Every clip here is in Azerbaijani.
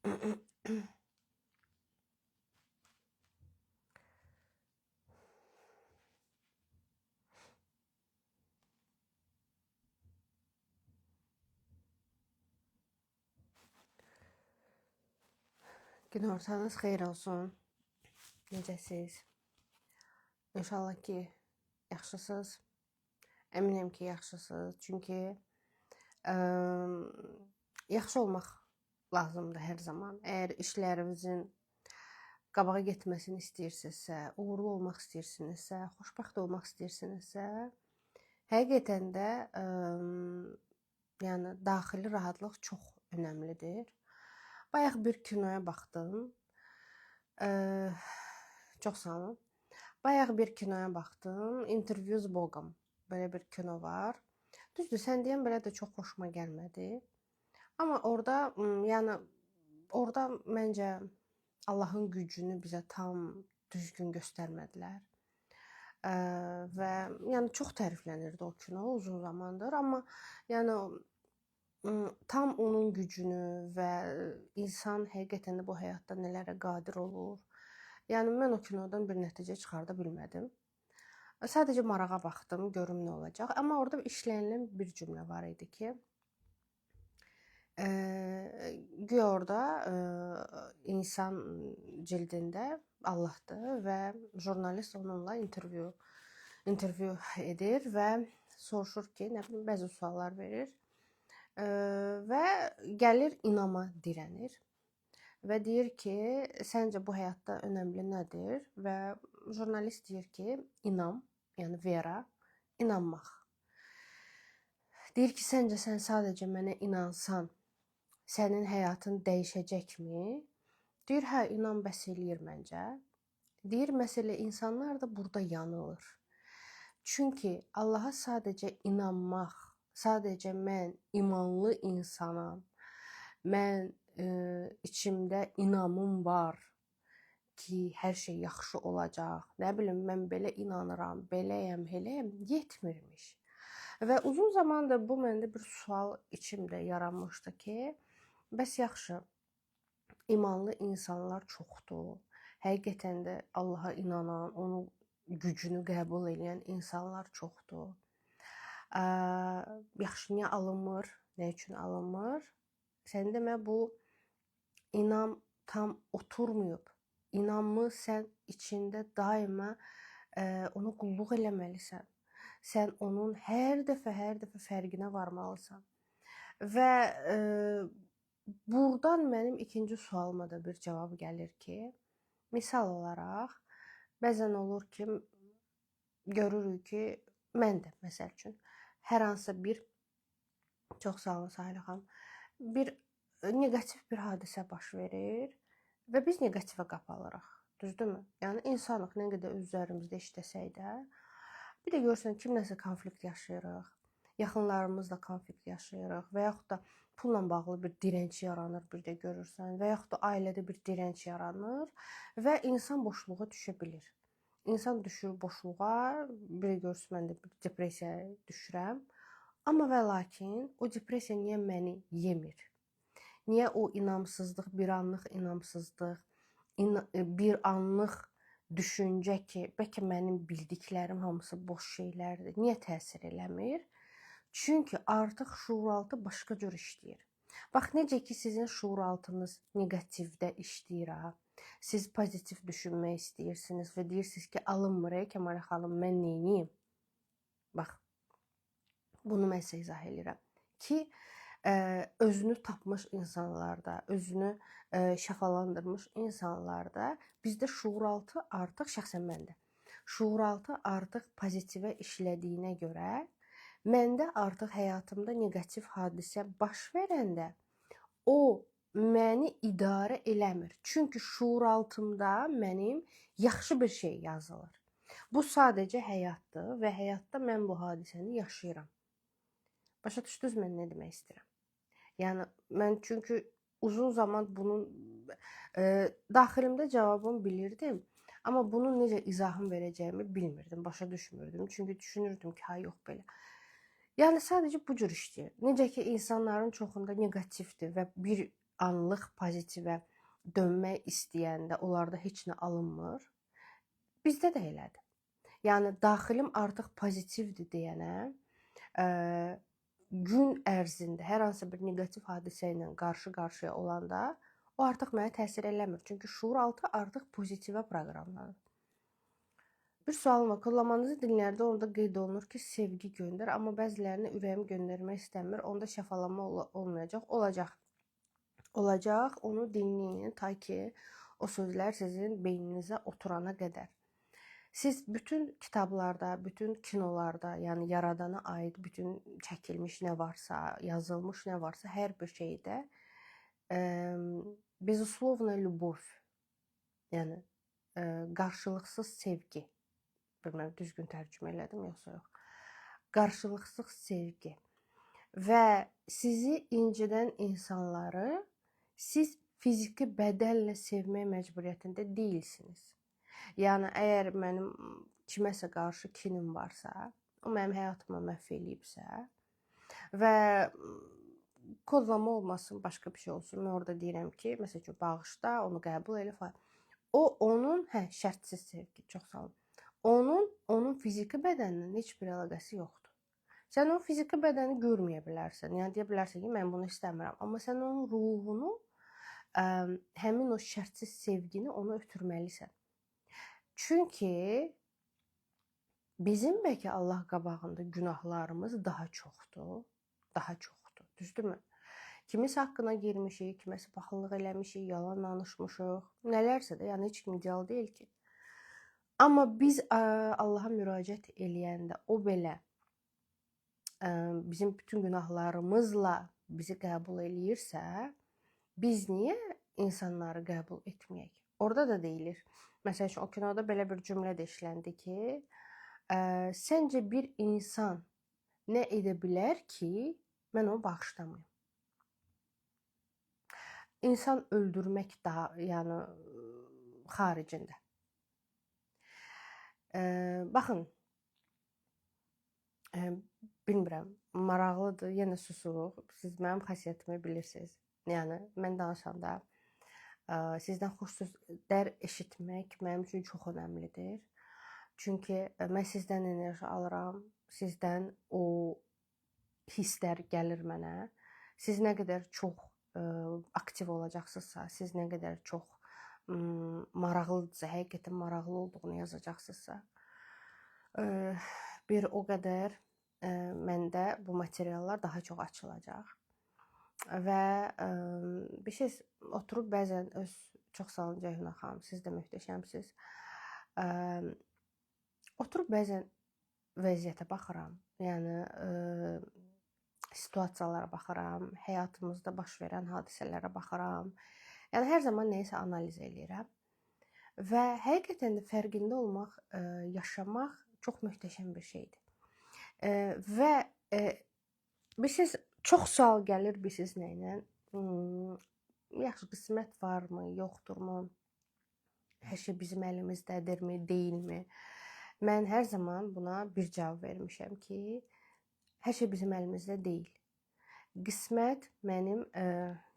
Günortanız xeyir olsun. Necəsiz? İnşallah ki, yaxşısınız. Əminəm ki, yaxşısınız. Çünki yaxşı olmaq lazımdır hər zaman. Əgər işlərinizin qabağa getməsini istəyirsinizsə, uğurlu olmaq istəyirsinizsə, xoşbəxt olmaq istəyirsinizsə, həqiqətən də yəni daxili rahatlıq çox önəmlidir. Bayaq bir kinoya baxdım. Çox sağ olun. Bayaq bir kinoya baxdım. Interview с Богом. Belə bir kino var. Düzdür, sən deyən belə də çox xoşuma gəlmədi. Amma orada, yəni orada məncə Allahın gücünü bizə tam düzgün göstərmədilər. Və yəni çox təriflənirdi o kino uzun zamandır, amma yəni tam onun gücünü və insan həqiqətən də bu həyatda nələrə qadir olur. Yəni mən o kinodan bir nəticə çıxarda bilmədim. Sadəcə marağa baxdım, görüm nə olacaq. Amma orada işlənilən bir cümlə var idi ki, güya orada insan cildində Allahdır və jurnalist onunla intervyu edir və soruşur ki, nə bilim, bəzi suallar verir və gəlir inama dirənir və deyir ki, səncə bu həyatda önəmli nədir? Və jurnalist deyir ki, inam, yəni vera, inanmaq. Deyir ki, səncə sən sadəcə mənə inansan, sənin həyatın dəyişəcəkmi? Deyir, hə, inan bəs eləyir məncə. Deyir, məsələ insanlar da burada yanılır. Çünki Allaha sadəcə inanmaq, sadəcə mən imanlı insanam, mən içimdə inamım var ki, hər şey yaxşı olacaq, nə bilim, mən belə inanıram, beləyəm, eləyəm, yetmirmiş. Və uzun zamandır bu məndə bir sual içimdə yaranmışdı ki, bəs yaxşı, imanlı insanlar çoxdur, həqiqətən də Allaha inanan, onun gücünü qəbul edən insanlar çoxdur. Yaxşı, niyə alınmır, nə üçün alınmır? Sən demə, bu inam tam oturmayıb. İnamı sən içində daima ona qulluq eləməlisən. Sən onun hər dəfə fərqinə varmalısan. Və buradan mənim ikinci sualıma da bir cavab gəlir ki, misal olaraq, bəzən olur ki, görürük ki, mən də, məsəl üçün, hər hansı bir, çox sağ olun Sahilə xanım, bir negativ bir hadisə baş verir və biz negativə qapalırıq, düzdürmü? Yəni insanıq, nə qədər öz üzərimizdə işləsək də, bir də görürsən kimləsə konflikt yaşayırıq, yaxınlarımızla konflikt yaşayırıq və yaxud da pulla bağlı bir dirənç yaranır, bir də görürsən, və yaxud da ailədə bir dirənç yaranır və insan boşluğa düşə bilir. İnsan düşür boşluğa, bir də görürsən, mən də bir depressiyaya düşürəm. Amma və lakin o depressiya niyə məni yemir? Niyə o inamsızlıq, bir anlıq inamsızlıq, bir anlıq düşüncə ki, bəlkə mənim bildiklərim hamısı boş şeylərdir, niyə təsir eləmir? Çünki artıq şuuraltı başqa cür işləyir. Bax, necə ki, sizin şuuraltınız negativdə işləyir, siz pozitiv düşünmək istəyirsiniz və deyirsiniz ki, alınmır, Kəmalə xanım, mən neyniyim? Bax, bunu mən sizə izah edirəm ki, özünü tapmış insanlarda, özünü şəfalandırmış insanlarda bizdə şuuraltı artıq, şəxsən məndə, şuuraltı artıq pozitivə işlədiyinə görə, məndə artıq həyatımda negativ hadisə baş verəndə o məni idarə eləmir. Çünki şuuraltımda mənim yaxşı bir şey yazılır. Bu sadəcə həyatdır və həyatda mən bu hadisəni yaşayıram. Başa düşdünüz mən nə demək istəyirəm? Yəni, mən çünki uzun zaman bunun daxilimdə cavabını bilirdim, amma bunun necə izahını verəcəyimi bilmirdim, başa düşmürdüm. Çünki düşünürdüm ki, ha, yox belə. Yəni, sadəcə bu cür işləyir. Necə ki, insanların çoxunda negativdir və bir anlıq pozitivə dönmək istəyəndə onlarda heç nə alınmır. Bizdə də elədir. Yəni daxilim artıq pozitivdir deyənə, gün ərzində hər hansı bir neqativ hadisə ilə qarşı-qarşıya olanda o artıq mənə təsir eləmir. Çünki şuuraltı artıq pozitivə proqramlanır. Bir sualım var. Kodlamanızı dinlərdə orada qeyd olunur ki, sevgi göndər, amma bəzilərinə ürəyim göndərmək istəmir. Onda şəfalanma olmayacaq. Olacaq. Onu dinləyin ta ki o sözlər sizin beyninizə oturana qədər. Siz bütün kitablarda, bütün kinolarda, yəni yaradana aid bütün çəkilmiş nə varsa, yazılmış nə varsa, hər bir şeydə безусловная любовь, yəni qarşılıqsız sevgi. Bilmirəm, düzgün tərcümə elədim yoxsa yox. Qarşılıqsız sevgi və sizi incidən insanları siz fiziki bədənlə sevmək məcburiyyətində deyilsiniz. Yəni, əgər mənim kiməsə qarşı kinim varsa, o mənim həyatımı məhv eləyibsə və kodlama olmasın, başqa bir şey olsun, mən orada deyirəm ki, məsəl üçün, bağışla, onu qəbul elə falan. O, onun, şərtsiz sevgi, çox sağ olun. Onun fiziki bədəninin heç bir əlaqəsi yoxdur. Sən o fiziki bədəni görməyə bilərsən. Yəni deyə bilərsən ki, mən bunu istəmirəm. Amma sən onun ruhunu, həmin o şərtsiz sevgini ona ötürməlisən. Çünki bizim bəlkə Allah qabağında günahlarımız daha çoxdur. Daha çoxdur. Düzdürmü? Kimisə haqqına girmişik, kiməsə paxıllıq eləmişik, yalan danışmışıq. Nələrsə də, yəni heç kim ideal deyil ki. Amma biz Allaha müraciət eləyəndə o belə bizim bütün günahlarımızla bizi qəbul eləyirsə, biz niyə insanları qəbul etməyək? Orada da deyilir. Məsəl üçün, o kinoda belə bir cümlə də işləndi ki, səncə bir insan nə edə bilər ki, mən onu bağışlamayım? İnsan öldürmək daha, yəni xaricində. Baxın, bilmirəm, maraqlıdır, yenə susuruq. Siz mənim xasiyyətimi bilirsiniz. Yəni, mən danışanda sizdən xoş sözlər eşitmək mənim üçün çox önəmlidir. Çünki mən sizdən enerji alıram, sizdən o hisslər gəlir mənə. Siz nə qədər çox aktiv olacaqsınızsa, siz nə qədər çox maraqlıdırsa, həqiqətən maraqlı olduğunu yazacaqsınızsa, bir o qədər məndə bu materiallar daha çox açılacaq. Və bir şey oturub bəzən çox sağ olun Ceyhuna xanım, siz də möhtəşəmsiniz. Oturub bəzən vəziyyətə baxıram, yəni situasiyalara baxıram, həyatımızda baş verən hadisələrə baxıram. Yəni hər zaman nəyisə analiz eləyirəm. Və həqiqətən də fərqində olmaq, yaşamaq çox möhtəşəm bir şeydir. Və bilirsiniz, çox sual gəlir bilirsiniz nə ilə? Yaxşı, qismət varmı, yoxdurmu? Hər şey bizim əlimizdədirmi, deyilmi? Mən hər zaman buna bir cavab vermişəm ki, hər şey bizim əlimizdə deyil. Qismət mənim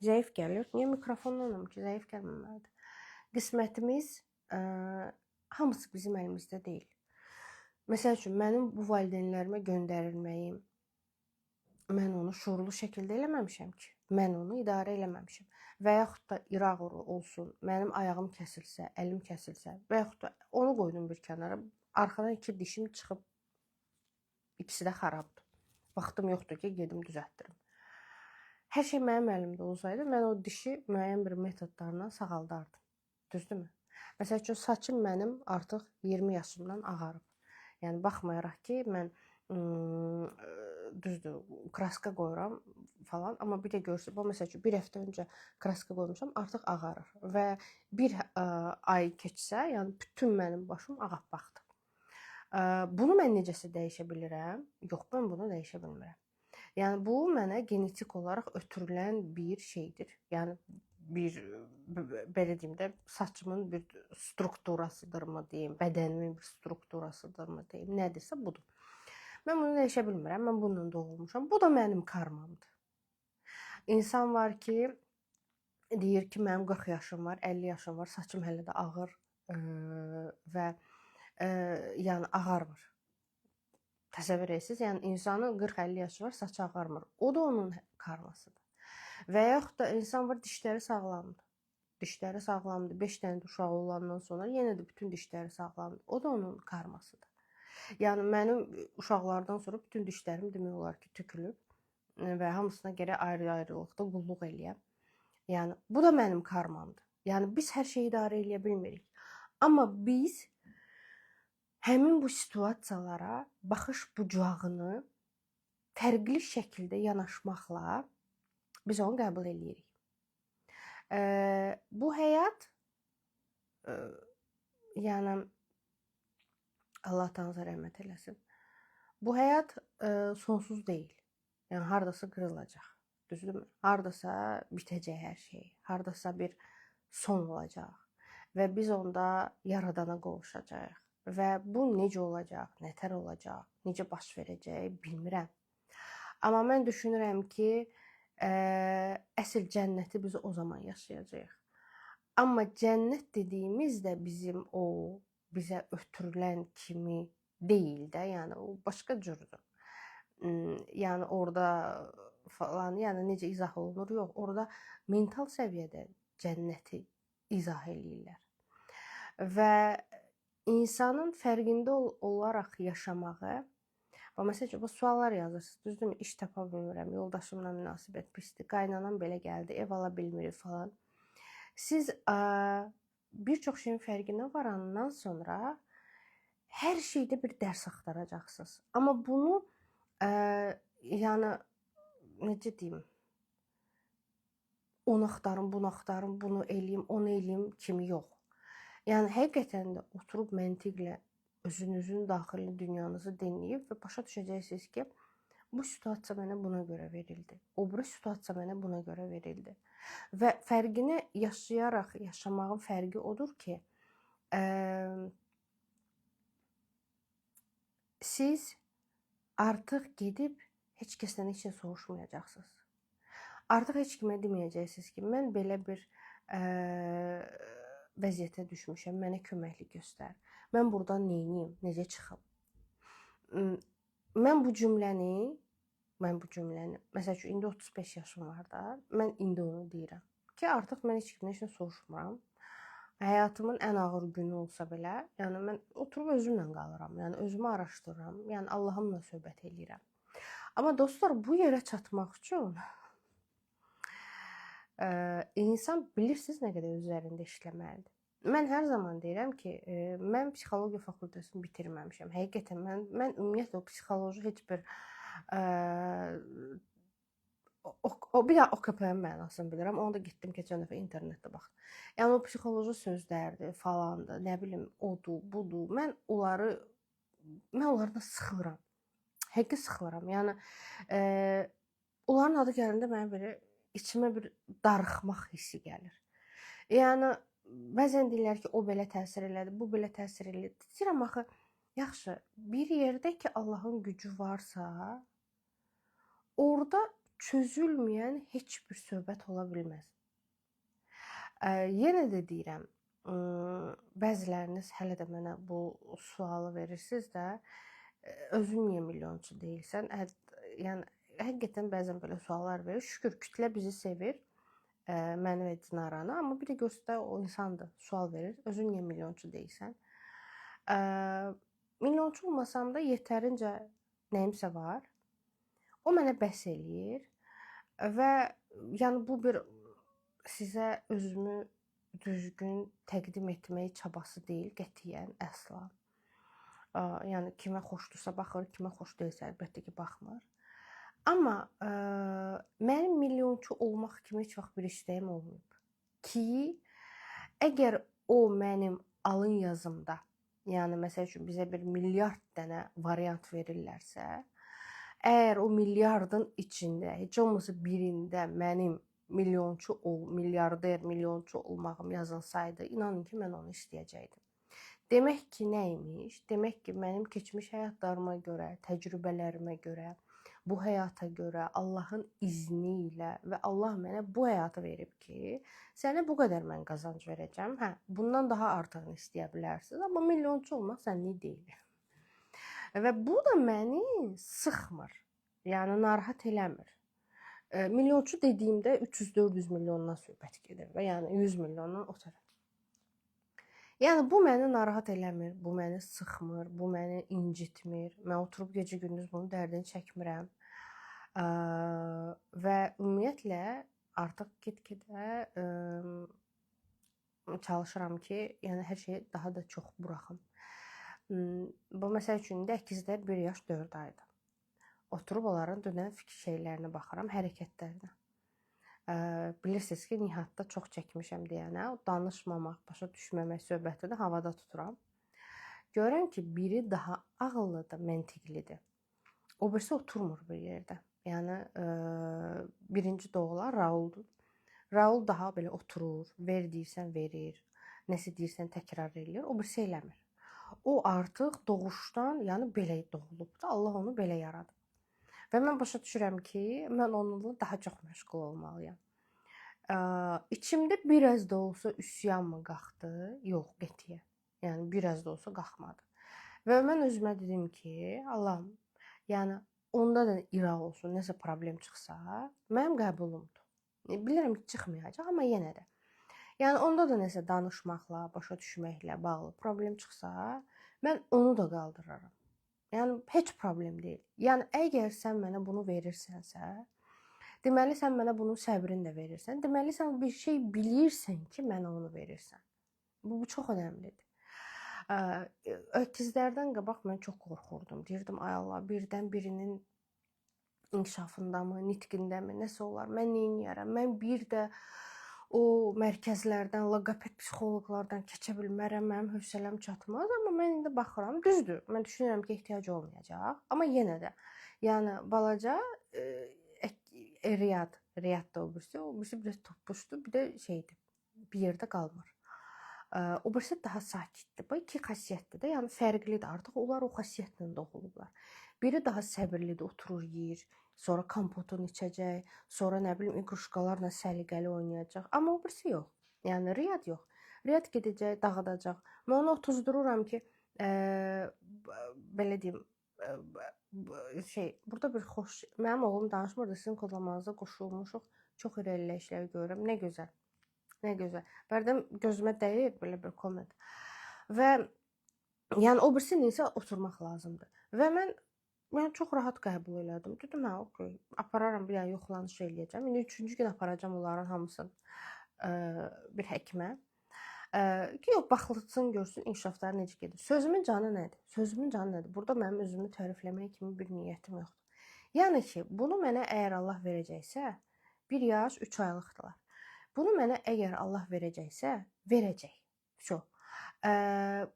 zəif gəlir. Niyə mikrofonlanım ki, zəif gəlməməlidir? Qismətimiz hamısı bizim əlimizdə deyil. Məsəl üçün, mənim bu valideynlərimə göndərilməyim, mən onu şuurlu şəkildə eləməmişəm ki. Mən onu idarə eləməmişəm. Və yaxud da İraq olsun, mənim ayağım kəsilsə, əlim kəsilsə, və yaxud da onu qoydum bir kənara, arxadan 2 dişim çıxıb, ikisi də xarabdır. Vaxtım yoxdur ki, gedim düzəltdirim. Hər şey mənim əlimdə olsaydı, mən o dişi müəyyən bir metodlarla sağaldardım. Düzdürmü? Məsəl üçün, saçım mənim artıq 20 yaşımdan ağarıb. Yəni, baxmayaraq ki, mən düzdür, kraska qoyuram falan, amma bir də görürsünüz, məsəl üçün, bir həftə öncə kraska qoymuşam, artıq ağarır. Və bir ay keçsə, yəni bütün mənim başım ağappaqdır. Bunu mən necəsə dəyişə bilirəm? Yox, mən bunu dəyişə bilmirəm. Yəni, bu mənə genetik olaraq ötürülən bir şeydir. Yəni, bir, belə deyim də, saçımın bir strukturasıdırmı deyim, bədənimin bir strukturasıdırmı deyim, nədirsə budur. Mən bunu dəyişə bilmirəm, mən bununla doğulmuşam. Bu da mənim karmamdır. İnsan var ki, deyir ki, mənim 40 yaşım var, 50 yaşım var, saçım hələ də ağır və yəni ağarmır. Təsəvvür edirsiniz? Yəni insanın 40-50 yaşı var, saçı ağarmır. O da onun karmasıdır. Və yaxud da insan var, dişləri sağlamdır. Dişləri sağlamdır. 5 dənə də uşağı olandan sonra yenə də bütün dişləri sağlamdır. O da onun karmasıdır. Yəni mənim uşaqlardan sonra bütün dişlərim demək olar ki, tökülüb və hamısına gərək ayrı-ayrılıqda qulluq eləyəm. Yəni bu da mənim karmamdır. Yəni biz hər şeyi idarə edə bilmirik. Amma biz həmin bu situasiyalara baxış bucağını fərqli şəkildə yanaşmaqla biz onu qəbul edirik. Bu həyat yəni Allah Tanrı rəhmət eləsin. Bu həyat sonsuz deyil. Yəni hardasa qırılacaq. Düzdürmü? Hardasa bitəcək hər şey. Hardasa bir son olacaq və biz onda yaradana qovuşacağıq. Və bu necə olacaq, nətər olacaq, necə baş verəcək bilmirəm. Amma mən düşünürəm ki, əsl cənnəti biz o zaman yaşayacağıq. Amma cənnət dediyimiz də bizim o bizə ötürülən kimi deyil də, yəni o başqa cürdür. Yəni orada falan, yəni necə izah olunur? Yox, orada mental səviyyədə cənnəti izah eləyirlər. Və insanın fərqində olaraq yaşamağı, məsəl üçün bu suallar yazırsınız, düzdürmü? İş tapa bilmirəm, yoldaşımla münasibət pisdir, qaynanam belə gəldi, ev ala bilmirik falan. Siz bir çox şeyin fərqinə varandan sonra hər şeydə bir dərs axtaracaqsınız. Amma bunu yəni necə deyim? Onu axtarım, bunu axtarım, bunu eləyim, onu eləyim kimi yox. Yəni həqiqətən də oturub məntiqlə özünüzün daxili dünyanızı dinləyib və başa düşəcəksiniz ki, bu situasiya mənə buna görə verildi. O biri situasiya mənə buna görə verildi. Və fərqini yaşayaraq yaşamağın fərqi odur ki, siz artıq gedib heç kəsdən heç nə soruşmayacaqsınız. Artıq heç kimə deməyəcəksiniz ki, mən belə bir vəziyyətə düşmüşəm, mənə köməklik göstər. Mən buradan neyniyim, necə çıxım? Mən bu cümləni, məsəl üçün, indi 35 yaşım var da, mən indi onu deyirəm ki, artıq mən heç kimdən heç nə soruşmuram. Həyatımın ən ağır günü olsa belə, yəni mən oturub özümlə qalıram, yəni özümü araşdırıram, yəni Allahımla söhbət eləyirəm. Amma dostlar, bu yerə çatmaq üçün insan bilirsiniz nə qədər üzərində işləməlidir. Mən hər zaman deyirəm ki, mən psixologiya fakültəsini bitirməmişəm. Həqiqətən mən ümumiyyətlə o psixoloji heç bir bir də OKP-nin mənasını bilirəm. Onu da getdim keçən dəfə internetdə baxdım. Yəni o psixoloji sözlərdir, falandır, nə bilim, odur, budur. Mən onlardan sıxılıram. Həqiqi sıxılıram. Yəni onların adı gələndə mənə belə içimə bir darıxmaq hissi gəlir. Yəni bəzən deyirlər ki, o belə təsir elədi, bu belə təsir elədi. Deyirəm axı, yaxşı, bir yerdə ki Allahın gücü varsa, orada çözülməyən heç bir söhbət ola bilməz. Yenə də deyirəm, bəziləriniz hələ də mənə bu sualı verirsiniz də, özün niyə milyonçu deyilsən? Yəni həqiqətən bəzən belə suallar verir. Şükür, kütlə bizi sevir, məni və Dinaranı, amma bir də göstər o insandır, sual verir. Özün niyə milyonçu deyilsən? Milyonçu olmasam da yetərincə nəyimsə var. O mənə bəs eləyir və yəni bu bir sizə özümü düzgün təqdim etmək çabası deyil, qətiyyən, əsla. Yəni kimə xoşdursa baxır, kimə xoş deyilsə əlbəttə ki, baxmır. Amma mənim milyonçu olmaq kimi heç vaxt bir istəyim olmayıb ki, əgər o mənim alın yazımda, yəni məsəl üçün bizə bir milyard dənə variant verirlərsə, əgər o milyardın içində heç olmasa birində mənim milyarder, milyonçu olmağım yazılsaydı, inanın ki, mən onu istəyəcəkdim. Demək ki, nəymiş? Demək ki, mənim keçmiş həyatlarıma görə, təcrübələrimə görə, bu həyata görə Allahın izni ilə və Allah mənə bu həyatı verib ki, sənə bu qədər mən qazanc verəcəm. Hə, bundan daha artığını istəyə bilərsiniz, amma milyonçu olmaq sənlik deyil. Və bu da məni sıxmır. Yəni narahat eləmir. Milyonçu dediyimdə 300-400 milyondan söhbət gedir və yəni 100 milyondan o tərəf. Yəni bu məni narahat eləmir, bu məni sıxmır, bu məni incitmir. Mən oturub gecə-gündüz bunun dərdini çəkmirəm. Və ümumiyyətlə artıq get-gedə çalışıram ki, yəni hər şeyi daha da çox buraxım. Bu məsəl üçün də əkizlər 1 yaş 4 aydır. Oturub onların dönən şeylərinə baxıram, hərəkətlərinə. Bilirsiniz ki, Nihatda çox çəkmişəm deyənə, o danışmamaq, başa düşməmək söhbətini havada tuturam. Görürəm ki, biri daha ağıllıdır, məntiqlidir. O birisi oturmur bir yerdə. Yəni birinci doğulan Rauldur. Raul daha belə oturur, ver deyirsən verir, nəsə deyirsən təkrar eləyir, o birisi eləmir. O artıq doğuşdan, yəni belə doğulub da, Allah onu belə yaradıb. Və mən başa düşürəm ki, mən onunla daha çox məşğul olmalıyam. İçimdə biraz da olsa üsyan mı qalxdı? Yox, qətiyə. Yəni biraz da olsa qalxmadı. Və mən özümə dedim ki, Allahım, yəni onda da iraq olsun, nəsə problem çıxsa, mənim qəbulumdur. Bilirəm ki, çıxmayacaq, amma yenə də. Yəni onda da nəsə danışmaqla, başa düşməklə bağlı problem çıxsa, mən onu da qaldıraram. Yəni heç problem deyil. Yəni əgər sən mənə bunu verirsənsə, deməli sən mənə bunun səbrini də verirsən. Deməli sən bir şey bilirsən ki, mənə onu verirsən. Bu çox önəmlidir. Əkizlərdən qabaq mən çox qorxurdum. Deyirdim, ay Allah, birdən birinin inkişafındamı, nitqindəmi, nəsə olar. Mən nə edərəm? Mən bir də o mərkəzlərdən, loqoped psixoloqlardan keçə bilmərəm, mənim hövsələm çatmaz, amma mən indi baxıram, düzdür. Mən düşünürəm ki, ehtiyac olmayacaq, amma yenə də, yəni balaca Riyad da o birisi biraz toppuşdu, bir də şeydir, bir yerdə qalmır. O birisi daha sakitdir. Bu iki xasiyyətdir də, yəni fərqlidir. Artıq onlar o xasiyyətlə doğulublar. Biri daha səbirlidir, oturur, yeyir. Sonra kompotunu içəcək, sonra nə bilim iqruşkalarla səliqəli oynayacaq. Amma o birisi yox. Yəni Riyad yox. Riyad gedəcək, dağıdacaq. Mən onu otuzdururam ki, belə deyim, burada bir xoş, mənim oğlum danışmırdı, sizin kodlamanıza qoşulmuşuq. Çox irəliləyişlər görürəm. Nə gözəl. Nə gözəl. Bərdən gözümə dəyir belə bir komment. Və yəni o birisi neysə oturmaq lazımdır. Və mən çox rahat qəbul elədim. Dedim, hə, okey, apararam, bir dənə yoxlanış eləyəcəm. İndi 3-cü gün aparacam onların hamısını bir həkimə. Ki, yox, baxılsın, görsün, inkişafları necə gedir. Sözümün canı nədir? Sözümün canı nədir? Burada mənim özümü tərifləmək kimi bir niyyətim yoxdur. Yəni ki, bunu mənə əgər Allah verəcəksə, 1 yaş 3 aylıqdılar. Bunu mənə əgər Allah verəcəksə, verəcək. Çox.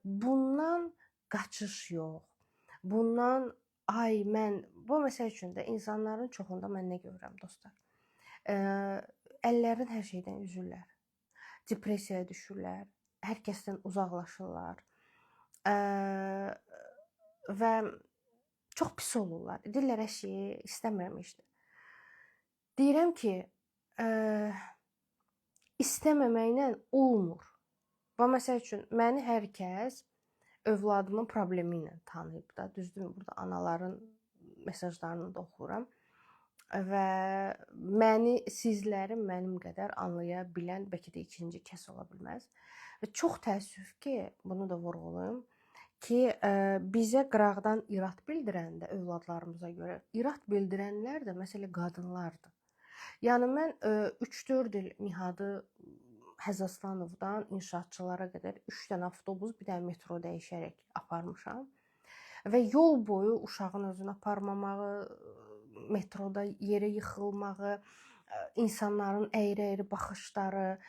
Bundan qaçış yox. Bundan ay mən, bu məsəl üçün də insanların çoxunda mən nə görürəm dostlar? Əllərin hər şeydən üzürlər. Depressiyaya düşürlər. Hər kəsdən uzaqlaşırlar. Və çox pis olurlar. Deyirlər hər şeyi istəmirəm işte. Deyirəm ki, istəməməklə olmur. Və məsəl üçün, məni hər kəs övladımın problemi ilə tanıyıb da, düzdürmü? Burada anaların mesajlarını da oxuyuram. Və məni, sizləri mənim qədər anlaya bilən bəlkə də ikinci kəs ola bilməz. Və çox təəssüf ki, bunu da vurğulayım ki, bizə qıraqdan irad bildirəndə övladlarımıza görə, irad bildirənlər də məsələ qadınlardır. Yəni mən 3-4 il Nihadı Həzəslanovdan inşaatçılara qədər 3 dənə avtobus, bir dənə metro dəyişərək aparmışam. Və yol boyu uşağın özünü aparmamağı, metroda yerə yıxılmağı, insanların əyri-əyri baxışları,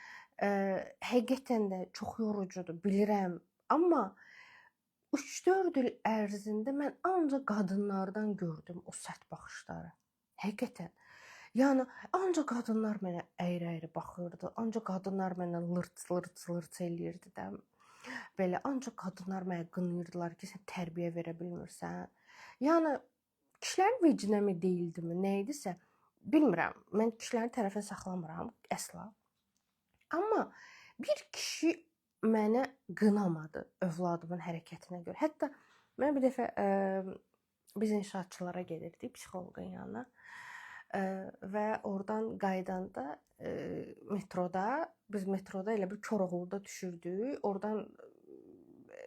həqiqətən də çox yorucudur, bilirəm. Amma 3-4 il ərzində mən ancaq qadınlardan gördüm o sərt baxışları. Həqiqətən. Yəni, ancaq qadınlar mənə əyri-əyri baxırdı, ancaq qadınlar mənə lırç eləyirdi də. Belə, ancaq qadınlar mənə qınayırdılar ki, sən tərbiyə verə bilmirsən. Yəni, kişilərin vecinəmi deyildimi, nə idisə, bilmirəm. Mən kişiləri tərəfə saxlamıram əsla. Amma bir kişi mənə qınamadı övladımın hərəkətinə görə. Hətta mən bir dəfə biz inşaatçılara gedirdik psixoloqun yanına. Və oradan qaydanda biz metroda elə bir Koroğluda düşürdük. Oradan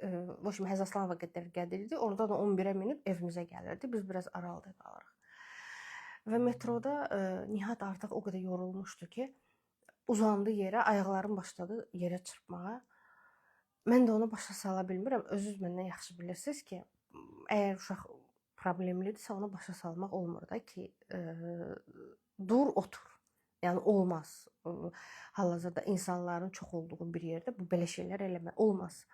Həzə Aslanova qədər gəlirdi. Oradan da 11-ə minib evimizə gəlirdi. Biz biraz aralıda qalırıq. Və metroda Nihat artıq o qədər yorulmuşdu ki, uzandı yerə, ayaqlarını başladı yerə çırpmağa. Mən də onu başa sala bilmirəm. Özünüz məndən yaxşı bilirsiniz ki, əgər uşaq problemlidirsə, onu başa salmaq olmur da ki, dur, otur. Yəni olmaz. Hal-hazırda insanların çox olduğu bir yerdə bu belə şeylər eləmək olmaz.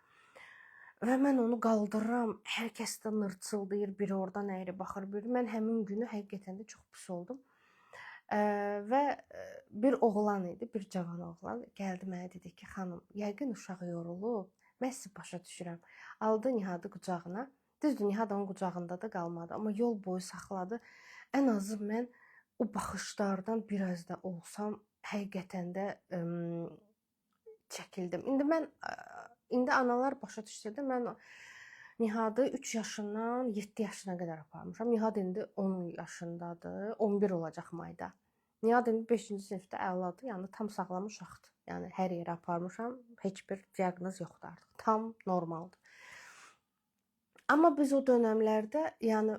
Və mən onu qaldırıram, hər kəs də nırçıldayır, biri oradan əyri baxır, biri. Mən həmin günü həqiqətən də çox pis oldum. Və bir oğlan idi, bir cavan oğlan gəldi mənə dedi ki, xanım, yəqin uşaq yorulub, mən sizi başa düşürəm. Aldı Nihadı qucağına. Düzdür, Nihad onun qucağında da qalmadı, amma yol boyu saxladı. Ən azı mən o baxışlardan biraz da olsam həqiqətən də çəkildim. İndi analar başa düşsə də mən Nihadı 3 yaşından 7 yaşına qədər aparmışam. Nihad indi 10 yaşındadır, 11 olacaq mayda. Nihad indi 5-ci sinifdə əladır, yəni tam sağlam uşaqdır. Yəni hər yerə aparmışam, heç bir diaqnoz yoxdur artıq. Tam normaldır. Amma biz o dönəmlərdə, yəni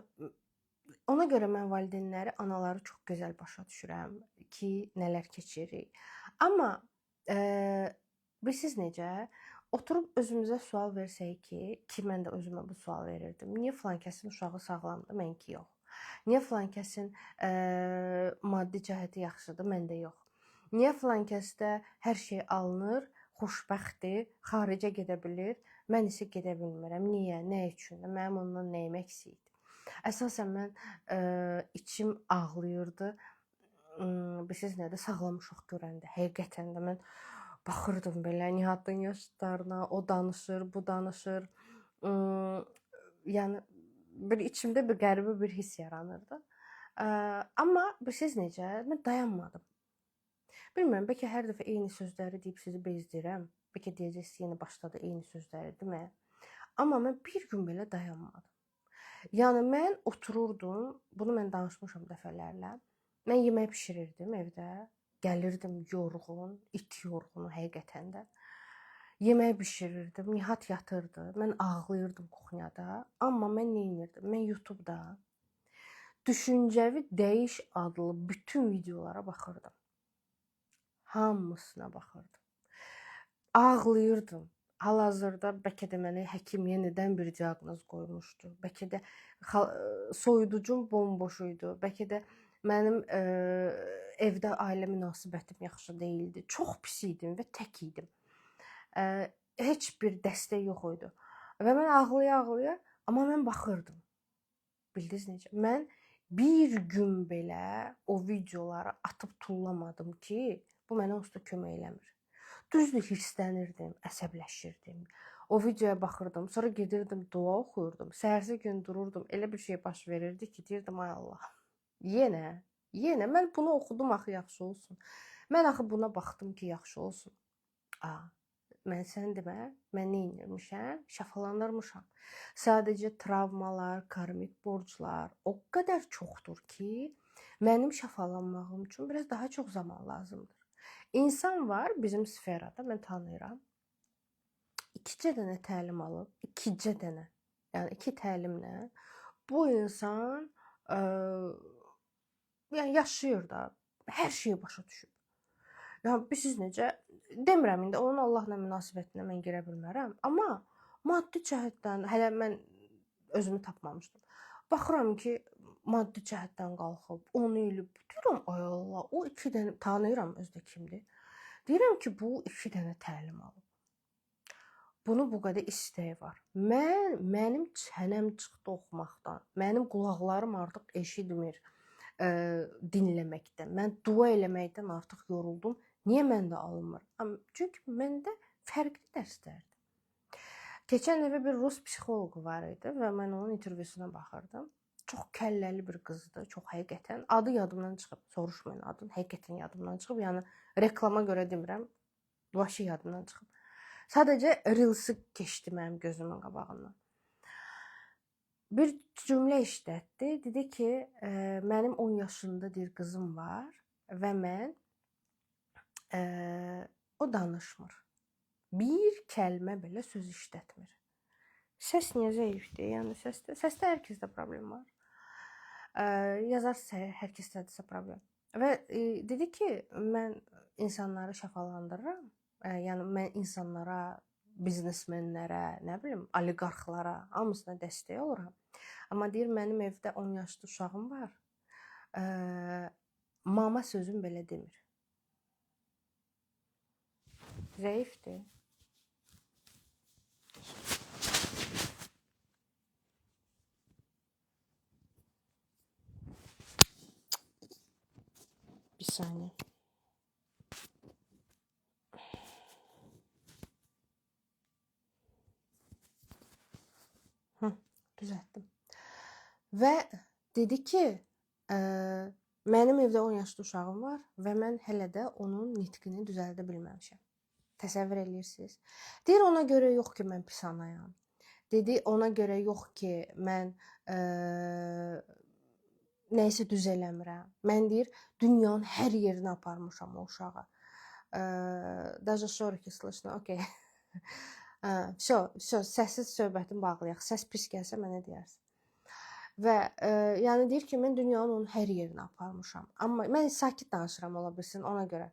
ona görə mən valideynləri, anaları çox gözəl başa düşürəm ki, nələr keçirik. Amma bilirsiniz necə? Oturub özümüzə sual versək ki, mən də özümə bu sual verirdim. Niyə filan kəsin uşağı sağlamdır, mənki yox? Niyə filan kəsin maddi cəhəti yaxşıdır, məndə yox? Niyə filan kəsdə hər şey alınır, xoşbəxtdir, xaricə gedə bilir, mən isə gedə bilmirəm. Niyə? Nə üçün? Mənim ondan nəyim əksikdir? Əsasən mən içim ağlayırdı. Bilirsiniz nədir? Sağlam uşaq görəndə. Həqiqətən də mən baxırdım belə Nihatın yaşlarına, o danışır, bu danışır. Yəni bir içimdə bir qəribə bir hiss yaranırdı. Amma bilirsiniz necə? Mən dayanmadım. Bilmirəm, bəlkə hər dəfə eyni sözləri deyib sizi bezdirəm. Bəlkə deyəcəksiniz yenə başladı eyni sözləri, demə. Amma mən bir gün belə dayanmadım. Yəni mən otururdum, bunu mən danışmışam dəfələrlə. Mən yemək bişirirdim evdə. Gəlirdim yorğun, it yorğunu həqiqətən də. Yemək bişirirdim, Nihat yatırdı. Mən ağlayırdım kuxnyada. Amma mən nə edirdim? Mən YouTube-da Düşüncəvi Dəyiş adlı bütün videolara baxırdım. Hamısına baxırdım. Ağlayırdım. Hal-hazırda bəlkə də mənə həkim yenidən bir diaqnoz qoymuşdu. Bəlkə də soyuducum bomboş idi. Bəlkə də mənim evdə ailə münasibətim yaxşı deyildi. Çox pis idim və tək idim. Heç bir dəstək yox idi. Və mən ağlaya-ağlaya, amma mən baxırdım. Bildiniz necə? Mən bir gün belə o videoları atıb tullamadım ki, bu mənə onsuz da kömək eləmir. Düzdür, hirslənirdim, əsəbləşirdim. O videoya baxırdım, sonra gedirdim, dua oxuyurdum. Səhərsi gün dururdum, elə bir şey baş verirdi ki, deyirdim, ay Allah. Yenə mən bunu oxudum axı yaxşı olsun. Mən axı buna baxdım ki, yaxşı olsun. Mən sən demə, mən nə edirmişəm? Şəfalanırmışam. Sadəcə travmalar, karmik borclar o qədər çoxdur ki, mənim şəfalanmağım üçün biraz daha çox zaman lazımdır. İnsan var bizim sferada, mən tanıyıram. 2 dənə təlim alıb, 2 dənə. Yəni 2 təlimlə bu insan yəni yaşayır da, hər şeyi başa düşüb. Yəni bilirsiniz necə? Demirəm indi onun Allahla münasibətinə mən girə bilmərəm, amma maddi cəhətdən hələ mən özümü tapmamışdım. Baxıram ki, maddi cəhətdən qalxıb, 10 il deyirəm, ay Allah, o 2 dənə tanıyıram özdə kimdir. Deyirəm ki, bu 2 dənə təlim alıb. Bunu bu qədər istəyi var. Mənim çənəm çıxdı oxumaqdan. Mənim qulaqlarım artıq eşitmir dinləməkdən. Mən dua eləməkdən artıq yoruldum. Niyə məndə alınmır? Çünki məndə fərqli dərslərdir. Keçən dəfə bir rus psixoloqu var idi və mən onun intervyusuna baxırdım. çox kəlləli bir qızdır, çox həqiqətən. Adı yadımdan çıxıb, soruşmayın adını, həqiqətən yadımdan çıxıb. Yəni reklama görə demirəm, vəşi yadımdan çıxıb. Sadəcə Reels-i keçdi mənim gözümün qabağından. Bir cümlə işlətdi. Dedi ki, mənim 10 yaşında bir qızım var və mən o danışmır. Bir kəlmə belə söz işlətmir. Səs niyə zəifdir? Yəni səsdə hər kəsdə problem var. Yazarsa hər kəsdədirsə problem. Və dedi ki, mən insanları şəfalandırıram. Yəni mən insanlara, biznesmenlərə, nə bilim, oliqarxlara, hamısına dəstək oluram. Amma deyir, mənim evdə 10 yaşlı uşağım var. Mama sözüm belə demir. Zəifdir. Bir saniye. Düzəltdim. Və dedi ki, mənim evdə 10 yaşlı uşağım var və mən hələ də onun nitqini düzəldə bilməmişəm. Təsəvvür edirsiniz? Deyir, ona görə yox ki, mən pis anayam. Dedi, ona görə yox ki, mən nəyisə düz eləmirəm. Mən deyir, dünyanın hər yerinə aparmışam o uşağı. Даже şoriki слышно, okey. Всё, səssiz söhbətin bağlayaq. Səs pis gəlsə mənə deyərsən. Və yəni deyir ki, mən dünyanın onun hər yerinə aparmışam. Amma mən sakit danışıram ola bilsin ona görə.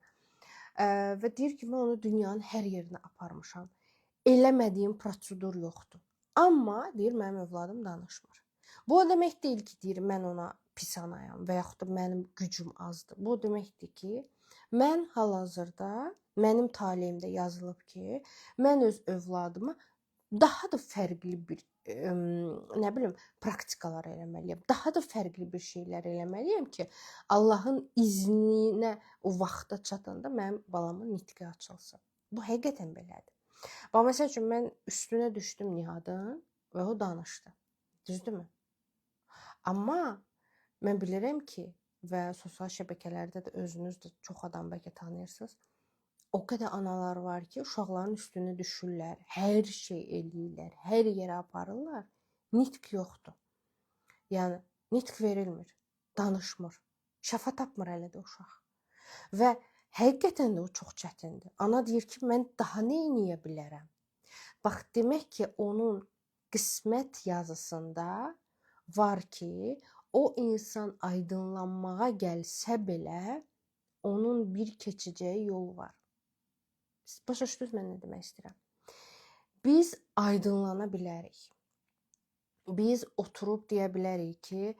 Və deyir ki, mən onu dünyanın hər yerinə aparmışam. Eləmədiyim prosedur yoxdur. Amma deyir, mənim övladım danışmır. Bu o demək deyil ki, deyir, mən ona pis anayam və yaxud da mənim gücüm azdır. Bu deməkdir ki, mən hal-hazırda mənim taleyimdə yazılıb ki, mən öz övladıma daha da fərqli bir nə bilim praktikalar eləməliyəm. Daha da fərqli bir şeylər eləməliyəm ki, Allahın izninə o vaxta çatanda mənim balamın nitqi açılsın. Bu həqiqətən belədir. Bax məsəl üçün mən üstünə düşdüm Nihadın və o danışdı. Düzdürmü? Amma mən bilirəm ki, və sosial şəbəkələrdə də özünüz də çox adam bəlkə tanıyırsınız. O qədər analar var ki, uşaqların üstünə düşürlər, hər şey eləyirlər, hər yerə aparırlar. Nitq yoxdur. Yəni, nitq verilmir, danışmır, şəfa tapmır hələ də uşaq. Və həqiqətən də o çox çətindir. Ana deyir ki, mən daha nə eləyə bilərəm? Bax, demək ki, onun qismət yazısında var ki, o insan aydınlanmağa gəlsə belə, onun bir keçəcəyi yol var. Başa düşdünüz mən nə demək istəyirəm? Biz aydınlana bilərik. Biz oturub deyə bilərik ki,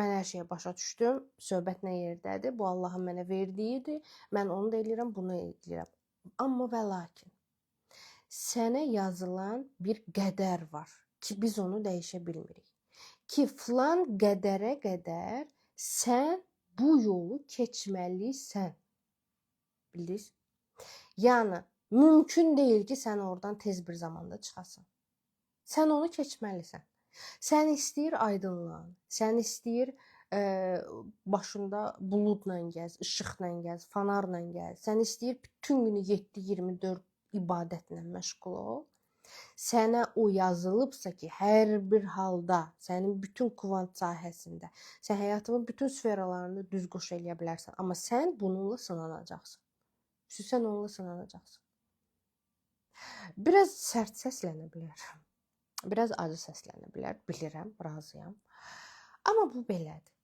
mən hər şeyə başa düşdüm, söhbət nə yerdədir, bu Allahın mənə verdiyidir, mən onu da eləyirəm, bunu eləyirəm. Amma və lakin, sənə yazılan bir qədər var ki, biz onu dəyişə bilmirik. Ki, filan qədərə qədər sən bu yolu keçməlisən. Bildiniz? Yəni, mümkün deyil ki, sən oradan tez bir zamanda çıxasan. Sən onu keçməlisən. Sən istəyir aydınlan, sən istəyir başında buludla gəz, işıqla gəz, fanarla gəz, sən istəyir bütün günü 7-24 ibadətlə məşğul ol. Sənə o yazılıbsa ki, hər bir halda, sənin bütün kvant sahəsində, sən həyatının bütün sferalarında düzgüş eləyə bilərsən, amma sən bununla sınanacaqsın. Sən onunla sınanacaqsın. Biraz sərt səslənə bilər, biraz acı səslənə bilər, bilirəm, razıyam. Amma bu belədir.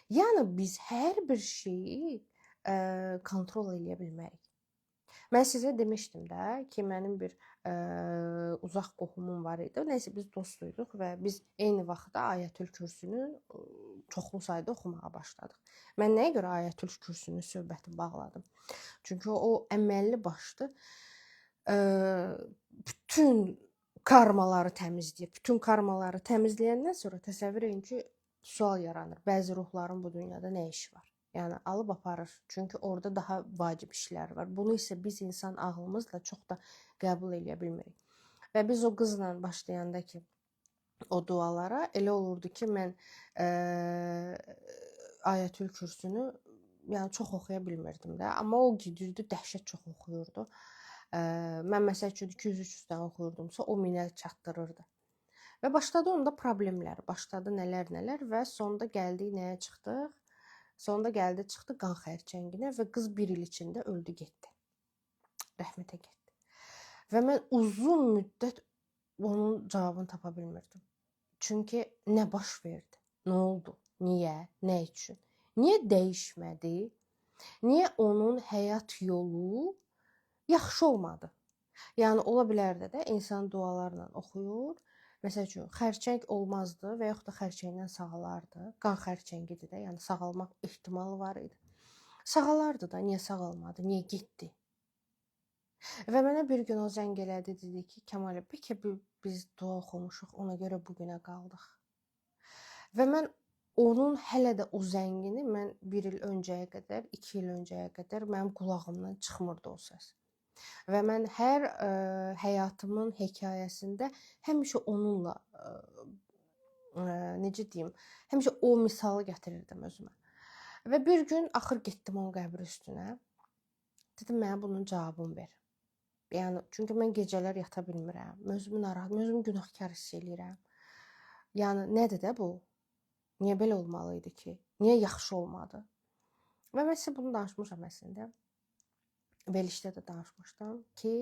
Yəni, biz hər bir şeyi kontrol eləyə bilmərik. Mən sizə demişdim də ki, mənim bir uzaq qohumum var idi. Nəysə, biz dostuyduq və biz eyni vaxtda Ayətül Kürsünü çoxlu sayda oxumağa başladıq. Mən nəyə görə Ayətül Kürsünü söhbəti bağladım? Çünki o əməlli başlı bütün karmaları təmizləyir. Bütün karmaları təmizləyəndən sonra təsəvvür edin ki, sual yaranır. Bəzi ruhların bu dünyada nə işi var? Yəni, alıb aparır. Çünki orada daha vacib işlər var. Bunu isə biz insan ağlımızla çox da qəbul eləyə bilmirik. Və biz o qızla başlayanda ki, o dualara. Elə olurdu ki, mən Ayətül Kürsünü yəni çox oxuya bilmirdim də, amma o gedirdi dəhşət çox oxuyurdu. Mən məsəl üçün 200-300 dənə oxuyurdumsa, o 1000-ə çatdırırdı. Və başladı onda problemlər, başladı nələr və sonda gəldik nəyə çıxdıq? Sonda gəldi çıxdı qan xərçənginə və qız 1 il içində öldü getdi. Rəhmətə getdi. Və mən uzun müddət onun cavabını tapa bilmirdim. Çünki nə baş verdi? Nə oldu? Niyə? Nə üçün? Niyə dəyişmədi? Niyə onun həyat yolu yaxşı olmadı? Yəni ola bilərdi də insan dualarla oxuyur. Məsəl üçün xərçəng olmazdı və yaxud da xərçəngdən sağalardı. Qan xərçəngidir də, yəni sağalmaq ehtimalı var idi. Sağalardı da, niyə sağalmadı? Niyə getdi? Və mənə bir gün o zəng elədi, dedi ki, Kəmal, bəlkə biz dua oxumuşuq, ona görə bu günə qaldıq. Və mən onun hələ də o zəngini mən 1 il öncəyə qədər, 2 il öncəyə qədər mənim qulağımdan çıxmırdı o səs. Və mən hər həyatımın hekayəsində həmişə onunla necə deyim, həmişə o misalı gətirirdim özümə. Və bir gün axır getdim onun qəbri üstünə. Dedim mənə bunun cavabını ver. Yəni çünki mən gecələr yata bilmirəm. Özümü narahat, özümü günahkar hiss eləyirəm. Yəni nədir də bu? Niyə belə olmalı idi ki? Niyə yaxşı olmadı? Və mən sizə bunu danışmışam əslində. Verilişdə də danışmışdım ki,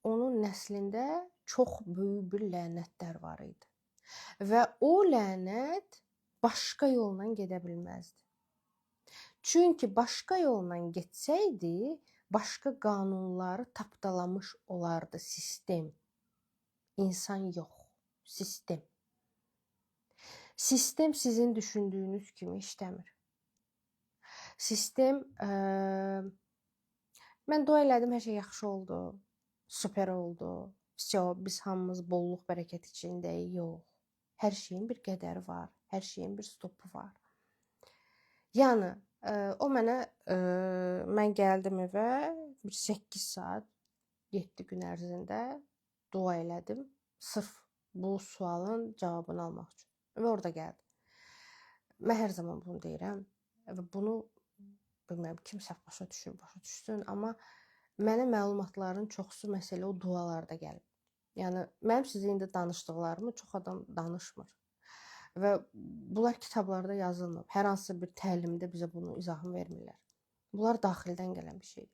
onun nəslində çox böyük bir lənətlər var idi. Və o lənət başqa yolla gedə bilməzdi. Çünki başqa yolla getsəydi, başqa qanunları tapdalamış olardı sistem. İnsan yox, sistem. Sistem sizin düşündüyünüz kimi işləmir. Sistem mən dua elədim, hər şey yaxşı oldu, super oldu. Biz hamımız bolluq, bərəkət içindəyik. Yox. Hər şeyin bir qədəri var, hər şeyin bir stopu var. Yəni o mənə mən gəldim evə, bir 8 saat, 7 gün ərzində dua elədim, sırf bu sualın cavabını almaq üçün. Və orada gəldi. Mən hər zaman bunu deyirəm və bunu bilmirəm kimsə başa düşsün, amma mənə məlumatların çoxsu məsələ o dualarda gəlib. Yəni mənim sizə indi danışdıqlarımı çox adam danışmır. Və bunlar kitablarda yazılmır. Hər hansı bir təlimdə bizə bunu izahını vermirlər. Bunlar daxildən gələn bir şeydir.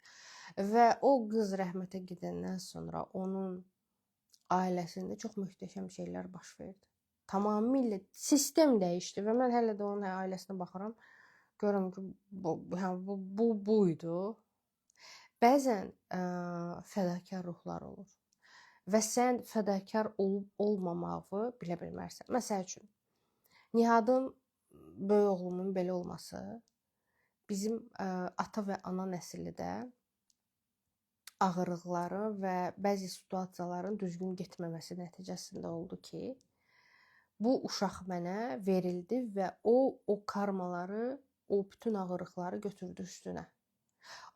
Və o qız rəhmətə gedəndən sonra onun ailəsində çox möhtəşəm şeylər baş verdi. Tamamilə sistem dəyişdi və mən hələ də onun ailəsinə baxıram, görürəm ki, buydu. Bəzən fədakar ruhlar olur və sən fədakar olub olmamağı bilə bilmərsən. Məsəl üçün, Nihadın böyük oğlumun belə olması bizim ata və ana nəsildə ağırlıqları və bəzi situasiyaların düzgün getməməsi nəticəsində oldu ki, bu uşaq mənə verildi və o karmaları, o bütün ağırlıqları götürdü üstünə.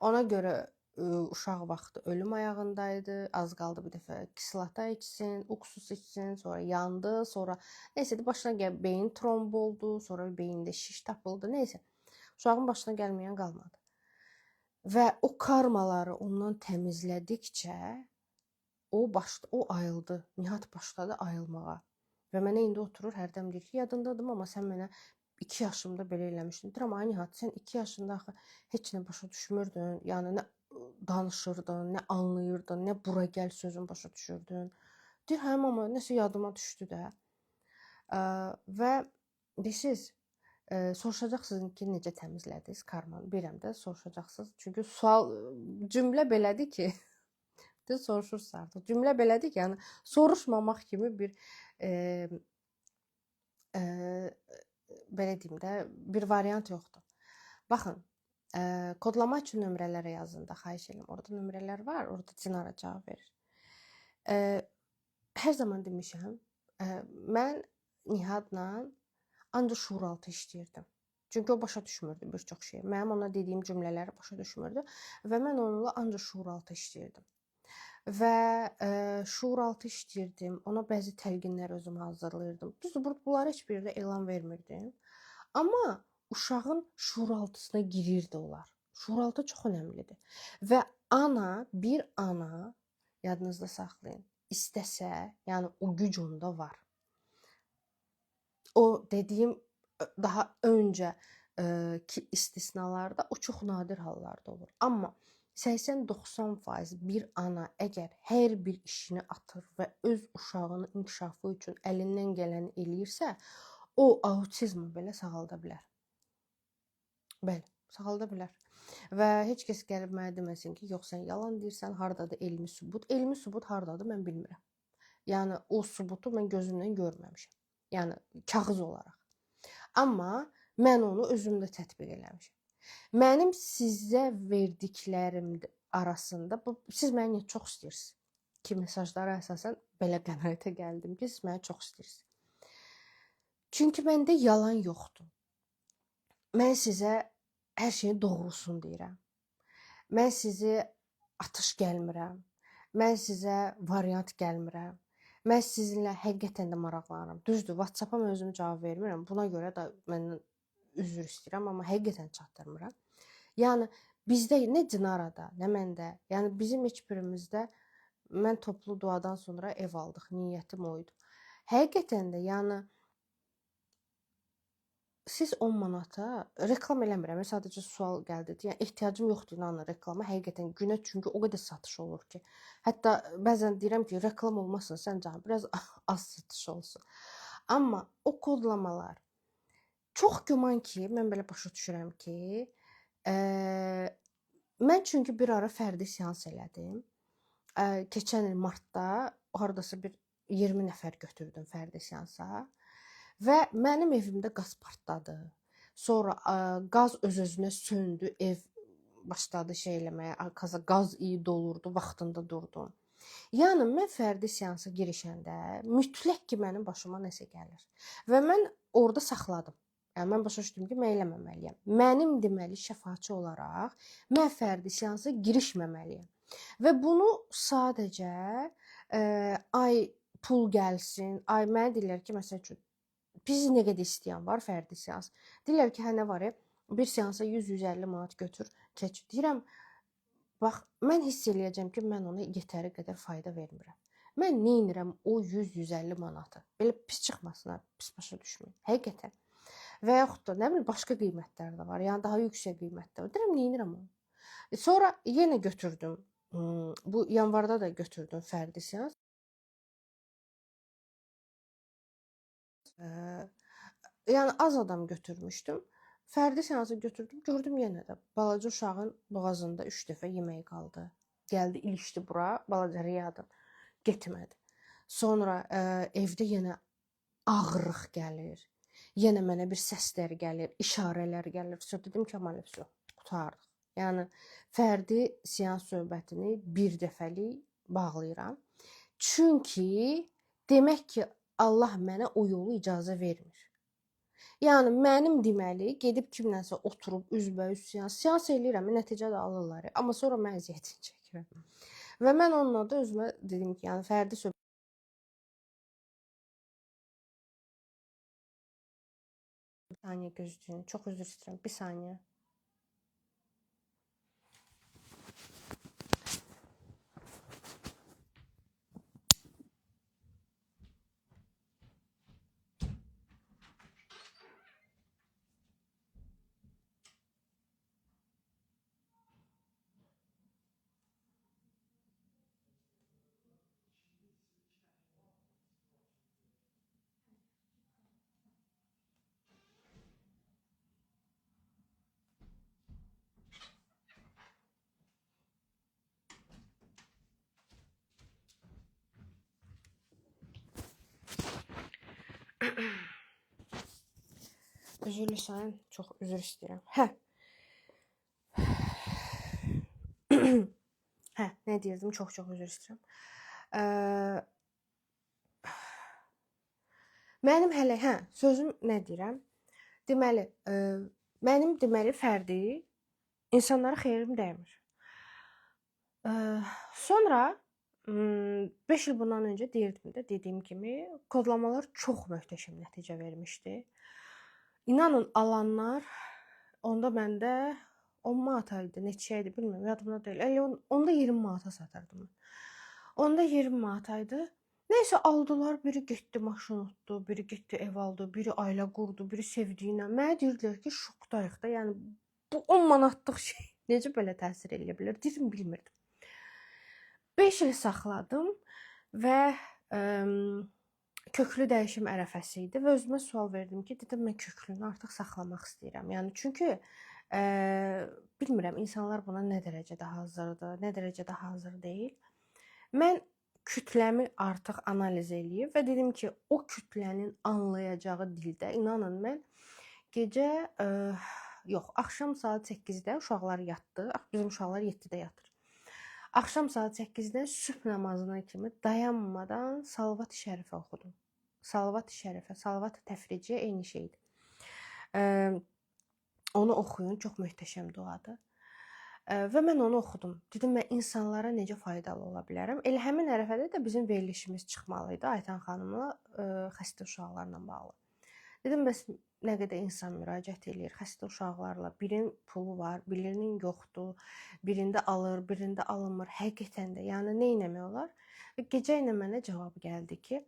Ona görə uşaq vaxtı ölüm ayağındaydı, az qaldı bir dəfə kislata içsin, uksus içsin, sonra yandı, sonra neysə başına gəlib beyin tromb oldu, sonra beyində şiş tapıldı, neysə. Uşağın başına gəlməyən qalmadı. Və o karmaları ondan təmizlədikcə o ayıldı, Nihad başladı ayılmağa. Və mənə indi oturur, hərdən deyir ki, yadındadım, amma sən mənə 2 yaşımda belə eləmişdin. Deyirəm, ay Nihad, sən 2 yaşında axı heç nə başa düşmürdün. Yəni nə danışırdın, nə anlayırdın, nə bura gəl sözün başa düşürdün. Deyir, hə mama, nəsə yadıma düşdü də. Və deyirsiz, soruşacaqsınız ki, necə təmizlədiniz karmanı? Bilirəm də, soruşacaqsınız. Çünki sual, cümlə belədir ki, soruşursunuz artıq. Cümlə belədir ki, yəni soruşmamaq kimi bir belə deyim də, bir variant yoxdur. Baxın, kodlama üçün nömrələrə yazında xahiş edirəm. Orada nömrələr var, orada Dinara cavab verir. Hər zaman demişəm, mən Nihadla ancaq şuuraltı işləyirdim. Çünki o başa düşmürdü bir çox şey. Mənim ona dediyim cümlələri başa düşmürdü və mən onunla ancaq şuuraltı işləyirdim. və şuuraltı işləyirdim. Ona bəzi təlqinlər özüm hazırlayırdım. Düzdür, bunları heç bir yerdə elan vermirdim. Amma uşağın şuuraltısına girirdi onlar. Şuuraltı çox önəmlidir. Və bir ana, yadınızda saxlayın, istəsə, yəni o güc onda var. O dediyim daha öncə ki istisnalarda o çox nadir hallarda olur. Amma 80-90% bir ana əgər hər bir işini atır və öz uşağının inkişafı üçün əlindən gələni eləyirsə, o autizmi belə sağalda bilər. Bəli, sağalda bilər. Və heç kəs gəlib mənə deməsin ki, yox sən yalan deyirsən, hardadır elmi sübut? Elmi sübut hardadır mən bilmirəm. Yəni o sübutu mən gözümlə görməmişəm. Yəni kağız olaraq. Amma mən onu özümdə tətbiq eləmişəm. Mənim sizə verdiklərim arasında siz məni çox istəyirsiniz ki, mesajlara əsasən belə qənaətə gəldim ki, siz məni çox istəyirsiniz. Çünki məndə yalan yoxdur. Mən sizə hər şeyin doğrusunu deyirəm. Mən sizi atış gəlmirəm. Mən sizə variant gəlmirəm. Mən sizinlə həqiqətən də maraqlanıram. Düzdür, WhatsApp-a mən özüm cavab vermirəm. Buna görə də məndən üzr istəyirəm, amma həqiqətən çatdırmıram. Yəni bizdə nə Dinarada, nə məndə, yəni bizim heç birimizdə mən toplu duadan sonra ev aldıq. Niyyətim o idi. Həqiqətən də yəni siz 10 manata reklam eləmirəm. Sadəcə sual gəldi. Yəni ehtiyacım yoxdur inanın reklama. Həqiqətən günə çünki o qədər satış olur ki. Hətta bəzən deyirəm ki, reklam olmasın, sən canım biraz az satış olsun. Amma o kodlamalar çox güman ki, mən belə başa düşürəm ki, mən çünki bir ara fərdi seans elədim. Keçən il martda hardasa bir 20 nəfər götürdüm fərdi seansa. Və mənim evimdə qaz partladı. Sonra qaz öz-özünə söndü, ev başladı şey eləməyə, qaz iyi dolurdu, vaxtında durdum. Yəni mən fərdi seansa girişəndə mütləq ki, mənim başıma nəsə gəlir. Və mən orada saxladım. Yəni mən başa düşdüm ki, mən eləməməliyəm. Mənim deməli şəfaatçı olaraq mən fərdi seansa girişməməliyəm. Və bunu sadəcə ay pul gəlsin, ay mənə deyirlər ki, məsəl üçün biz nə qədər istəyən var fərdi seans. Deyirlər ki, hə nə var? Bir seansa 100-150 manat götür, keç. Deyirəm, bax, mən hiss eləyəcəm ki, mən ona yetəri qədər fayda vermirəm. Mən nə edirəm o 100-150 manatı? Belə pis çıxmasına, pis başa düşməyin. Həqiqətən. Və yaxud da nə bilim başqa qiymətlər də var. Yəni daha yüksək qiymətlər var. Deyirəm, nə edirəm onu? Sonra yenə götürdüm. Bu yanvarda da götürdüm fərdi seans. Yəni az adam götürmüşdüm. Fərdi seansı götürdüm. Gördüm yenə də balaca uşağın boğazında 3 dəfə yemək qaldı. Gəldi, ilişdi bura, balaca riyadım. Getmədi. Sonra evdə yenə ağırlıq gəlir. Yenə mənə bir səslər gəlir, işarələr gəlir. Sonra dedim ki, aman əfsə, qutardıq. Yəni fərdi seans söhbətini bir dəfəlik bağlayıram. Çünki demək ki, Allah mənə o yolu icazə vermir. Yəni mənim deməli gedib kimlənsə oturub üzbəüz seans eləyirəm, nəticə də alırlar. Amma sonra mən əziyyətini çəkirəm. Və mən onunla da özümə dedim ki, yəni fərdi söhbət. Bir saniyə gözləyin. Çox üzr istəyirəm. Bir saniyə. Üzürlüsən, çox üzr istəyirəm. Nə deyirdim? Çox üzr istəyirəm. Mənim hələ, sözüm nə deyirəm? Deməli, mənim deməli fərdi insanlara xeyrim dəymir. Sonra 5 il bundan öncə deyirdim də, dediyim kimi, kodlamalar çox möhtəşəm nəticə vermişdi. İnanın, alanlar onda məndə 10 manata idi, neçə idi bilmirəm, yadımda deyil. Elə onda 20 manata satırdım mən. Onda 20 manata idi. Nəysə aldılar, biri getdi maşın utdu, biri getdi ev aldı, biri ailə qurdu, biri sevdiyinə. Mənə deyirdilər ki, şokdayıq da, yəni bu 10 manatlıq şey necə belə təsir edə bilər? Dedim, bilmirdim. 5 il saxladım və köklü dəyişim ərəfəsi idi və özümə sual verdim ki, dedim mən köklünü artıq saxlamaq istəyirəm. Yəni çünki bilmirəm insanlar buna nə dərəcədə hazırdır, nə dərəcədə hazır deyil. Mən kütləmi artıq analiz eləyib və dedim ki, o kütlənin anlayacağı dildə, inanın mən gecə yox, axşam saat 8-də uşaqlar yatdı. Bizim uşaqlar 7-də yatır. Axşam saat 8-dən sübh namazına kimi dayanmadan Salavat-ı Şərifə oxudum. Salavat-ı Şərifə, Salavat-ı Təfriciyə eyni şeydir. Onu oxuyun, çox möhtəşəm duadır. Və mən onu oxudum. Dedim, mən insanlara necə faydalı ola bilərəm. Elə həmin ərəfədə də bizim verilişimiz çıxmalıydı Aytan xanımla xəstə uşaqlarla bağlı. Dedim, bəs nə qədər insan müraciət eləyir xəstə uşaqlarla. Birinin pulu var, birinin yoxdur, birində alır, birində alınmır. Həqiqətən də, yəni nə etmək olar? Və gecə ilə mənə cavab gəldi ki,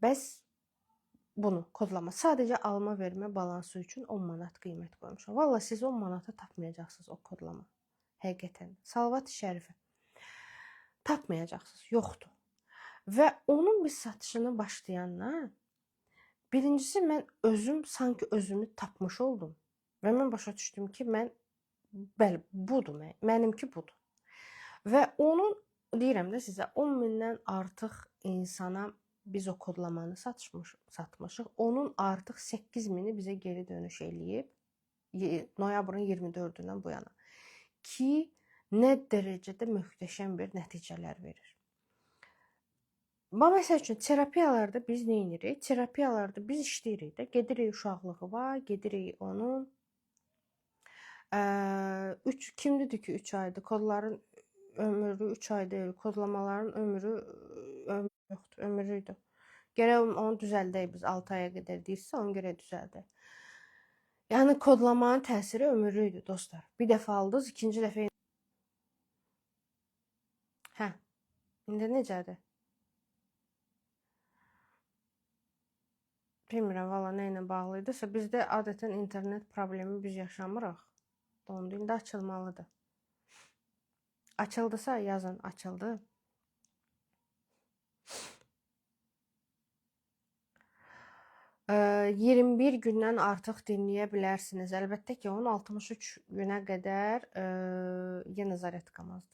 bəs bunu kodlama sadəcə alma vermə balansı üçün 10 manat qiymət qoymuşam. Valla siz 10 manata tapmayacaqsınız o kodlama. Həqiqətən. Salavat-ı Şərifə tapmayacaqsınız. Yoxdur. Və onun bir satışını başlayandan birincisi mən özüm sanki özümü tapmış oldum. Və mən başa düşdüm ki, mən bəli, budur mənimki budur. Və onun deyirəm də sizə 10 mindən artıq insana biz o kodlamanı satmışıq. Onun artıq 8.000-i bizə geri dönüş eləyib noyabrın 24-dən bu yana ki, nə dərəcədə möhtəşəm bir nəticələr verir. Məsəl üçün terapiyalarda biz nə edirik? Terapiyalarda biz işləyirik də, gedirik uşaqlığı var, gedirik onun kimdir ki 3 aydır, kodların ömrü 3 ay deyil, kodlamaların ömrü yoxdur, ömrüydü. Gərək onu düzəldək biz 6 aya qədər deyirsə, onu görə düzəldək. Yəni kodlamanın təsiri ömürlüydü dostlar. Bir dəfə aldınız, ikinci dəfə indi necədir? Bilmirəm valla nə ilə bağlıydısa, bizdə adətən internet problemi biz yaşamırıq. Dondu, indi açılmalıdır. Açıldısa yazın, açıldı. Ee, 21 gündən artıq dinləyə bilərsiniz. Əlbəttə ki, onun 63 günə qədər yenə zaryadkamazdır.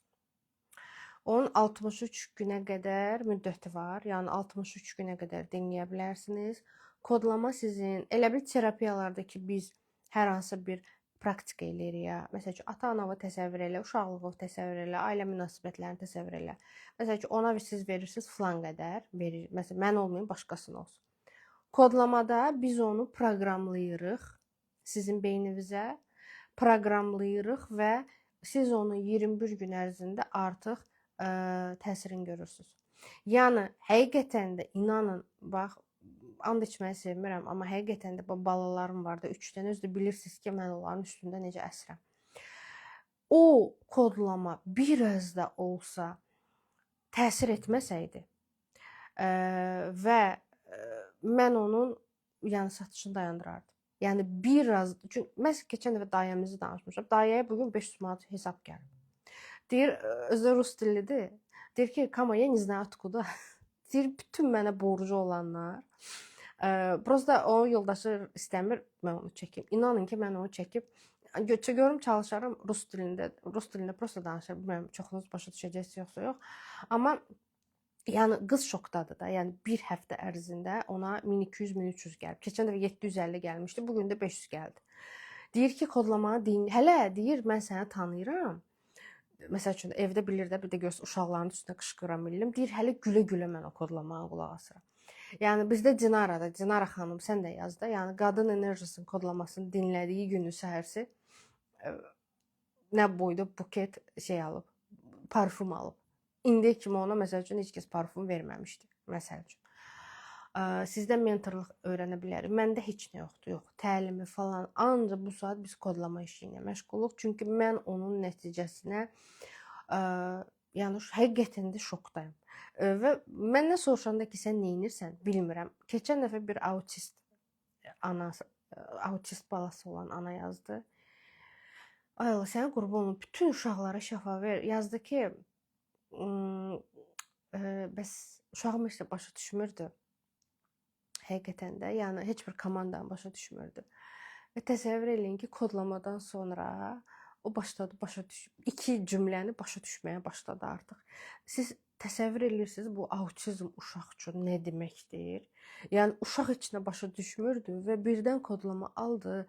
Onun 63 günə qədər müddəti var. Yəni 63 günə qədər dinləyə bilərsiniz. Kodlama sizin, elə bil terapiyalarda ki, biz hər hansı bir praktika eləyirik ya. Məsəl üçün, ata-anavı təsəvvür elə, uşaqlığı təsəvvür elə, ailə münasibətlərini təsəvvür elə. Məsəl üçün, ona siz verirsiniz filan qədər, verir. Məsələn, mən olmayım, başqasına olsun. Kodlamada biz onu proqramlayırıq, sizin beyninizə proqramlayırıq və siz onu 21 gün ərzində artıq təsirini görürsünüz. Yəni, həqiqətən də inanın, bax, and içməyi sevmirəm, amma həqiqətən də balalarım var da 3 dənə, özü də bilirsiniz ki, mən onların üstündə necə əsirəm. O kodlama biraz da olsa təsir etməsəydi və mən onun satışını dayandırardım. Yəni biraz, çünki mən keçən dəfə dayəmizi danışmışam. Dayəyə bugün 500 manat hesab gəlib. Deyir, özü rus dillidir. Deyir ki, Kama, я не знаю откуда. Deyir, bütün mənə borcu olanlar. Prosta o yoldaşı istəmir mən onu çəkim. İnanın ki, mən onu çəkib görüm çalışaram rus dilində. Rus dilində prosta danışıram. Bilmirəm, çoxunuz başa düşəcəksiniz yoxsa yox. Amma yəni qız şokdadır da. Yəni bir həftə ərzində ona 1200-1300 gəlib. Keçən dəfə 750 gəlmişdi, bu gün də 500 gəldi. Deyir ki, kodlamanı dinlə. Hələ deyir, mən səni tanıyıram. Məsəl üçün evdə bilir də, bir də görsə uşaqların üstünə qışqıram bilirəm. Deyir, hələ gülə-gülə mən o kodlamaya qulaq asıram. Yəni bizdə Dinara xanım, sən də yaz da. Yəni qadın enerjisinin kodlamasını dinlədiyi günü səhərsi nə boyda buket alıb, parfum alıb. İndiyə kimi ona məsəl üçün heç kəs parfum verməmişdi, məsəl üçün. Sizdən mentorluq öyrənə bilərik. Məndə heç nə yoxdur, yox. Təlimi falan. Ancaq bu saat biz kodlama işi ilə məşğuluq. Çünki mən onun nəticəsinə yəni həqiqətən də şokdayım. Və məndən soruşanda ki, sən nə edirsən, bilmirəm. Keçən dəfə bir autist balası olan ana yazdı. Ay Allah, sənə qurban olum. Bütün uşaqlara şəfa ver. Yazdı ki, bəs uşağım heç də başa düşmürdü. Həqiqətən də, yəni heç bir komandanı başa düşmürdü. Və təsəvvür eləyin ki, kodlamadan sonra o başladı başa düşüb, 2 cümləni başa düşməyə başladı artıq. Siz təsəvvür edirsiniz bu autizm uşaq üçün nə deməkdir? Yəni uşaq heç nə başa düşmürdü və birdən kodlama aldı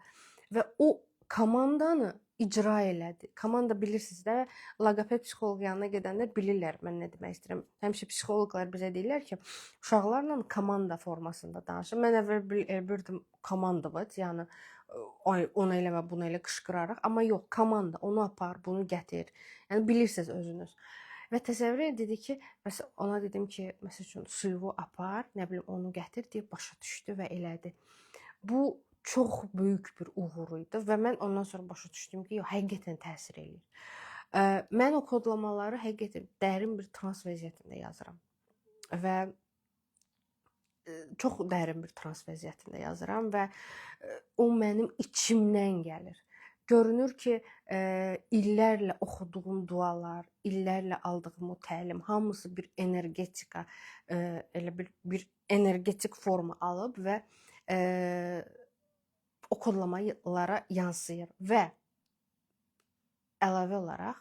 və o komandanı icra elədi. Komanda bilirsiniz də, loqoped psixoloq yanına gedəndə bilirlər mən nə demək istəyirəm. Həmişə psixoloqlar bizə deyirlər ki, uşaqlarla komanda formasında danışın. Mən əvvəl bilirdim komanda var, yəni ay onu eləmə, bunu elə qışqıraraq, amma yox, komanda, onu apar, bunu gətir. Yəni bilirsiniz özünüz. Və təsəvvür dedi ki, bəs ona dedim ki, məsəl üçün Sülvü apar, nə bilim onu gətir deyə başa düşdü və elədi. Bu çox böyük bir uğur idi və mən ondan sonra başa düşdüm ki, yox, həqiqətən təsir eləyir. Mən o kodlamaları həqiqətən dərin bir trans vəziyyətində yazıram və çox dərin bir trans vəziyyətində yazıram və o mənim içimdən gəlir. Görünür ki, illərlə oxuduğum dualar, illərlə aldığım o təlim, hamısı bir energetika, elə bir energetik forma alıb və o kodlamalara yansıyır və əlavə olaraq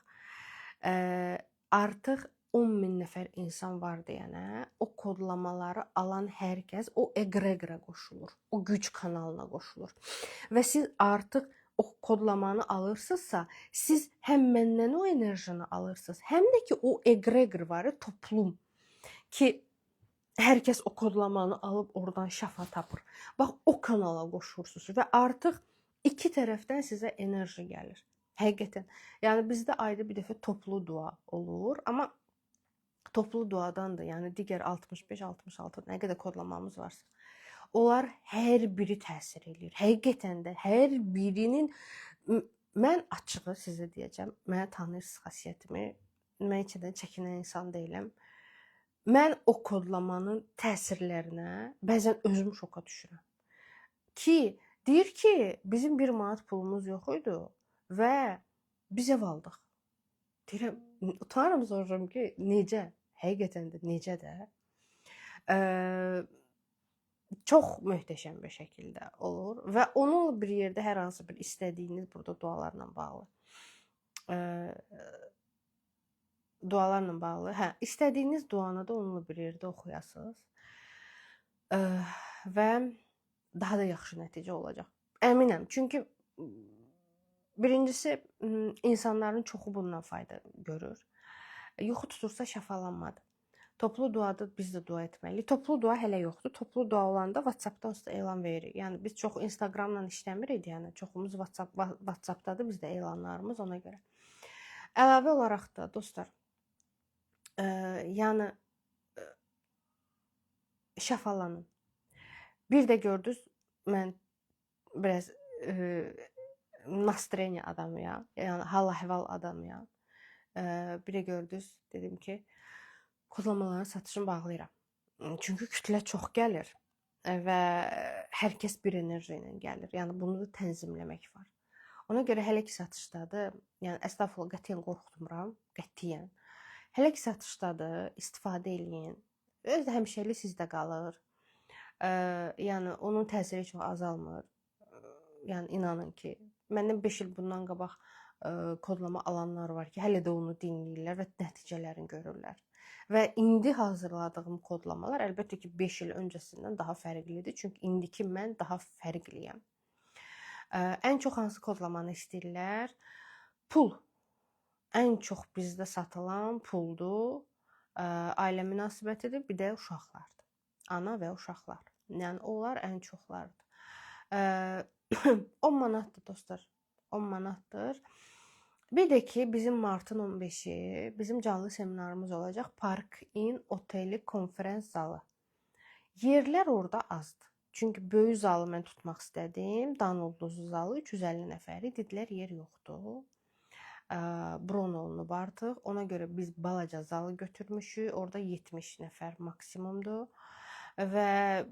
artıq 10.000 nəfər insan var deyənə o kodlamaları alan hər kəs o eqreqora qoşulur, o güc kanalına qoşulur və siz artıq o kodlamanı alırsınızsa, siz həm məndən o enerjini alırsınız, həm də ki o eqreqor var, toplum ki hər kəs o kodlamanı alıb oradan şəfa tapır. Bax, o kanala qoşursunuz və artıq iki tərəfdən sizə enerji gəlir. Həqiqətən. Yəni bizdə ayda bir dəfə toplu dua olur, amma toplu duadan da, yəni digər 65-66 nə qədər kodlamamız varsa, onlar hər biri təsir eləyir. Həqiqətən də hər birinin, mən açığı sizə deyəcəm, mənə tanıyırsınız xasiyyətimi, mən içədən çəkinən insan deyiləm. Mən o kodlamanın təsirlərinə bəzən özüm şoka düşürəm. Ki, deyir ki, bizim 1 manat pulumuz yox idi və biz ev aldıq. Deyirəm, utanıram, soruram ki, necə? Həqiqətən də necə də? Çox möhtəşəm bir şəkildə olur və onun bir yerdə hər hansı bir istədiyiniz burada dualarla bağlı, istədiyiniz duanı da onunla bir yerdə oxuyasınız və daha da yaxşı nəticə olacaq. Əminəm, çünki birincisi insanların çoxu bundan fayda görür. Yuxu tutursa şəfalanmadı. Toplu duada biz də dua etməliyik. Toplu dua hələ yoxdur. Toplu dua olanda WhatsApp-dan da elan veririk. Yəni biz çox Instagram-la işləmirik, yəni çoxumuz WhatsApp-dadır bizdə elanlarımız ona görə. Əlavə olaraq da dostlar, yəni şəfalanın. Bir də gördünüz, mən biraz nastreniya adamıyam, yəni hal-əhval adamıyam. Bir də gördünüz, dedim ki, kodlamaların satışını bağlayıram. Çünki kütlə çox gəlir və hər kəs bir enerji ilə gəlir. Yəni bunu da tənzimləmək var. Ona görə hələ ki satışdadır, yəni əstəğfurullah, qətiyyən qorxutmuram, qətiyyən. Hələ ki satışdadır, istifadə eləyin. Öz də həmişəlik sizdə qalır. Yəni onun təsiri çox azalmır. Yəni inanın ki, məndən 5 il bundan qabaq kodlama alanlar var ki, hələ də onu dinləyirlər və nəticələrini görürlər. Və indi hazırladığım kodlamalar əlbəttə ki 5 il öncəsindən daha fərqlidir. Çünki indiki mən daha fərqliyəm. Ən çox hansı kodlamanı istəyirlər? Pul. Ən çox bizdə satılan puldur. Ailə münasibətidir, bir də uşaqlardır. Ana və uşaqlar. Yəni onlar ən çoxlardır. 10 manatdır dostlar. 10 manatdır. Bir də ki, bizim martın 15-i bizim canlı seminarımız olacaq. Park Inn Oteli konferans zalı. Yerlər orada azdır. Çünki böyük zalı mən tutmaq istədim. Danulduzlu zalı 350 nəfəri. Dedilər yer yoxdur. Bron olunub artıq. Ona görə biz balaca zalı götürmüşük. Orada 70 nəfər maksimumdur. Və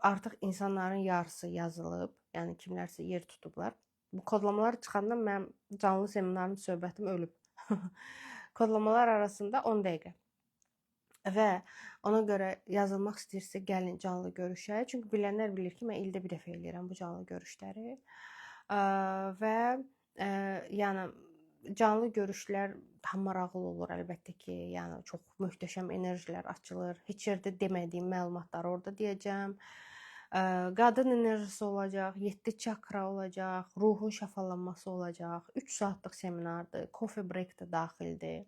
artıq insanların yarısı yazılıb. Yəni kimlərsə yer tutublar. Bu kodlamalar çıxanda mənim canlı seminarın söhbətim ölüb. Kodlamalar arasında 10 dəqiqə. Və ona görə yazılmaq istəyirsə gəlin canlı görüşə. Çünki bilənlər bilir ki, mən ildə bir dəfə eləyirəm bu canlı görüşləri. Və yəni canlı görüşlər daha maraqlı olur əlbəttə ki. Yəni çox möhtəşəm enerjilər açılır. Heç yerdə demədiyim məlumatları orada deyəcəm. Qadın enerjisi olacaq, 7 çakra olacaq, ruhun şəfalanması olacaq. 3 saatlıq seminardır. Coffee break də daxildir.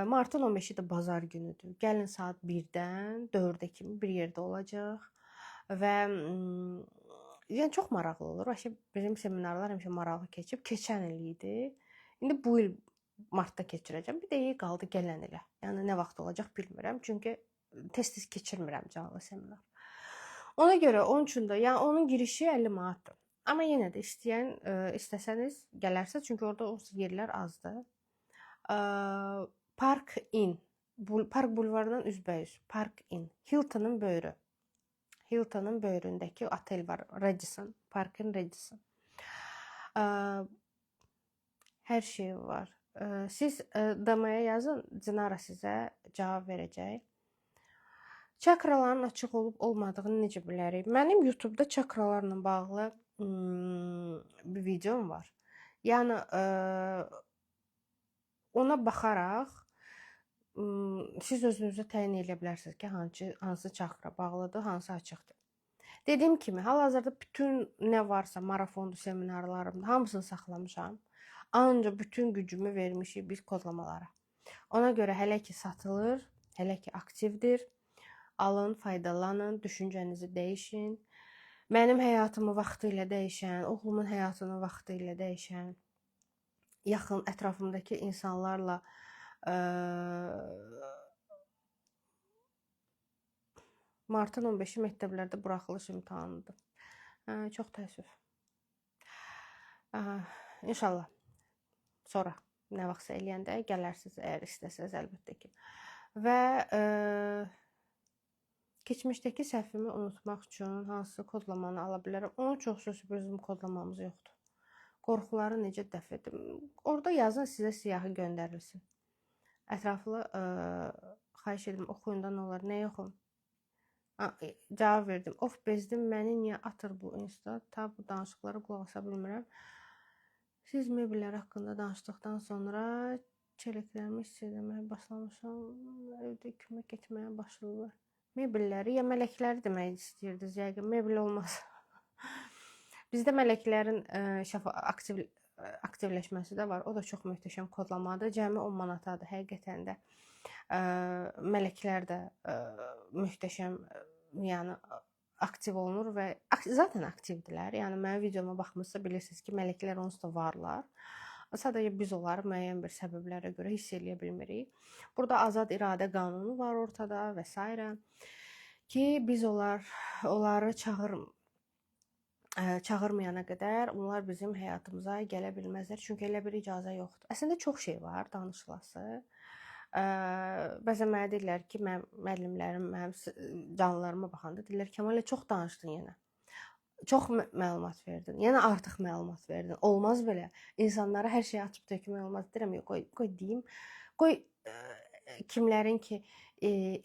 Martın 15-i də bazar günüdür. Gəlin saat 1-dən 4-ə kimi bir yerdə olacaq və yəni çox maraqlı olur. Vəbsə bizim seminarlar həmişə maraqlı keçib. Keçən il idi. İndi bu il martda keçirəcəm. Bir də iyi qaldı gələn ilə. Yəni nə vaxt olacaq bilmirəm. Çünki tez-tez keçirmirəm canlı seminar. Ona görə onun üçün də yəni onun girişi 50 manatdır. Amma yenə də istəsəniz gələrsiniz çünki orada o yerlər azdır. Park Inn. Park bulvarından üzbəüz. Park Inn. Hilton'un böyrü. Hilton'un böyründəki otel var. Radisson. Parkın Radisson. Hər şey var. Siz DM'yə yazın. Dinara sizə cavab verəcək. Çakraların açıq olub olmadığını necə bilərik? Mənim YouTube'da çakralarla bağlı bir videom var. Yəni ona baxaraq siz özünüzə təyin edə bilərsiniz ki, hansı çakra bağlıdır, hansı açıqdır. Dediyim kimi, hal-hazırda bütün nə varsa marafondu, seminarlarımda hamısını saxlamışam. Ancaq bütün gücümü vermişik biz kodlamalara. Ona görə hələ ki satılır, hələ ki aktivdir. Alın, faydalanın, düşüncənizi dəyişin. Mənim həyatımı vaxtı ilə dəyişən, oğlumun həyatını vaxtı ilə dəyişən, yaxın ətrafımdakı insanlarla martın 15-i məktəblərdə buraxılış imtahanıdır. Çox təəssüf. İnşallah sonra nə vaxtsa eləyəndə gələrsiniz, əgər istəsəz əlbəttə ki. Və keçmişdəki səhvimi unutmaq üçün hansı kodlamanı ala bilərəm? Onun çoxsu bizim kodlamamız yoxdur. Qorxuları necə dəf edim? Orada yazın, sizə siyahı göndərilsin. Ətraflı xahiş edim, oxuyun da nə olar, nə yoxum? Cavab verdim. Of, bezdim, məni niyə atır bu insta? Ta bu danışıqlara qulaq asa bilmirəm. Siz mebellər haqqında danışdıqdan sonra çələklərimi hiss etməyə başlamışam. Evdə kömək etməyə başlayırlar. Mebelləri, ya mələkləri demək istəyirdiniz, yəqin mebel olmaz. Bizdə mələklərin aktivləşməsi də var. O da çox möhtəşəm kodlamadır. Cəmi 10 manatadır həqiqətən də. Mələklər də möhtəşəm, yəni aktiv olunur və zaten aktivdirlər. Yəni mənim videoma baxmışsa bilirsiniz ki, mələklər onsuz da varlar. Sadəcə biz onları müəyyən bir səbəblərə görə hiss eləyə bilmirik. Burada azad iradə qanunu var ortada və s. ki, biz onları çağırmayana qədər onlar bizim həyatımıza gələ bilməzlər. Çünki elə bir icazə yoxdur. Əslində çox şey var danışılası. Bəzən mənə deyirlər ki, müəllimlərim mənim canlılarıma baxanda deyirlər ki, Kəmal çox danışdın yenə. Çox məlumat verdin. Yəni artıq məlumat verdin. Olmaz belə. İnsanlara hər şeyi açıb tökmək olmaz. Deyirəm, qoy deyim. Qoy kimlərin ki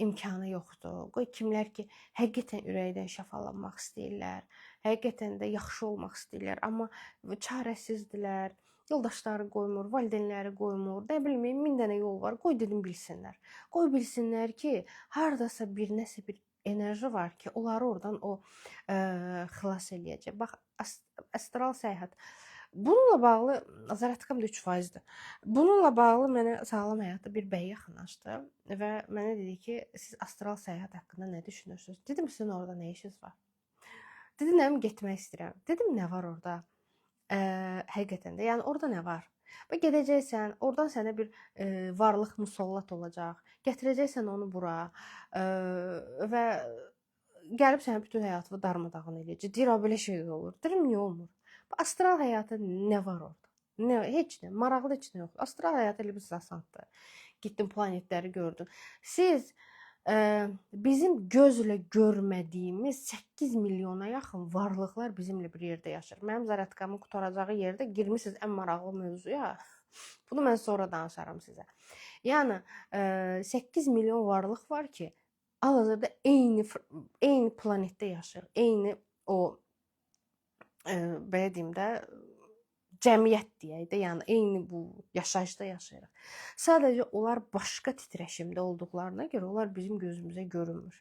imkanı yoxdur. Qoy kimlər ki həqiqətən ürəkdən şəfalanmaq istəyirlər. Həqiqətən də yaxşı olmaq istəyirlər, amma çarəsizdirlər. Yoldaşları qoymur, valideynləri qoymur, nə bilim, 1000 dənə yol var. Qoy dedim bilsinlər. Qoy bilsinlər ki, hardasa nəsə bir enerji var ki, onları oradan o xilas eləyəcək. Bax, astral səyahət. Bununla bağlı, zaratkam da 3%'dir. Bununla bağlı mənə sağlam həyatda bir bəy yaxınlaşdı və mənə dedi ki, siz astral səyahət haqqında nə düşünürsünüz? Dedim, sizin orada nə işiniz var? Dedim, getmək istəyirəm. Dedim, nə var orada? Həqiqətən də, yəni orada nə var? Və gedəcəksən, oradan sənə bir varlıq musallat olacaq. Gətirəcəksən onu bura və gəlib sənin bütün həyatını darmadağın eləyəcək. Deyir, belə şey də olur. Deyirəm, niyə olmur? Bu astral həyatı nə var orada? Nə, heç nə, maraqlı heç nə yoxdur. Astral həyat elə bir asandır. Getdin planetləri gördün. Siz bizim gözlə görmədiyimiz 8 milyona yaxın varlıqlar bizimlə bir yerdə yaşır. Mənim zaradkamın qutaracağı yerdə girmisiniz ən maraqlı mövzuya. Bunu mən sonra danışaram sizə. Yəni 8 milyon varlıq var ki, hal-hazırda eyni planetdə yaşayır. Eyni o belə deyim də cəmiyyət deyək də, yəni eyni bu yaşayışda yaşayırıq. Sadəcə onlar başqa titreşimdə olduqlarına görə onlar bizim gözümüzə görünmür.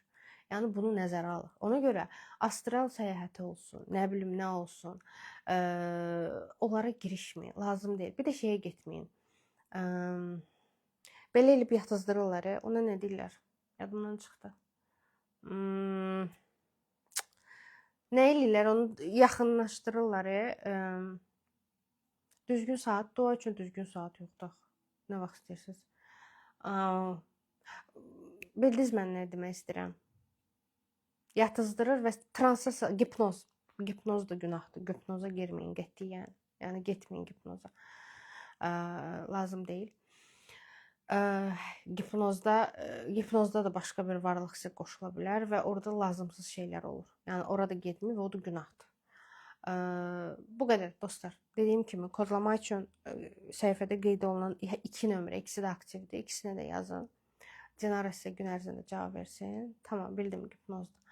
Yəni bunu nəzərə alaq. Ona görə astral səyahəti olsun, nə bilim nə olsun, onlara girişməyin, lazım deyil. Bir də şeyə getməyin. Belə elib yatızdırırlar, ona nə deyirlər? Yadımdan çıxdı. Nə eləyirlər? Onu yaxınlaşdırırlar. Düzgün saat, dua üçün düzgün saat yoxdur. Nə vaxt istəyirsiniz? Bildiniz mən nə demək istəyirəm? Yatızdırır və transa, gipnoz. Gipnoz da günahdır. Gipnoza girməyin, qətiyyən. Yəni getməyin gipnoza. Lazım deyil. Gipnozda da başqa bir varlıq sizə qoşula bilər və orada lazımsız şeylər olur. Yəni orada getməyin və o da günahdır. Bu qədər dostlar. Dediyim kimi kodlama üçün səhifədə qeyd olunan 2 nömrə, ikisi də aktivdir. İkisinə də yazın. Dinara sizə gün ərzində cavab versin. Tamam, bildim hipnozdur.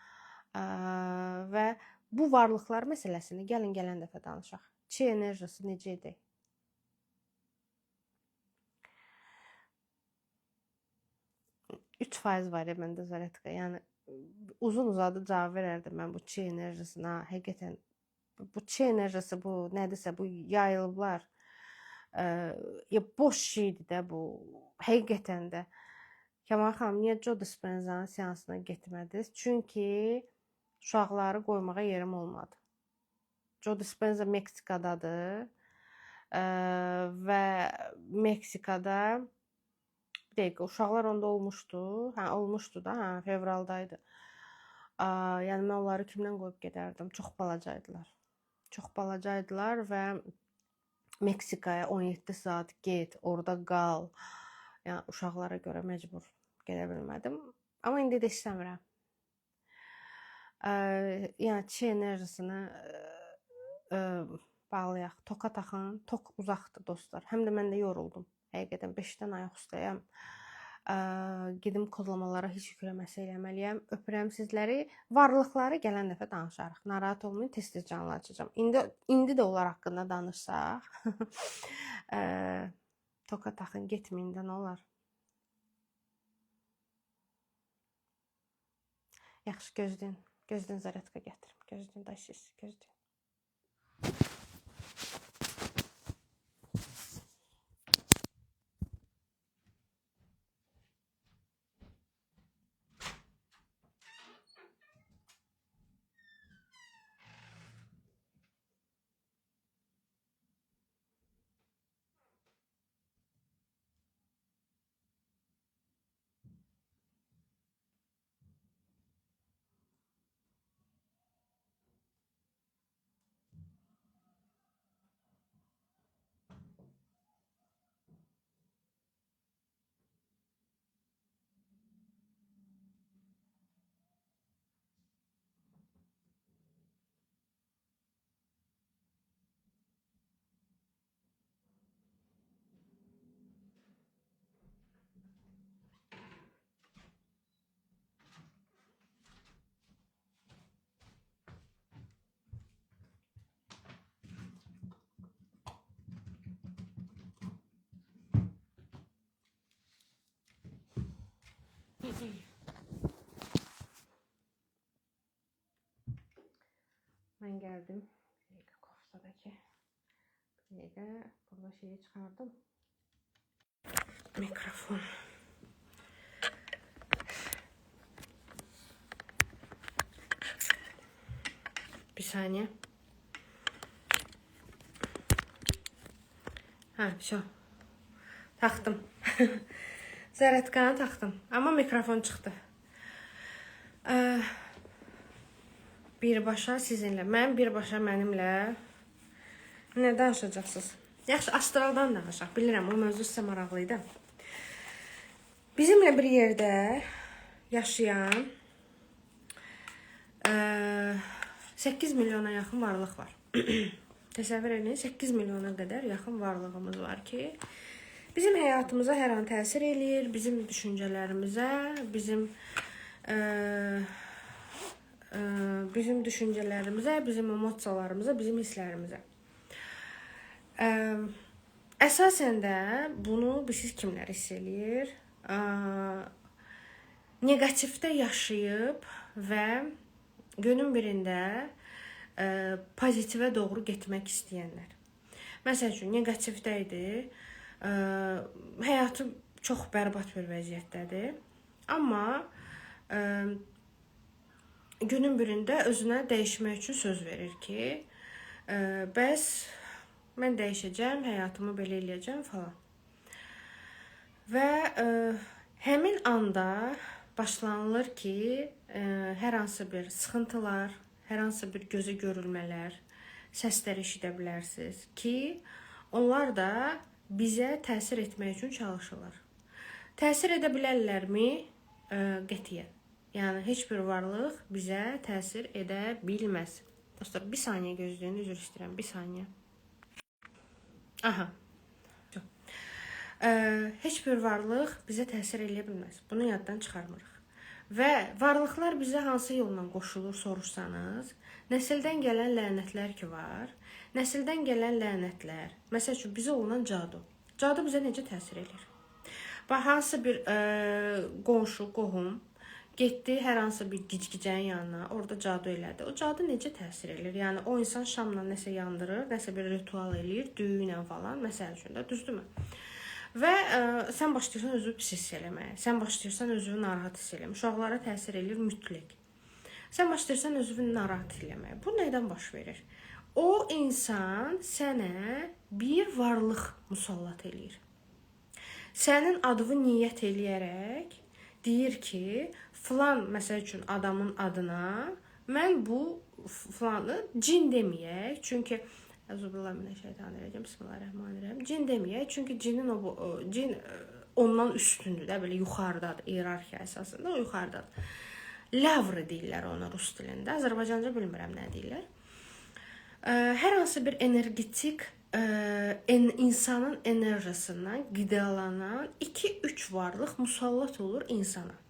Və bu varlıqlar məsələsini gələn dəfə danışaq. Çi enerjisi necə idi? %3% var ya məndə zaretka. Yəni uzun-uzadı cavab verərdim mən bu çi enerjisinə. Həqiqətən bu çi enerjisi, bu nədirsə, bu yayılıblar. Boş şeydir də bu. Həqiqətən də. Kəmal xanım, niyə Joe Dispenza'nın seansına getmədiniz? Çünki uşaqları qoymağa yerim olmadı. Joe Dispenza Meksikadadır. Və Meksikada bir dəqiqə, uşaqlar onda olmuşdu. Olmuşdu da, fevraldaydı. Yəni mən onları kimdən qoyub gedərdim? Çox balacaydılar. Çox balacaydılar və Meksikaya 17 saat get, orada qal. Yəni uşaqlara görə məcbur gedə bilmədim. Amma indi də istəmirəm. Yəni çi enerjisini bağlayaq. Toka taxın. Tok uzaqdır dostlar. Həm də mən də yoruldum. Həqiqətən 5-dən ayaq üstəyəm. Gedim kodlamalara heç yükləməsə eləməliyəm. Öpürəm sizləri. Varlıqları gələn dəfə danışarıq. Narahat olmayın, tez-tez canlı açacağım. İndi də onlar haqqında danışsaq. Toka taxın, getməyin də nə olar. Yaxşı, gözləyin. Gözləyin, zaretka gətirim. Gözləyin, da siz, gözləyin. Ben geldim. Bir dakika, koftadaki. Bir dakika, burada şeyi çıkardım. Mikrofon. Bir saniye. Hə, şu. Taxdım. Zərətqanı taxdım. Amma mikrofon çıxdı. Birbaşa sizinlə, birbaşa mənimlə nə danışacaqsınız? Yaxşı, astraldan danışaq. Bilirəm, o mövzu sizə maraqlıydı. Bizimlə bir yerdə yaşayan 8 milyona yaxın varlıq var. Təsəvvür edin, 8 milyona qədər yaxın varlığımız var ki, bizim həyatımıza hər an təsir eləyir, bizim düşüncələrimizə, bizim düşüncələrimizə, bizim emosiyalarımıza, bizim hisslərimizə. Əsasən də bunu siz kimlər hiss eləyir? Negativdə yaşayıb və günün birində pozitivə doğru getmək istəyənlər. Məsəl üçün, negativdə idi, həyatı çox bərbad bir vəziyyətdədir. Amma günün birində özünə dəyişmək üçün söz verir ki, bəs mən dəyişəcəm, həyatımı belə eləyəcəm falan. Və həmin anda başlanılır ki, hər hansı bir sıxıntılar, hər hansı bir gözə görülmələr, səslər eşidə bilərsiniz ki, onlar da bizə təsir etmək üçün çalışırlar. Təsir edə bilərlərmi? Qətiyyən. Yəni, heç bir varlıq bizə təsir edə bilməz. Dostlar, bir saniyə gözləyin, üzr istəyirəm, bir saniyə. Aha. Heç bir varlıq bizə təsir edə bilməz. Bunu yaddan çıxarmırıq. Və varlıqlar bizə hansı yolla qoşulur soruşsanız, nəsildən gələn lənətlər ki var, nəsildən gələn lənətlər, məsəl üçün bizə olunan cadu. Cadu bizə necə təsir edir? Bax, hansı bir qonşu, qohum getdi hər hansı bir gicgicənin yanına, orada cadu elədi. O cadu necə təsir edir? Yəni, o insan şamla nəsə yandırır, nəsə bir ritual eləyir, düyü ilə falan, məsəl üçün də, düzdürmü? Və sən başlayırsan özünü pis hiss eləməyə, sən başlayırsan özünü narahat hiss eləməyə, uşaqlara təsir edir mütləq. Sən başlayırsan özünü narahat eləməyə. Bu nədən baş verir? O insan sənə bir varlıq musallat eləyir. Sənin adını niyyət eləyərək deyir ki, filan, məsəl üçün, adamın adına mən bu filanı cin deməyək, çünki Əzubillahimineşşeytanirracim, Bismillahirrahmanirrahim, cin deməyək, çünki cin ondan üstündür də, belə yuxarıdadır, iyerarxiya əsasında o yuxarıdadır. Lavr deyirlər ona rus dilində, Azərbaycanca bilmirəm nə deyirlər. Hər hansı bir energetik insanın enerjisindən qidalanan 2-3 varlıq musallat olur insana.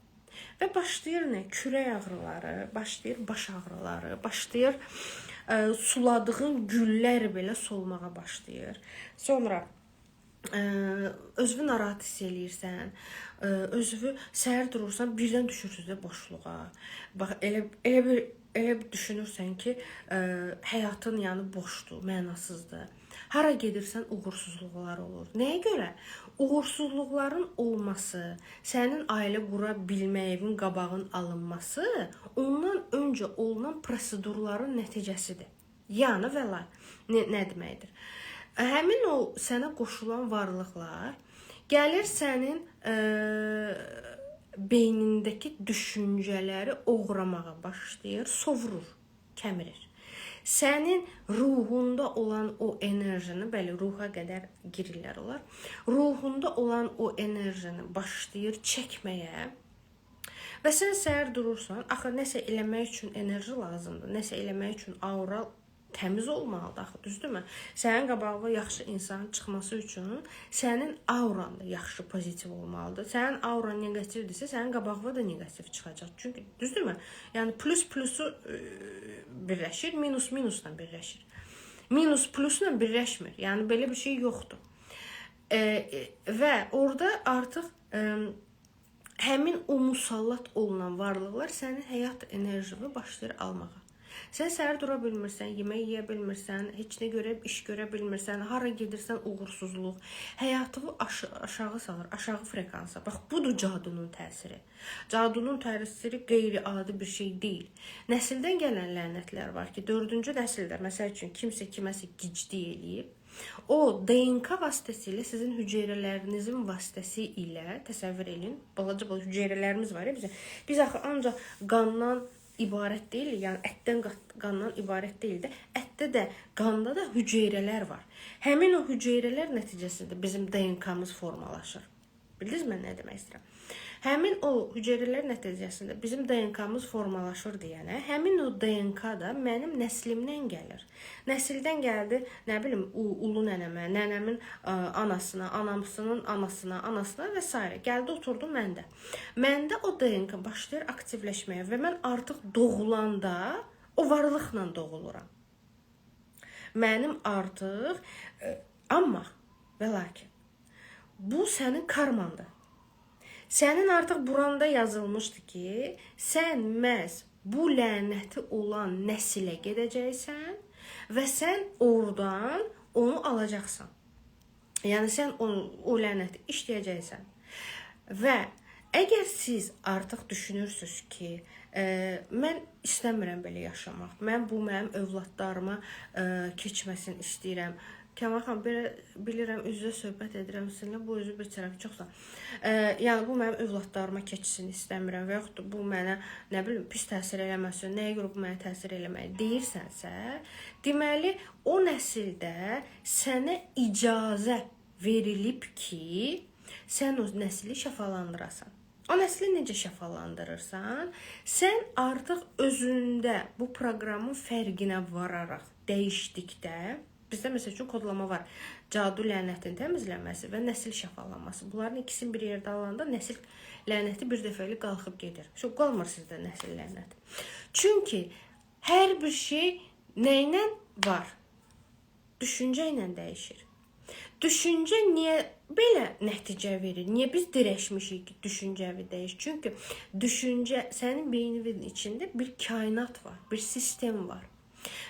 Və başlayır nə? Kürək ağrıları, başlayır baş ağrıları, başlayır suladığın güllər belə solmağa başlayır. Sonra özünü narahat hiss eləyirsən, özünü səhər durursan, birdən düşürsün də boşluğa. Bax, elə düşünürsən ki, həyatın yəni boşdur, mənasızdır. Hara gedirsən uğursuzluqlar olur. Nəyə görə? Uğursuzluqların olması, sənin ailə qura bilməyinin qabağın alınması ondan öncə olunan prosedurların nəticəsidir. Yəni və la, nə deməkdir? Həmin o sənə qoşulan varlıqlar gəlir sənin beynindəki düşüncələri oğramağa başlayır, sovurur, kəmirir. Sənin ruhunda olan o enerjini, bəli, ruha qədər girirlər olar, ruhunda olan o enerjini başlayır çəkməyə və sən səhər durursan, axı nəsə eləmək üçün enerji lazımdır, nəsə eləmək üçün aura təmiz olmalıdır, axı, düzdürmü? Sənin qabağına yaxşı insanın çıxması üçün sənin auran da yaxşı, pozitiv olmalıdır. Sənin auran negativdirsə, sənin qabağına da negativ çıxacaq. Çünki, düzdürmü? Yəni, plus-plusu birləşir, minus-minusla birləşir. Minus plusla birləşmir. Yəni, belə bir şey yoxdur. Və orada artıq həmin o musallat olunan varlıqlar sənin həyat enerjini başlayır almağa. Sən səhər dura bilmirsən, yemək yeyə bilmirsən, heç nə görə, iş görə bilmirsən, hara gedirsən uğursuzluq, həyatını aşağı salır, aşağı frekansa. Bax, budur cadunun təsiri. Cadunun təsiri qeyri-adi bir şey deyil. Nəsildən gələn lənətlər var ki, 4-cü nəsildə, məsəl üçün, kimsə kiməsə giclik eləyib, O DNK vasitəsilə sizin hüceyrələrinizin vasitəsilə təsəvvür edin. Balaca hüceyrələrimiz var ya bizə. Biz axı ancaq qandan ibarət deyil, yəni ətdən qandan ibarət deyil də, ətdə də, qanda da hüceyrələr var. Həmin o hüceyrələr nəticəsində bizim DNK-mız formalaşır. Bildiniz mən nə demək istəyirəm? Həmin o hüceyrələr nəticəsində bizim DNK-mız formalaşır deyənə, həmin o DNK da mənim nəslimdən gəlir. Nəsildən gəldi, nə bilim, ulu nənəmə, nənəmin anasına, anamsının anasına və s. Gəldi, oturdu məndə. Məndə o DNK başlayır aktivləşməyə və mən artıq doğulanda o varlıqla doğuluram. Mənim artıq, amma və lakin, bu sənin karmandır. Sənin artıq buranda yazılmışdı ki, sən məhz bu lənəti olan nəsilə gedəcəksən və sən oradan onu alacaqsan. Yəni, sən o lənəti işləyəcəksən. Və əgər siz artıq düşünürsünüz ki, mən istəmirəm belə yaşamaq, mən bu mənim övladlarıma keçməsin istəyirəm, Kəmal xan, bilirəm, üzrə söhbət edirəm sizinlə, bu özü bir tərəf çoxsa. Yəni, bu mənim övladlarıma keçsin istəmirəm və yaxud da bu mənə, nə bilim, pis təsir eləməsin, nəyə görə bu mənə təsir eləməyi deyirsənsə, deməli, o nəsildə sənə icazə verilib ki, sən o nəsli şəfalandırasan. O nəsli necə şəfalandırırsan, sən artıq özündə bu proqramın fərqinə vararaq dəyişdikdə, bizdə məsəl üçün kodlama var. Cadu lənətin təmizlənməsi və nəsil şəfalanması. Bunların ikisini bir yerdə alanda nəsil lənəti bir dəfəlik qalxıb gedir. Qalmır sizdə nəsil lənəti. Çünki hər bir şey nə ilə var? Düşüncə ilə dəyişir. Düşüncə niyə belə nəticə verir? Niyə biz dirəşmişik ki, düşüncəvi dəyişir? Çünki düşüncə, sənin beyninin içində bir kainat var, bir sistem var.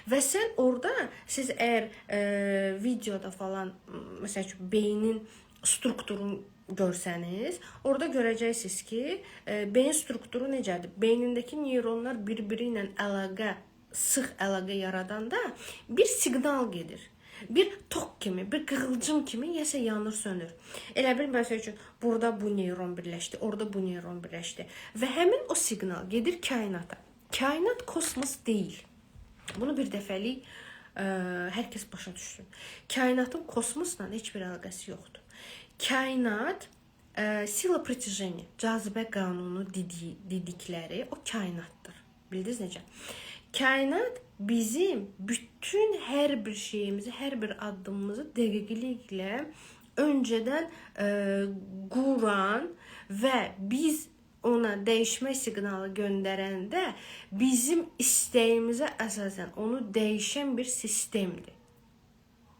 Və sən orada, siz əgər videoda falan, məsəl üçün, beynin strukturunu görsəniz, orada görəcəksiniz ki, beyin strukturu necədir? Beynindəki neyronlar bir-biri ilə sıx əlaqə yaradanda bir siqnal gedir. Bir tok kimi, bir qığılcım kimi yəsə yanır, sönür. Elə bil, məsəl üçün, burada bu neyron birləşdi, orada bu neyron birləşdi. Və həmin o siqnal gedir kainata. Kainat kosmos deyil. Bunu bir dəfəlik hər kəs başa düşsün. Kainatın kosmosla heç bir əlaqəsi yoxdur. Kainat sila prитяжения, cazibə qanunu dedikləri o kainatdır. Bildiniz necə? Kainat bizim bütün hər bir şeyimizi, hər bir addımımızı dəqiqliklə öncədən quran və biz ona dəyişmə siqnalı göndərəndə bizim istəyimizə əsasən onu dəyişən bir sistemdir.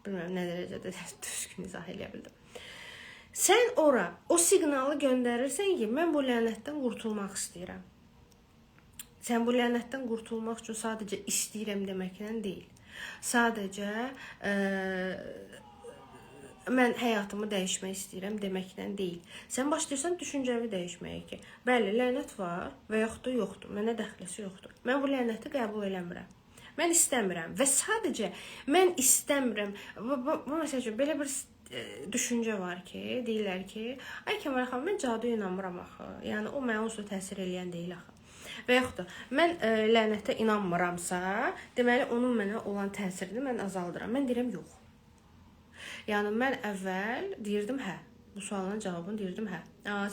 Bilmirəm, nə dərəcədə düzgün izah eləyə bildim. Sən ora o siqnalı göndərirsən ki, mən bu lənətdən qurtulmaq istəyirəm. Sən bu lənətdən qurtulmaq üçün sadəcə istəyirəm deməklə deyil. Sadəcə mən həyatımı dəyişmək istəyirəm deməklə deyil. Sən başlayırsan düşüncəvi dəyişməyə ki, bəli, lənət var və yaxud da yoxdur, mənə dəxləsi yoxdur. Mən bu lənəti qəbul eləmirəm. Mən istəmirəm və sadəcə mən istəmirəm. Bu məsəl üçün, belə bir düşüncə var ki, deyirlər ki, ay Kəmal xanım, mən caduya inanmıram axı. Yəni, o mənə onsuz təsir eləyən deyil axı. Və yaxud da, mən lənətə inanmıramsa, deməli, onun mənə olan təsirini mən azaldıram. Mən deyirəm, yox. Yəni, mən əvvəl deyirdim, hə. Bu sualların cavabını deyirdim, hə.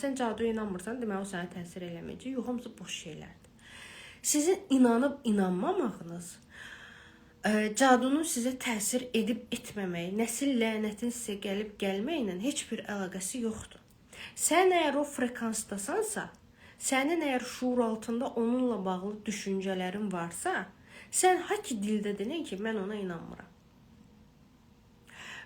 Sən caduya inanmırsan, deməli, o sənə təsir eləməyəcək. Yox, hamısı boş şeylərdir. Sizin inanıb inanmamağınız, cadunun sizə təsir edib etməməyi, nəsil lənətin sizə gəlib gəlməklə heç bir əlaqəsi yoxdur. Sən əgər o frekansdasansa, sənin əgər şuur altında onunla bağlı düşüncələrin varsa, sən haki dildə denən ki, mən ona inanmıram.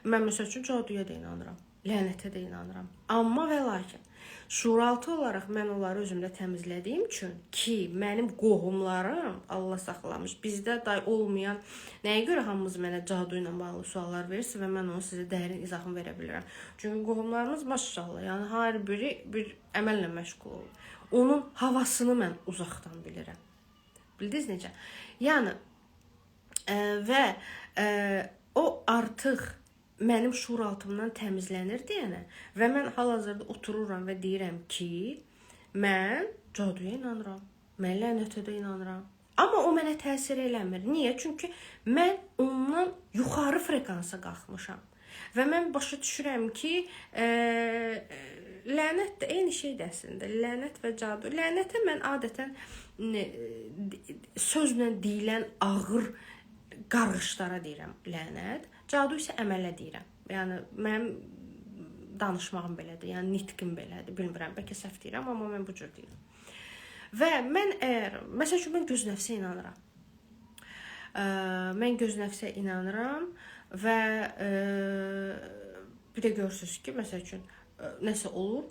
Mən məsəl üçün caduya da inanıram, lənətə də inanıram. Amma və lakin, şuuraltı olaraq mən onları özümdə təmizlədiyim üçün ki, mənim qohumlarım, Allah saxlamış, bizdə day olmayan, nəyə görə hamımız mənə cadu ilə bağlı suallar verirsə və mən onu sizə dərin izahını verə bilirəm. Çünki qohumlarımız maşallah, yəni hər biri bir əməllə məşğul olur. Onun havasını mən uzaqdan bilirəm. Bildiniz necə? Yəni, və o artıq mənim şuur altımdan təmizlənir deyənə və mən hal-hazırda otururam və deyirəm ki, mən caduya inanıram, mən lənətə də inanıram. Amma o mənə təsir eləmir. Niyə? Çünki mən ondan yuxarı frekansa qalxmışam. Və mən başa düşürəm ki, lənət də eyni şeydir əslində. Lənət və cadu. Lənətə mən adətən sözlə deyilən ağır qarğışlara deyirəm lənət. Cadu isə əmələ deyirəm. Yəni mənim danışmağım belədir. Yəni nitqim belədir. Bilmirəm, bəlkə səhv deyirəm, amma mən bu cür deyirəm. Və mən məsəl üçün mən göz nəfsə inanıram. Mən göz nəfsə inanıram və bir də görürsünüz ki, məsəl üçün nəsə olur,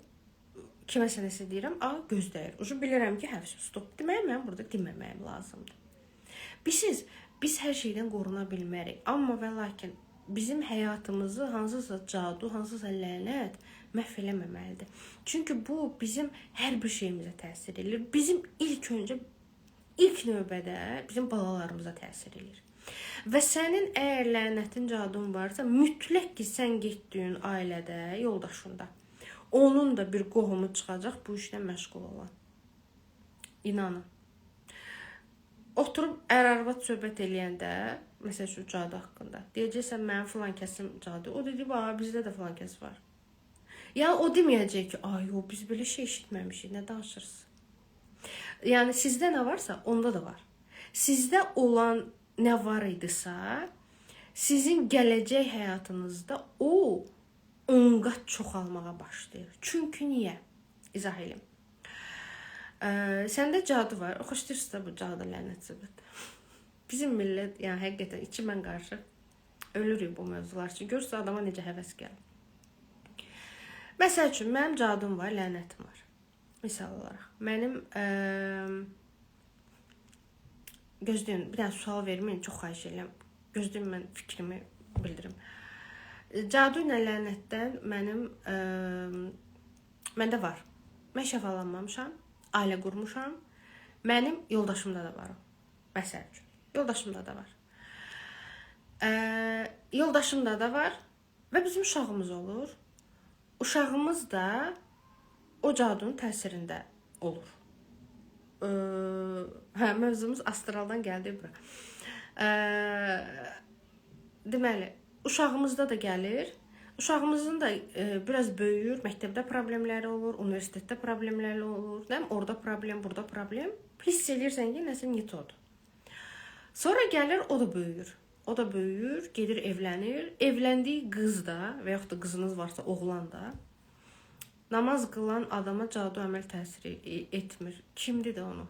kiməsə nəsə deyirəm, göz dəyir. Ucu bilirəm ki, stop deməyə mən burada deməməyim lazımdır. Biz hər şeydən qoruna bilmərik. Amma və lakin bizim həyatımızı hansısa cadu, hansısa lənət məhv eləməməlidir. Çünki bu bizim hər bir şeyimizə təsir edir. Bizim ilk növbədə bizim balalarımıza təsir edir. Və sənin əgər lənətin, cadun varsa, mütləq ki, sən getdiyin ailədə, yoldaşında, onun da bir qohumu çıxacaq bu işlə məşğul olan. İnanın. Oturub ər-arvad söhbət eləyəndə, məsəl üçün cadu haqqında, deyəcəksən, mənim filan kəsim cadu. O dedi, bizdə də filan kəs var. Yəni, o deməyəcək ki, biz belə şey eşitməmişik, nə danışırsınız? Yəni, sizdə nə varsa, onda da var. Sizdə olan nə var idisə, sizin gələcək həyatınızda o 10 qat çoxalmağa başlayır. Çünki niyə? İzah edim. Səndə cadu var. Xoşlayırsınız da bu cadu lənət söhbət. Bizim millət, yəni həqiqətən iki mən qarşı ölürük bu mövzular üçün. Görürsə adama necə həvəs gəlir. Məsəl üçün, mənim cadum var, lənətim var. Misal olaraq. Mənim gözləyin, bir dənə sual verməyin, çox xahiş edirəm. Gözləyin, mən fikrimi bildirim. Cadu ilə lənətdən məndə var. Mən şəfalanmamışam, ailə qurmuşam. Mənim yoldaşımda da var. Məsəl üçün, yoldaşımda da var. Yoldaşımda da var və bizim uşağımız olur. Uşağımız da o cadunun təsirində olur. Mövzumuz astraldan gəldi bura. Deməli, uşağımızda da gəlir. Uşağımızın da biraz böyüyür, məktəbdə problemləri olur, universitetdə problemləri olur. Orada problem, burada problem. Hiss edirsən ki, nəsə nie todur. Sonra gəlir, o da böyüyür. O da böyüyür, gedir evlənir. Evləndiyi qız da və yaxud da qızınız varsa oğlan da namaz qılan adama cadu əməl təsir etmir. Kimdir də onu?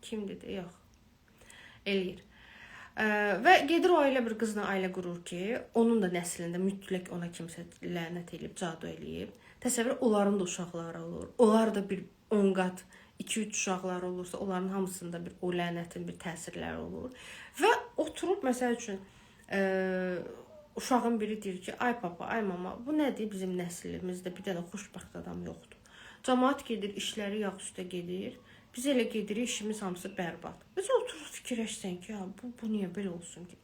Kimdir də? Yox. Eləyir. Və gedir o ailə bir qızla ailə qurur ki, onun da nəslində mütləq ona kimsə lənət eləyib, cadu eləyib. Təsəvvür, onların da uşaqları olur. Onlar da bir 10 qat 2-3 uşaqlar olursa, onların hamısında bir o lənətin bir təsirləri olur. Və oturub, məsəl üçün, uşağın biri deyir ki, ay papa, ay mama, bu nədir bizim nəslimizdə bir dənə xoşbəxt adam yoxdur. Cəmaət gedir, işləri yağ üstə gedir. Biz elə gedirik, işimiz hamısı bərbad. Biz oturub fikirləşsən ki, bu niyə belə olsun ki?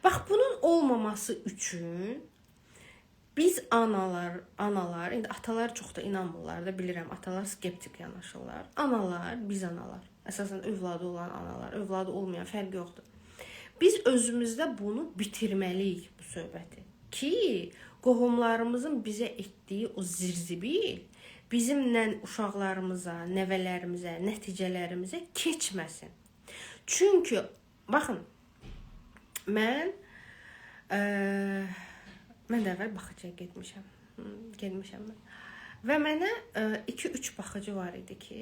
Bax, bunun olmaması üçün biz analar, indi atalar çox da inanmırlar da, bilirəm, atalar skeptik yanaşırlar. Analar, biz analar, əsasən övladı olan analar, övladı olmayan fərq yoxdur. Biz özümüzdə bunu bitirməliyik, bu söhbəti. Ki, qohumlarımızın bizə etdiyi o zirzibil bizimlə uşaqlarımıza, nəvələrimizə, nəticələrimizə keçməsin. Çünki, baxın, mən də əvvəl baxıcıya getmişəm mən. Və mənə 2-3 baxıcı var idi ki,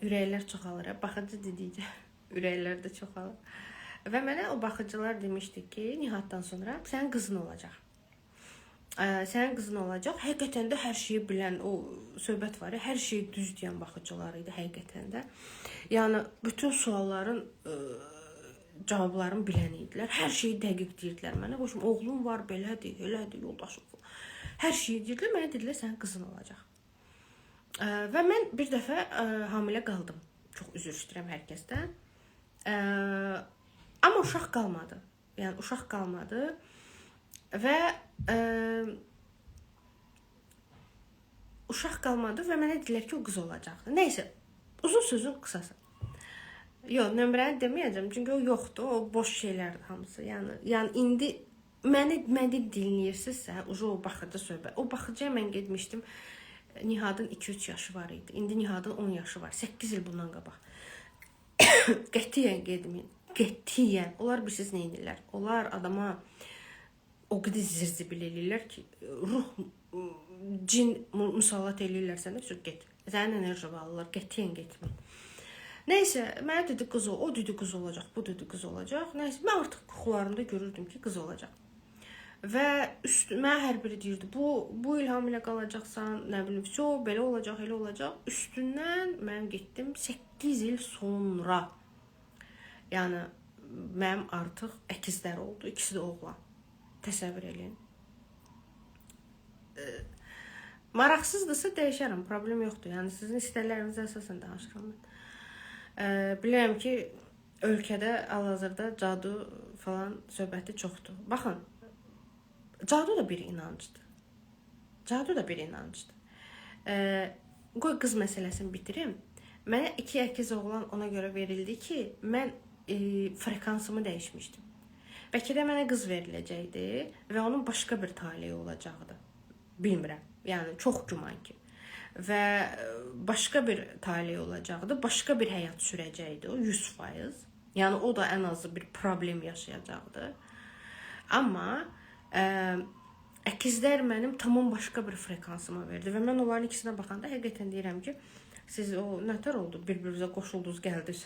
ürəklər çoxalır, baxıcı dedikcə ürəklər də çoxalır. Və mənə o baxıcılar demişdi ki, Nihatdan sonra sənin qızın olacaq. Sənin qızın olacaq. Həqiqətən də hər şeyi bilən o söhbət var ya, hər şeyi düz deyən baxıcılar idi həqiqətən də. Yəni, bütün sualların cavablarını bilən idilər. Hər şeyi dəqiq deyirdilər mənə. Boşum, oğlum var, belədir, elədir, yoldaşım. Hər şeyi deyirdilər, mənə dedilər, sənin qızın olacaq. Və mən bir dəfə hamilə qaldım. Çox üzr istəyirəm hər kəsdən. Amma uşaq qalmadı. Yəni uşaq qalmadı və uşaq qalmadı və mənə dedilər ki, o qız olacaqdı. Nəysə, uzun sözün qısası. Yox, nömrəni deməyəcəm, çünki o yoxdur, o boş şeylərdir hamısı. Yəni indi məni dinləyirsinizsə, o baxıcı söhbət. O baxıcıya mən getmişdim. Nihadın 2-3 yaşı var idi. İndi Nihadın 10 yaşı var. 8 il bundan qabaq. Qətiyyən getməyin. Qətiyyən. Onlar bilirsiniz nə edirlər? Onlar adama o qədər zirzibil eləyirlər ki, ruh, cin musallat eləyirlər sənə, get. Sənin enerji alırlar, qətiyyən getməyin. Nəysə, mənə dedi qız o dedi qız olacaq, bu dedi qız olacaq. Nəysə, mən artıq qoxularımda görürdüm ki, qız olacaq. Və mənə hər biri deyirdi, bu il hamilə qalacaqsan, nə bilim, belə olacaq, elə olacaq. Üstündən mən getdim 8 il sonra. Yəni, mənim artıq əkizlər oldu, ikisi də oğlan. Təsəvvür eləyin. Maraqsızdırsa dəyişərəm, problem yoxdur. Yəni, sizin istəklərinizə əsasən danışıram mən. Bilirəm ki, ölkədə hal-hazırda cadu falan söhbəti çoxdur. Baxın, cadu da bir inancdır. Qoy qız məsələsini bitirim. Mənə 2 əkiz oğlan ona görə verildi ki, mən frekansımı dəyişmişdim. Bəlkə də mənə qız veriləcəkdi və onun başqa bir taleyi olacaqdı. Bilmirəm. Yəni, çox güman ki. Və başqa bir taley olacaqdı, başqa bir həyat sürəcəkdi o 100%. Yəni o da ən azı bir problem yaşayacaqdı. Amma əkizlər mənim tamam başqa bir frekansıma verdi və mən onların ikisinə baxanda həqiqətən deyirəm ki, siz o nətər oldu, bir-birinizə qoşuldunuz, gəldiniz.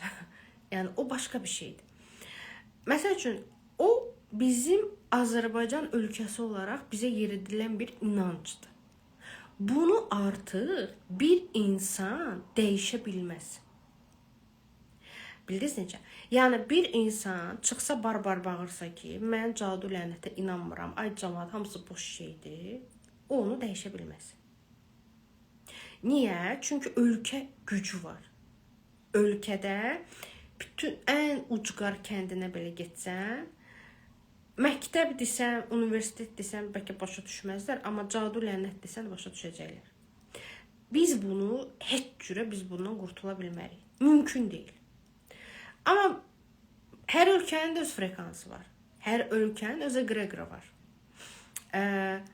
Yəni o başqa bir şeydir. Məsəl üçün o bizim Azərbaycan ölkəsi olaraq bizə yeridilən bir inancdır. Bunu artıq bir insan dəyişə bilməz. Bildiniz necə? Yəni bir insan çıxsa barbar bağırsa ki, mən cadu lənətə inanmıram, ay cəmaət hamısı boş şeydir, o onu dəyişə bilməz. Niyə? Çünki ölkə gücü var. Ölkədə bütün ən ucqar kəndinə belə getsən, məktəb desən, universitet desən, bəlkə başa düşməzlər, amma cadu lənət desən, başa düşəcəklər. Biz heç cürə bundan qurtula bilmərik. Mümkün deyil. Amma hər ölkənin də öz frekansı var. Hər ölkənin öz eqregori var.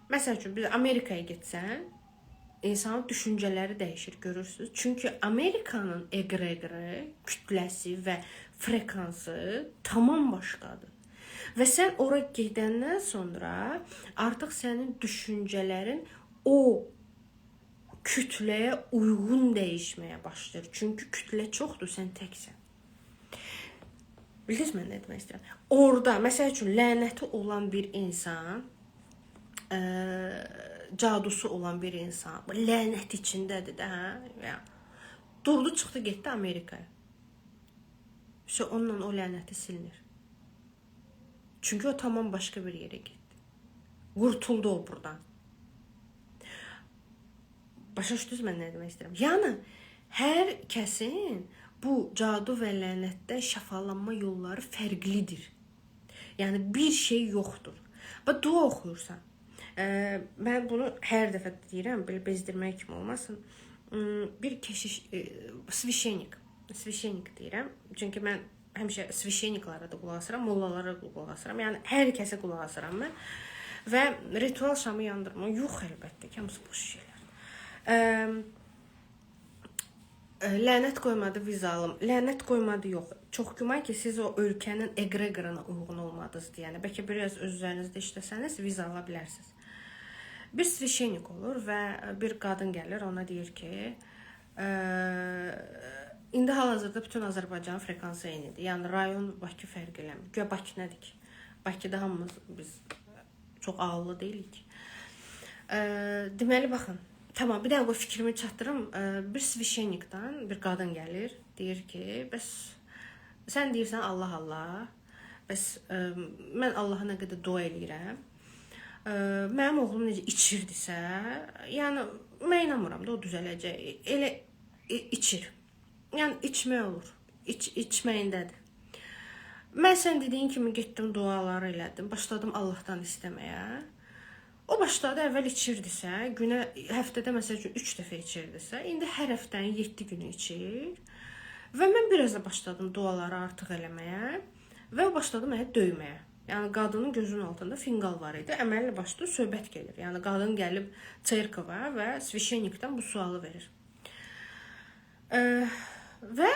Məsəl üçün, biz Amerikaya getsən, insanın düşüncələri dəyişir, görürsünüz. Çünki Amerikanın eqregori, kütləsi və frekansı tamam başqadır. Və sən ora gedəndən sonra artıq sənin düşüncələrin o kütləyə uyğun dəyişməyə başlayır. Çünki kütlə çoxdur, sən təksən. Bildiniz mən nə demək istəyirəm? Orada, məsəl üçün, lənəti olan bir insan, cadusu olan bir insan, lənət içindədir də, hə? Durdu, çıxdı, getdi Amerikaya. Onunla o lənəti silinir. Çünki o tamam başqa bir yerə getdi. Qurtuldu o buradan. Başa düşdünüz mən nə demək istəyirəm? Yəni, hər kəsin bu cadu və lənətdən şəfalanma yolları fərqlidir. Yəni, bir şey yoxdur. Və dua oxuyursan. Mən bunu hər dəfə deyirəm, belə bezdirmək kimi olmasın. Bir keşiş, svişenik deyirəm. Çünki mən həmişə svişeniklara da qulaq asıram, mollalara da qulaq asıram. Yəni, hər kəsə qulaq asıram mən. Və ritual şamı yandırma. Yox, əlbəttə ki, hamısı boş şeylər. Lənət qoymadı vizalım. Lənət qoymadı yox. Çox güman ki, siz o ölkənin eqregoruna uyğun olmadınız deyəni. Bəlkə biraz öz üzərinizdə işləsəniz, viza ala bilərsiniz. Bir svişenik olur və bir qadın gəlir, ona deyir ki, indi hal-hazırda bütün Azərbaycanın frekansı eynidir. Yəni, rayon Bakı fərq eləmir. Güya Bakı nədir ki? Bakıda hamımız biz çox ağıllı deyilik. Deməli, baxın. Tamam, bir dənə bu fikrimi çatdırım. Bir svişenikdən bir qadın gəlir, deyir ki, bəs sən deyirsən Allah Allah, bəs mən Allaha nə qədər dua eləyirəm. Mənim oğlum necə içirdisə, yəni mən inanmıram da o düzələcək. Elə içir. Yəni içmək olur. İçməyindədir. Mən sən dediyin kimi getdim, duaları elədim, başladım Allahdan istəməyə. O başladı, əvvəl içirdisə, günə, həftədə məsəl üçün 3 dəfə içirdisə, indi hər həftənin 7 günü içir. Və mən biraz da başladım duaları artıq eləməyə və başladım mənə döyməyə. Yəni qadının gözünün altında finqal var idi. Əməlli başlı söhbət gedir. Yəni qadın gəlib çerkova və svişennikdən bu sualı verir. Və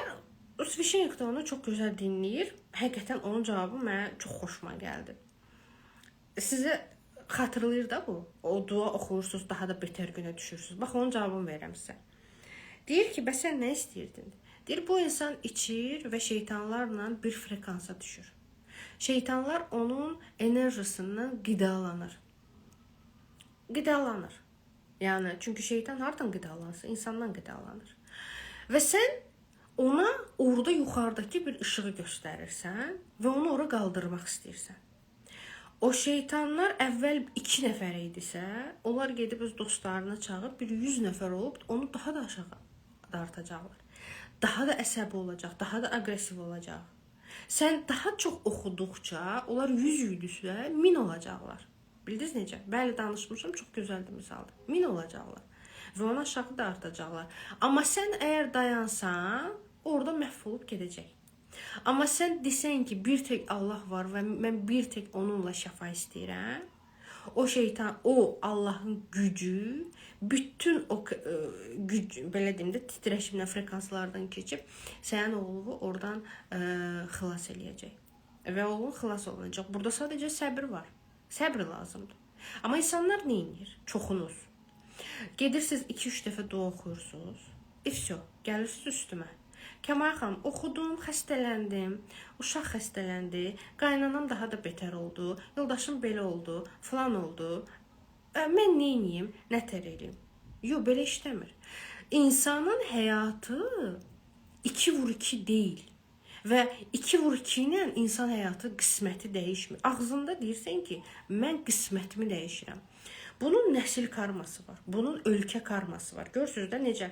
o svişennik də onu çox gözəl dinləyir. Həqiqətən onun cavabı mənə çox xoşuma gəldi. Sizə xatırlayır da bu. O dua oxuyursunuz, daha da betər günə düşürsünüz. Bax, onun cavabını verirəm sizə. Deyir ki, bəs sən nə istəyirdin? Deyir, bu insan içir və şeytanlarla bir frekansa düşür. Şeytanlar onun enerjisindən qidalanır. Qidalanır. Yəni, çünki şeytan hardan qidalansa, insandan qidalanır. Və sən ona orada yuxarıdakı bir işığı göstərirsən və onu ora qaldırmaq istəyirsən. O şeytanlar əvvəl 2 nəfər idisə, onlar gedib öz dostlarını çağıb bir 100 nəfər olub, onu daha da aşağı dartacaqlar. Daha da əsəbi olacaq, daha da aqressiv olacaq. Sən daha çox oxuduqca, onlar 100 idisə 1000 olacaqlar. Bildiniz necə? Bəli, danışmışım, çox gözəldir misaldır. 1000 olacaqlar və onu aşağı da artacaqlar. Amma sən əgər dayansan, orada məhv olub gedəcək. Amma sən desən ki, bir tək Allah var və mən bir tək onunla şəfa istəyirəm, o şeytan, o Allahın gücü, bütün o güc, belə deyim də, titreşimlə frekanslardan keçib sənin oğlunu oradan xilas eləyəcək. Və oğlun xilas olunacaq. Burada sadəcə səbir var. Səbr lazımdır. Amma insanlar nə edir? Çoxunuz. Gedirsiniz 2-3 dəfə dua oxuyursunuz. Vəsə, gəlirsiniz üstümə. Kəmal xanım, oxudum, xəstələndim, uşaq xəstələndi, qaynanam daha da betər oldu, yoldaşım belə oldu, falan oldu. Mən nə edeyim, nətər eləyim? Yox, belə işləmir. İnsanın həyatı 2x2 deyil. Və 2x2 ilə insan həyatı qisməti dəyişmir. Ağzında deyirsən ki, mən qismətimi dəyişirəm. Bunun nəsil karması var, bunun ölkə karması var. Görürsünüz də necə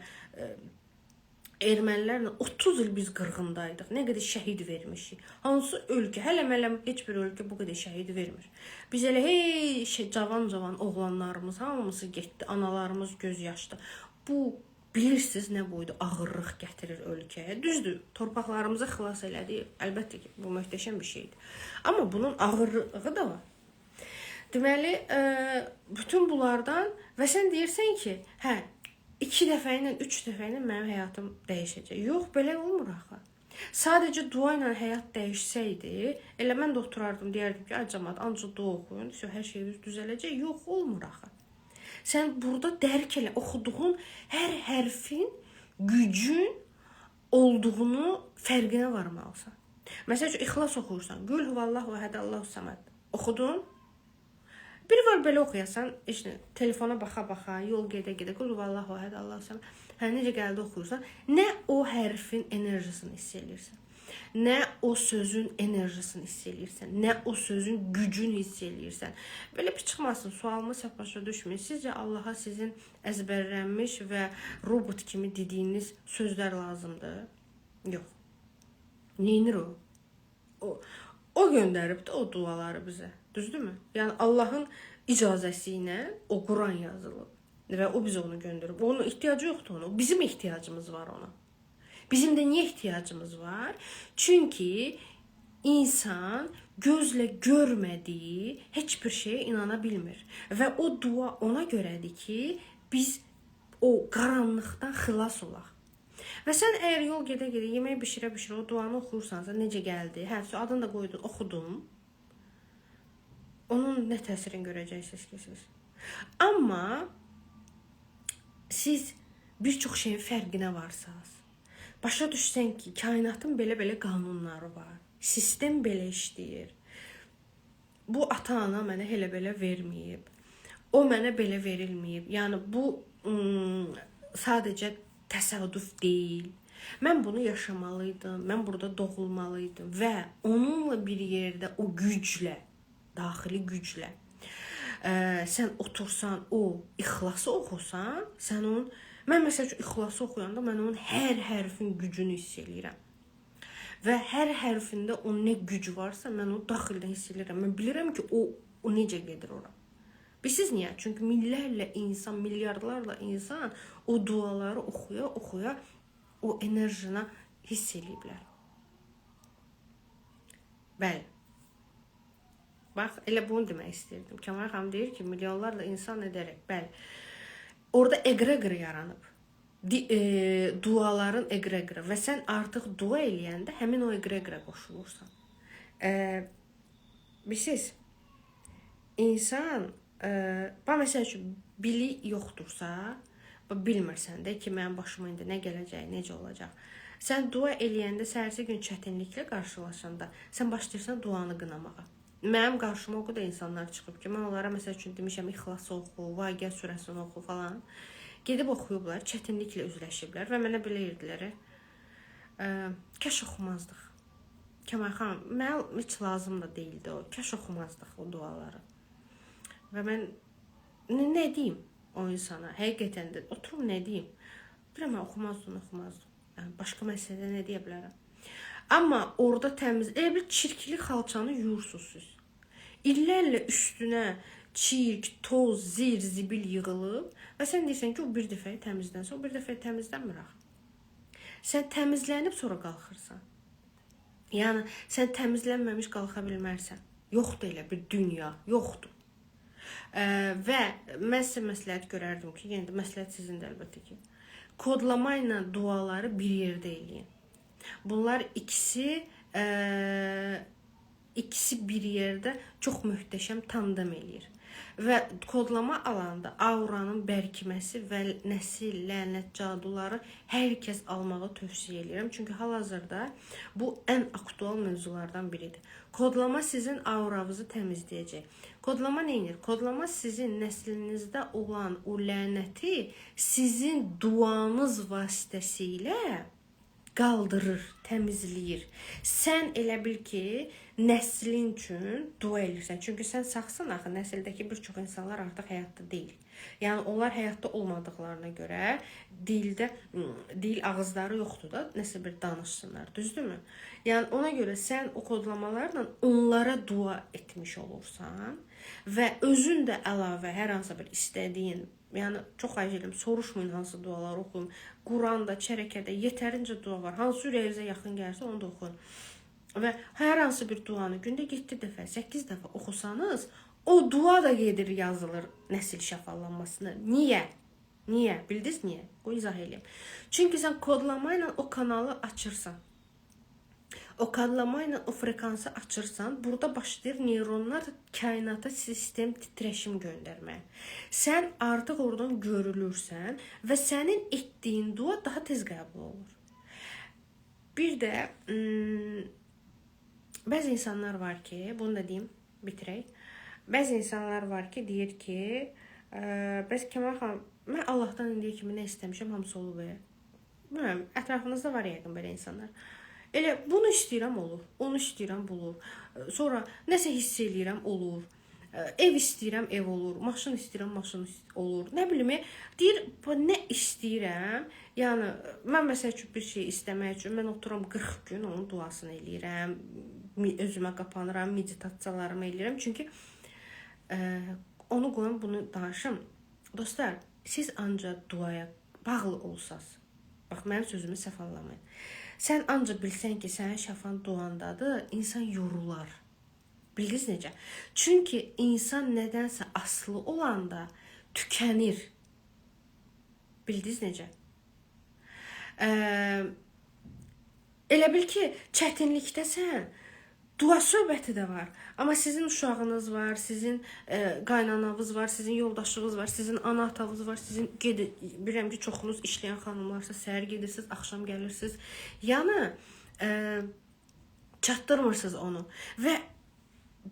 ermənilərlə 30 il biz qırğındaydıq. Nə qədər şəhid vermişik. Hansı ölkə, hələ heç bir ölkə bu qədər şəhid vermir. Biz elə cavan oğlanlarımız hamısı getdi, analarımız göz yaşdı. Bu bilirsiniz nə boyda ağırlıq gətirir ölkəyə. Düzdür, torpaqlarımızı xilas elədi. Əlbəttə ki, bu möhtəşəm bir şeydir. Amma bunun ağırlığı da var. Deməli, bütün bunlardan və sən deyirsən ki, 2 dəfə ilə, 3 dəfə ilə mənim həyatım dəyişəcək. Yox, belə olmur axı. Sadəcə dua ilə həyat dəyişsəydi, elə mən də oturardım, deyərdim ki, cəmaət, ancaq dua oxuyun, hər şey düzələcək. Yox, olmur axı. Sən burada dərk elə, oxuduğun hər hərfin gücün olduğunu fərqinə varmalısan. Məsəl üçün, İxlas oxuyursan, Qul huvallahu əhəd Allahu səməd. Oxudun? Bir var belə oxuyasan, işte, telefona baxa-baxa, yol gedə-gedə, Qul huvallahu əhəd Allahu səməd. Necə gəldi oxuyursan, nə o hərfin enerjisini hiss edirsən, nə o sözün enerjisini hiss edirsən, nə o sözün gücünü hiss edirsən. Belə bir çıxmasın, sualımı səhv başa düşməyin. Sizcə Allaha sizin əzbərlənmiş və robot kimi dediyiniz sözlər lazımdır? Yox. Neynir o? O göndəribdir o duaları bizə. Düzdürmü? Yəni Allahın icazəsi ilə o Quran yazılıb və o bizə onu göndərib. Onun ehtiyacı yoxdur ona. Bizim ehtiyacımız var ona. Bizim də niyə ehtiyacımız var? Çünki insan gözlə görmədiyi heç bir şeyə inana bilmir. Və o dua ona görədir ki, biz o qaranlıqdan xilas olaq. Və sən əgər yol gedə-gedə, yemək bişirə-bişirə o duanı oxuyursansa, necə gəldi? Adını da qoydun, oxudum. Onun nə təsirini görəcəksiniz ki siz? Amma siz bir çox şeyin fərqinə varsınız. Başa düşsən ki, kainatın belə-belə qanunları var. Sistem belə işləyir. Bu ata-ana mənə elə-belə verməyib. O mənə belə verilməyib. Yəni bu sadəcə təsadüf deyil. Mən bunu yaşamalıydım, mən burada doğulmalıydım və onunla bir yerdə o güclə, daxili güclə sən otursan, o İxlası oxusan, sən onun, mən məsəl üçün İxlası oxuyanda mən onun hər hərfin gücünü hiss eləyirəm. və hər hərfində o nə güc varsa, mən onu daxildən hiss edirəm. Mən bilirəm ki, o necə gedir ora. Bilirsiniz niyə? Çünki minlərlə insan, milyardlarla insan o duaları oxuya o enerjini hiss eləyiblər. Bəli. Bax, elə bunu demək istəyirdim. Kəmal xanım deyir ki, milyonlarla insan edərək. Bəli. Orada eqregor yaranıb. Duaların eqreqoru və sən artıq dua eləyəndə həmin o eqreqora qoşulursan. Bilirsiniz, insan, məsəl üçün, bilik yoxdursa, bilmirsən də ki, mənim başıma indi nə gələcək, necə olacaq. Sən dua eləyəndə, səhərsi gün çətinliklə qarşılaşanda, sən başlayırsan duanı qınamağa. Mənim qarşıma o qədər insanlar çıxıb ki, mən onlara məsəl üçün demişəm, İxlası oxu, Vaqiə surəsini oxu falan. Gedib oxuyublar, çətinliklə üzləşiblər və mənə belə eyirdilər. Kəş oxumazdıq. Kəmal xanım, mənə heç lazım da deyildi o. Kəş oxumazdıq o duaları. Və mən nə deyim o insana? Həqiqətən də oturum nə deyim? Biləm, mən oxumazdım. Yəni, başqa məsələdə nə deyə bilərəm? Amma orada təmiz, elə bir çirkli xalçanı yuyursunuz siz. İllərlə üstünə çirk, toz, zir, zibil yığılıb və sən deyirsən ki, o bir dəfəyə təmizlənsə, o bir dəfəyə təmizlənmir axı. Sən təmizlənib sonra qalxırsan. Yəni, sən təmizlənməmiş qalxa bilmərsən. Yoxdur elə bir dünya, yoxdur. Və mən sizə məsləhət görərdim ki, yenə də məsləhət sizindir əlbəttə ki, kodlama ilə duaları bir yerdə eləyin. Bunlar ikisi bir yerdə çox möhtəşəm tandem eləyir. Və kodlama alanda auranın bərkiməsi və nəsil, lənət, caduları hər kəs almağı tövsiyə edirəm. Çünki hal-hazırda bu ən aktual mövzulardan biridir. Kodlama sizin auranızı təmizləyəcək. Kodlama nə edir? Kodlama sizin nəslinizdə olan o lənəti sizin duanız vasitəsilə qaldırır, təmizləyir. Sən elə bil ki, nəslin üçün dua edirsən. Çünki sən sağsan axı, nəsildəki bir çox insanlar artıq həyatda deyil. Yəni, onlar həyatda olmadıqlarına görə dil ağızları yoxdur da, nəsə bir danışsınlar, düzdürmü? Yəni, ona görə sən o kodlamalarla onlara dua etmiş olursan və özün də əlavə hər hansı bir istədiyin, yəni, çox xahiş edirəm, soruşmayın hansı duaları oxuyun. Quranda, çərəkədə yetərincə dua var. Hansı ürəyinizə yaxın gəlirsə, onu da oxuyun. Və hər hansı bir duanı gündə 7 dəfə, 8 dəfə oxusanız, o dua da gedir, yazılır nəsil şəfalanmasına. Niyə? Niyə? Bildiniz niyə? Qoy izah edeyim. Çünki sən kodlama ilə o kanalı açırsan. O kodlama ilə o frekansı açırsan, burada başlayır neyronlar kainata sistem titreşim göndərməyə. Sən artıq oradan görülürsən və sənin etdiyin dua daha tez qəbul olur. Bir də bəzi insanlar var ki, bunu da deyim, bitirək. Bəzi insanlar var ki, deyir ki, bəs Kəmal xanım, mən Allahdan indiyə kimi nə istəmişəm, hamısı olub. Bilmirəm, ətrafınızda var yəqin belə insanlar. Elə bunu istəyirəm, olur. Onu istəyirəm, olur. Sonra nəsə hiss eləyirəm, olur. Ev istəyirəm, ev olur. Maşın istəyirəm, maşın olur. Nə bilim, deyir, nə istəyirəm? Yəni, mən məsəl üçün bir şey istəmək üçün, mən oturam 40 gün onun duasını eləyirəm. Özümə qapanıram, meditasiyalarımı eləyirəm. Çünki onu qoyun, bunu danışım. Dostlar, siz ancaq duaya bağlı olsaz. Bax, mənim sözümü səhv anlamayın. Sən ancaq bilsən ki, sənin şəfan duandadır, insan yorular. Bildiniz necə? Çünki insan nədənsə asılı olanda tükənir. Bildiniz necə? Elə bil ki, çətinlikdəsən, dua söhbəti də var. Amma sizin uşağınız var, sizin qaynanavız var, sizin yoldaşınız var, sizin ana atavız var, sizin bilirəm ki, çoxunuz işləyən xanımlarsa səhər gedirsiniz, axşam gəlirsiniz. Yəni, çatdırmırsınız onu. Və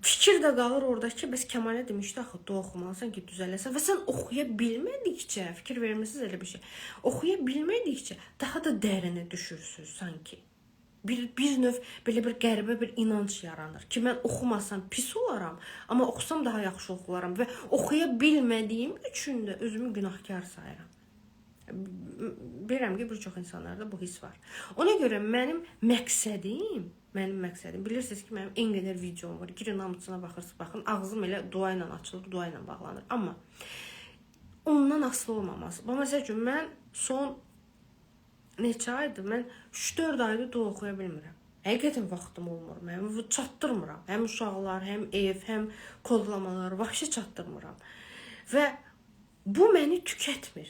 fikir də qalır orada ki, bəs Kəmalə demişdi, axı, dua oxumalısan ki, düzələsən. Və sən oxuya bilmədikcə, fikir vermirsiniz elə bir şey, oxuya bilmədikcə daha da dərinə düşürsünüz sanki. Bir növ belə bir qəribə bir inanc yaranır ki, mən oxumasam pis olaram, amma oxusam daha yaxşı oxularam və oxuya bilmədiyim üçün də özümü günahkar sayıram. Bilirəm ki, bir çox insanlarda bu his var. Ona görə mənim məqsədim, bilirsiniz ki, mənim en qədər videom var. Girin hamısına baxırsınız, baxın, ağzım elə dua ilə açılır, dua ilə bağlanır. Amma ondan asılı olmaması. Məsəl üçün, mən son neçə aydır, mən 3-4 aydır dua oxuya bilmirəm. Həqiqətən vaxtım olmur. Mən çatdırmıram. Həm uşaqlar, həm ev, həm kodlamalar, vəhşi çatdırmıram. Və bu məni tükətmir.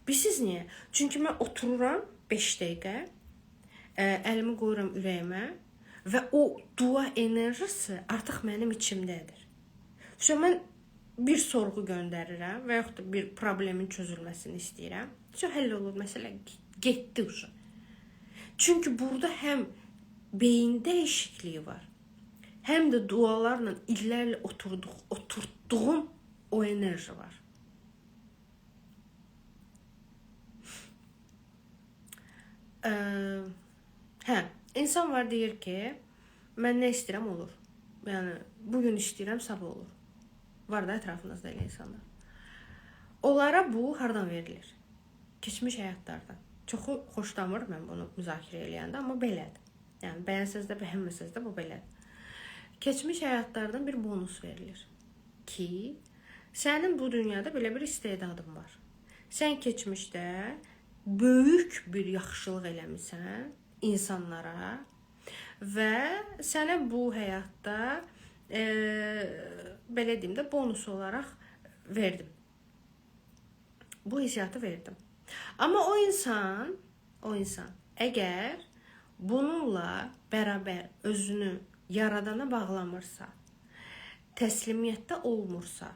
Bilirsiniz niyə? Çünki mən otururam 5 dəqiqə, əlimi qoyuram ürəyimə və o dua enerjisi artıq mənim içimdədir. Sonra mən bir sorğu göndərirəm və yaxud da bir problemin çözülməsini istəyirəm. Sonra həll olur, məsələ getdi uşaq. Çünki burada həm beyin dəyişikliyi var, həm də dualarla illərlə oturtduğum o enerji var. İnsan var deyir ki, mən nə istəyirəm olur. Yəni, bugün istəyirəm, sabah olur. Var da ətrafınızda elə insanlar. Onlara bu hardan verilir? Keçmiş həyatlardan. Çoxu xoşlamır mən bunu müzakirə eləyəndə, amma belədir. Yəni, bəyənsəz də, bəyənməsəz də bu belədir. Keçmiş həyatlardan bir bonus verilir. Ki, sənin bu dünyada belə bir istedadın var. Sən keçmişdə böyük bir yaxşılıq eləmisən insanlara və sənə bu həyatda belə deyim də bonus olaraq verdim. Bu hissiyatı verdim. Amma o insan əgər bununla bərabər özünü yaradana bağlamırsa, təslimiyyətdə olmursa,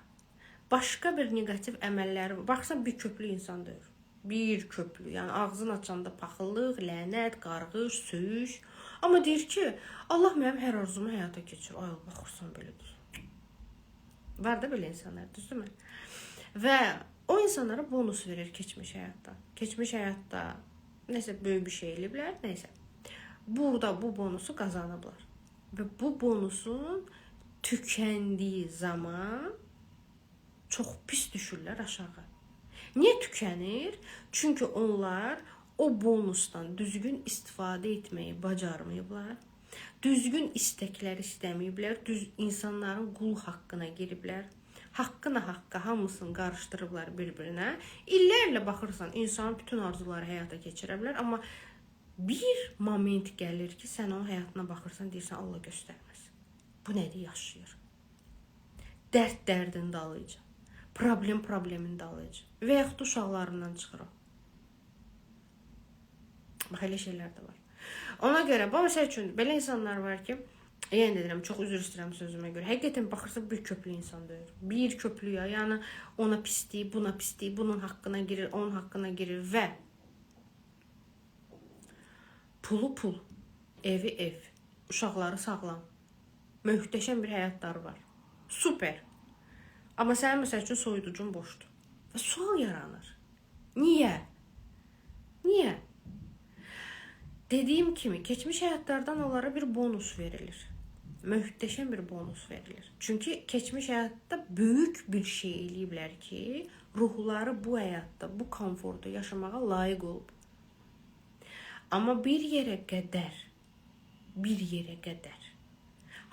başqa bir negativ əməlləri, baxsan bir köplü insan deyir. Bir köplü, yəni ağzını açanda paxıllıq, lənət, qarğış, söyüş. Amma deyir ki, Allah mənim hər arzumu həyata keçir. Ay Allah, xursan belədir. Var da belə insanlar, düzdürmü? Və o insanlara bonus verir keçmiş həyatda. Keçmiş həyatda nəsə böyük bir şey eləyiblər, nəsə. Burada bu bonusu qazanıblar. Və bu bonusun tükəndiyi zaman çox pis düşürlər aşağı. Niyə tükənir? Çünki onlar o bonusdan düzgün istifadə etməyi bacarmayıblar. Düzgün istəkləri istəməyiblər. İnsanların qul haqqına giriblər. Haqqına haqqa hamısını qarışdırıblar bir-birinə. İllərlə baxırsan, insanın bütün arzuları həyata keçirə bilər. Amma bir moment gəlir ki, sən onun həyatına baxırsan, deyirsən, Allah göstərməz. Bu nədir yaşayır? Dərd dərdin dalıcı. Problem problemin dalıcı. Və yaxud uşaqlarından çıxır o. Bax, elə şeylər də var. Ona görə, məsəl üçün, belə insanlar var ki, yəni deyirəm, çox üzr istəyirəm sözümə görə. Həqiqətən baxırsa bir köplü insan deyir. Bir köplüyə, yəni ona pislik, buna pislik, bunun haqqına girir, onun haqqına girir və pulu pul, evi ev, uşaqları sağlam, möhtəşəm bir həyatları var. Super. Amma sənin məsəl üçün soyuducun boşdur. Və sual yaranır. Niyə? Niyə? Dediyim kimi, keçmiş həyatlardan onlara bir bonus verilir. Möhtəşəm bir bonus verilir. Çünki keçmiş həyatda böyük bir şey eləyiblər ki, ruhları bu həyatda, bu komfortu yaşamağa layiq olub. Amma bir yerə qədər,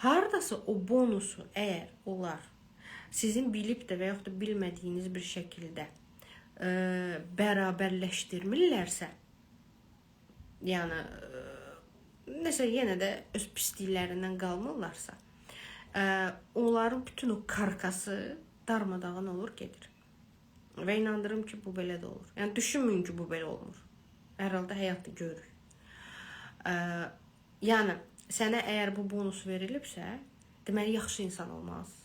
haradasa o bonusu əgər onlar sizin bilib də və yaxud da bilmədiyiniz bir şəkildə bərabərləşdirmirlərsə, yəni nəsə yenə də öz pisliklərindən qalmırlarsa, onların bütün o karkası darmadağın olur, gedir. Və inandırım ki, bu belə də olur. Yəni düşünməyin ki, bu belə olmur. Hər halda həyatda görürük. Yəni sənə əgər bu bonus verilibsə, deməli yaxşı insan olmalısın.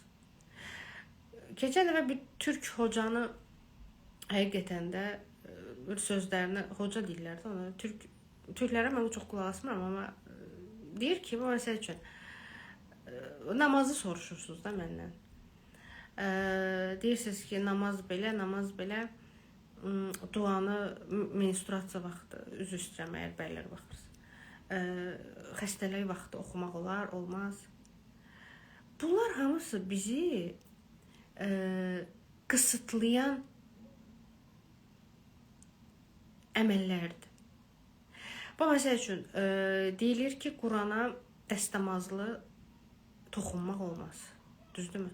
Keçən dəfə bir türk hocanı həqiqətən də bir sözlərini, hoca deyirlər də ona, türklərə mən çox qulaq asmıram, amma deyir ki, bu məsəl üçün namazı soruşursunuz da məndən. Deyirsiniz ki, namaz belə, duanı menstruasiya vaxtı, üzr istəyirəm əgər bəylər baxırsın, xəstəlik vaxtı oxumaq olar, olmaz. Bunlar hamısı bizi qısıtlayan əməllərdir. Bu məsəl üçün deyilir ki, Qurana dəstəmazlı toxunmaq olmaz. Düzdürmü?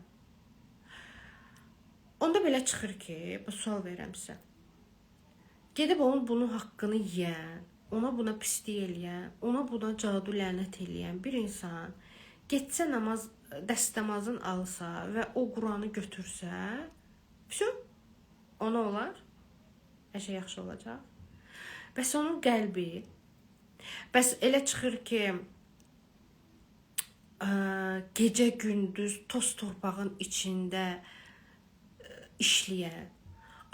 Onda belə çıxır ki, bu sual verirəm sizə. Gedib onun bunun haqqını yeyən, ona buna pislik eləyən, ona buna cadu lənət eləyən bir insan getsə namaz dəstəmazın alsa və o Quranı götürsə, ona olar, hər şey yaxşı olacaq. Bəs onun qəlbi, bəs elə çıxır ki, gecə gündüz toz torpağın içində işləyən,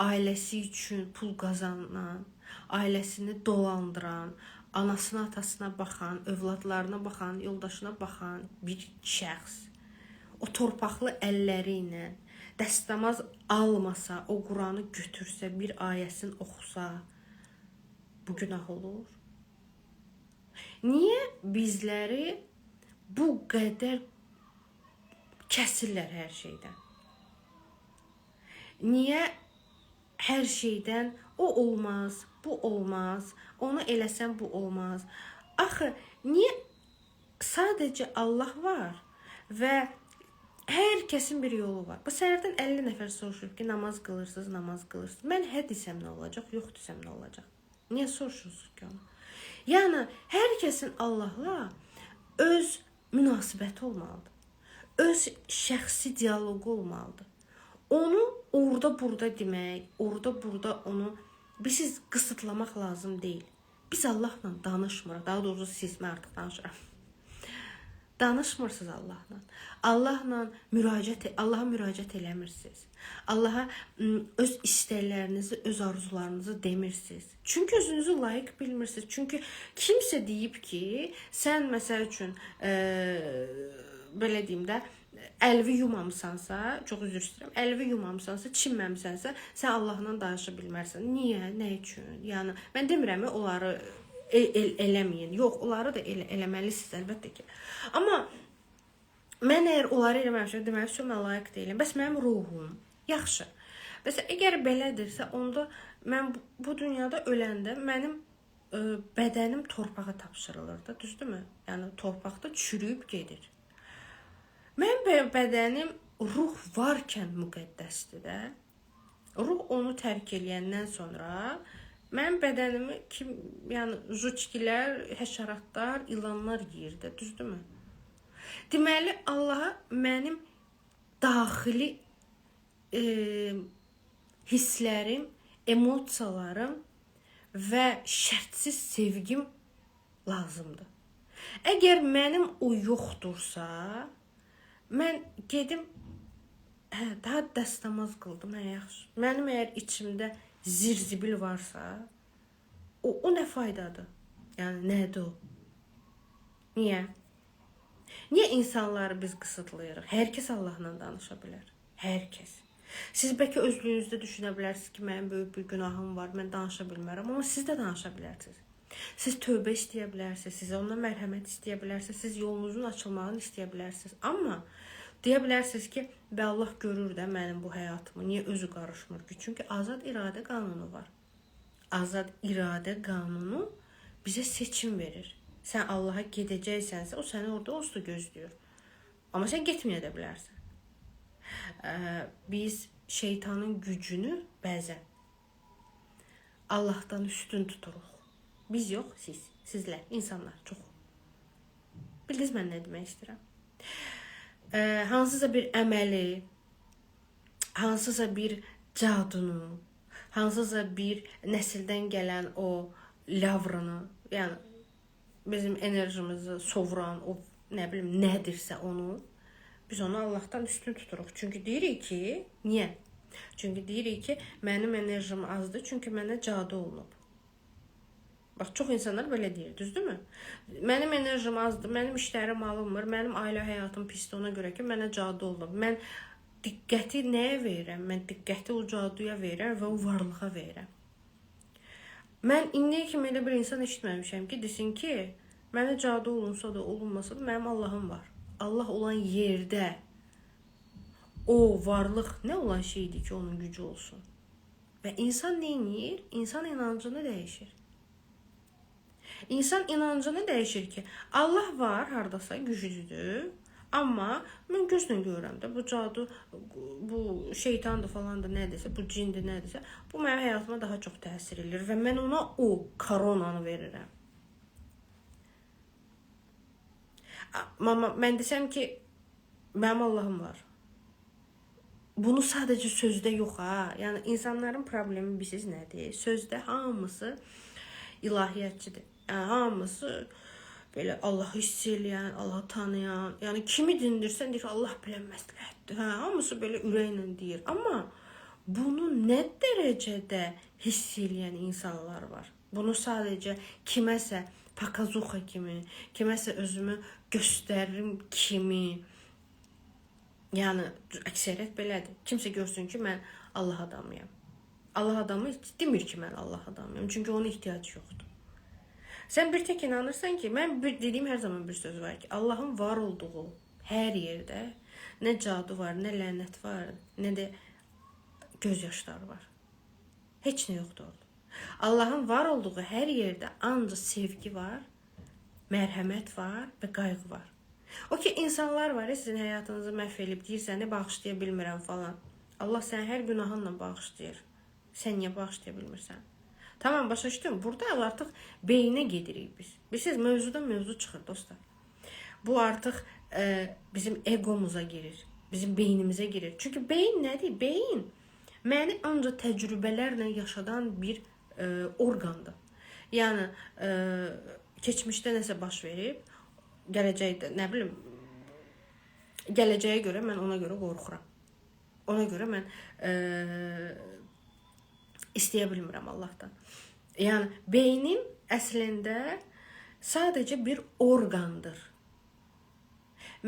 ailəsi üçün pul qazanan, ailəsini dolandıran, anasına, atasına baxan, övladlarına baxan, yoldaşına baxan bir şəxs o torpaqlı əlləri ilə dəstəmaz almasa, o Quranı götürsə, bir ayəsini oxusa, bu günah olur. Niyə bizləri bu qədər kəsirlər hər şeydən? Niyə hər şeydən o olmaz, bu olmaz, onu eləsən bu olmaz? Axı, niyə sadəcə Allah var və hər kəsin bir yolu var? Bu səhərdən 50 nəfər soruşur ki, namaz qılırsınız, namaz qılırsınız. Mən hə desəm nə olacaq, yox desəm nə olacaq? Niyə soruşursunuz ki onu? Yəni, hər kəsin Allahla öz münasibəti olmalıdır. Öz şəxsi dialoqu olmalıdır. Onu orada-burada demək, orada-burada onu biz qısıtlamaq lazım deyil. Biz Allahla danışmırıq. Daha doğrusu siz, mən artıq danışıram. Danışmırsınız Allahla. Allaha müraciət eləmirsiniz. Allaha öz istəklərinizi, öz arzularınızı demirsiniz. Çünki özünüzü layiq bilmirsiniz. Çünki kimsə deyib ki, sən məsəl üçün belə deyim də, əlvi yumamısansa, çox üzr istəyirəm, əlvi yumamısansa, çinməmisənsə, sən Allahla danışa bilmərsən. Niyə? Nə üçün? Yəni, mən demirəm onları eləməyin. Yox, onları da eləməlisiniz, əlbəttə ki. Amma mən əgər onları eləməmişəm, deməli, mən layiq deyiləm. Bəs mənim ruhum, yaxşı. Bəs əgər belədirsə, onda mən bu dünyada öləndə mənim bədənim torpağa tapşırılır da, düzdürmü? Yəni, torpaqda çürüyüb gedir. Mənim bədənim ruh varkən müqəddəsdir də. Ruh onu tərk eləyəndən sonra mənim bədənimi yəni jüçkilər, həşəratlar, ilanlar yeyir də, düzdürmü? Deməli, Allaha mənim daxili hisslərim, emosiyalarım və şərtsiz sevgim lazımdır. Əgər mənim o yoxdursa, mən gedim, daha dəstəmaz qıldım, yaxşı. Mənim əgər içimdə zirzibil varsa, o nə faydadır? Yəni, nədir o? Niyə? Niyə insanları biz qısıtlayırıq? Hər kəs Allahla danışa bilər. Hər kəs. Siz bəlkə özlüyünüzdə düşünə bilərsiniz ki, mənim böyük bir günahım var, mən danışa bilmərəm. Amma siz də danışa bilərsiniz. Siz tövbə istəyə bilərsiniz, siz ondan mərhəmət istəyə bilərsiniz, siz yolunuzun açılmağını istəyə bilərsiniz. Amma deyə bilərsiniz ki, Allah görür də mənim bu həyatımı, niyə özü qarışmır ki? Çünki azad iradə qanunu var. Azad iradə qanunu bizə seçim verir. Sən Allaha gedəcəksənsə, o səni orada onsuz da gözləyir. Amma sən getməyə də bilərsən. Biz şeytanın gücünü bəzən Allahdan üstün tuturuq. Biz yox, siz, sizlər, insanlar çox. Bildiniz mən nə demək istəyirəm? Hansısa bir əməli, hansısa bir cadunu, hansısa bir nəsildən gələn o lavrını, yəni bizim enerjimizi sovuran o nə bilim nədirsə onu, biz onu Allahdan üstün tuturuq. Çünki deyirik ki, niyə? Çünki deyirik ki, mənim enerjim azdır, çünki mənə cadu olunub. Bax, çox insanlar belə deyir, düzdürmü? Mənim enerjim azdır, mənim işlərim alınmır, mənim ailə həyatım pisdir ona görə ki, mənə cadu olunub. Mən diqqəti nəyə verirəm? Mən diqqəti o caduya verirəm və o varlığa verirəm. Mən indiyə kimi elə bir insan eşitməmişəm ki, desin ki, mənə cadu olunsa da, olunmasa da mənim Allahım var. Allah olan yerdə o varlıq nə olan şeydir ki, onun gücü olsun? Və insan nə edir? İnsan inancını dəyişir. İnsan inancını dəyişir ki, Allah var, hardasa güclüdür. Amma mən gözlə görürəm də bu cadu, bu şeytandır falandır, nədirsə, bu cindir, nədirsə, bu mənim həyatıma daha çox təsir edir və mən ona o koronanı verirəm. Amma mən desəm ki, mənim Allahım var. Bunu sadəcə sözdə yox ha. Yəni insanların problemi bilirsiniz nədir? Sözdə hamısı ilahiyyatçıdır. Yəni hamısı belə Allahı hiss eləyən, Allahı tanıyan, yəni kimi dindirsən deyir Allah bilən məsləhətdir. Hə, hamısı belə ürəklə deyir. Amma bunu nə dərəcədə hiss eləyən insanlar var? Bunu sadəcə kiməsə pakazuxa kimi, kiməsə özümü göstərim kimi, yəni əksəriyyət belədir. Kimsə görsün ki, mən Allah adamıyam. Allah adamı demir ki, mən Allah adamıyam. Çünki onun ehtiyacı yoxdur. Sən bir tək inanırsan ki, mən dediyim hər zaman bir söz var ki, Allahın var olduğu hər yerdə nə cadu var, nə lənət var, nə də göz yaşları var. Heç nə yoxdur orada. Allahın var olduğu hər yerdə ancaq sevgi var, mərhəmət var və qayğı var. O ki, insanlar var, sizin həyatınızı məhv edib, deyir, səni bağışlaya bilmirəm falan. Allah səni hər günahınla bağışlayır. Sən niyə bağışlaya bilmirsən? Tamam, başa düşdüm. Burada artıq beyinə gedirik biz. Bilirsiniz, mövzudan mövzu çıxır dostlar. Bu artıq bizim egomuza girir. Bizim beynimizə girir. Çünki beyin nədir? Beyin məni ancaq təcrübələrlə yaşadan bir orqandır. Yəni, keçmişdə nəsə baş verib, gələcəkdə, nə bilim, gələcəyə görə mən ona görə qorxuram. Ona görə mən istəyə bilmirəm Allahdan. Yəni, beynim əslində sadəcə bir orqandır.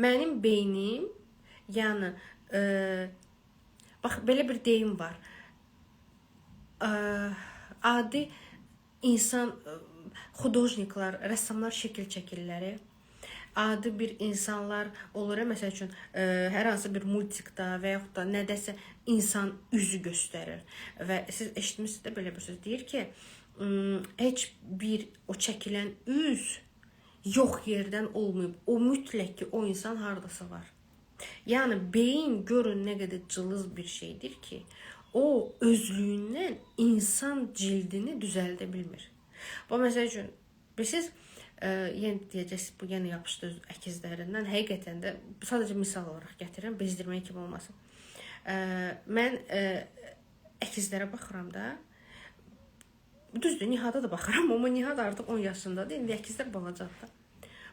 Mənim beynim, yəni, bax, belə bir deyim var. Adi insan, xudojniklar, rəssamlar şəkil çəkirləri, adi bir insanlar olur, məsəl üçün, hər hansı bir multikda və yaxud da nədəsə insan üzü göstərir. Və siz eşitmişsiniz də belə bir söz deyir ki, heç bir o çəkilən üz yox yerdən olmayıb. O mütləq ki, o insan hardasa var. Yəni, beyin görün nə qədər cılız bir şeydir ki, o özlüyündən insan cildini düzəldə bilmir. Bu, məsəl üçün, siz yenə deyəcəksiniz, bu yenə yapışdı əkizlərindən. Həqiqətən də sadəcə misal olaraq gətirirəm, bezdirmək kimi olmasın. Mən əkizlərə baxıram da, düzdür, Nihada da baxıram, amma Nihad artıq 10 yaşındadır, indi əkizlər balacadır.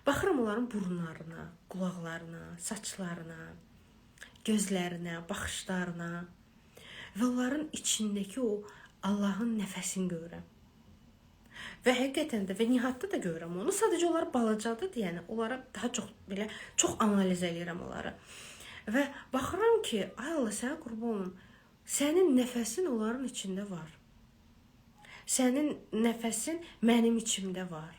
Baxıram onların burunlarına, qulaqlarına, saçlarına, gözlərinə, baxışlarına və onların içindəki o Allahın nəfəsini görürəm. Və həqiqətən də, və Nihadda da görürəm onu, sadəcə onlar balacadır, yəni onlara daha çox belə, çox analiz edirəm onları. Və baxıram ki, ay Allah, sənə qurban olum, sənin nəfəsin onların içində var. Sənin nəfəsin mənim içimdə var.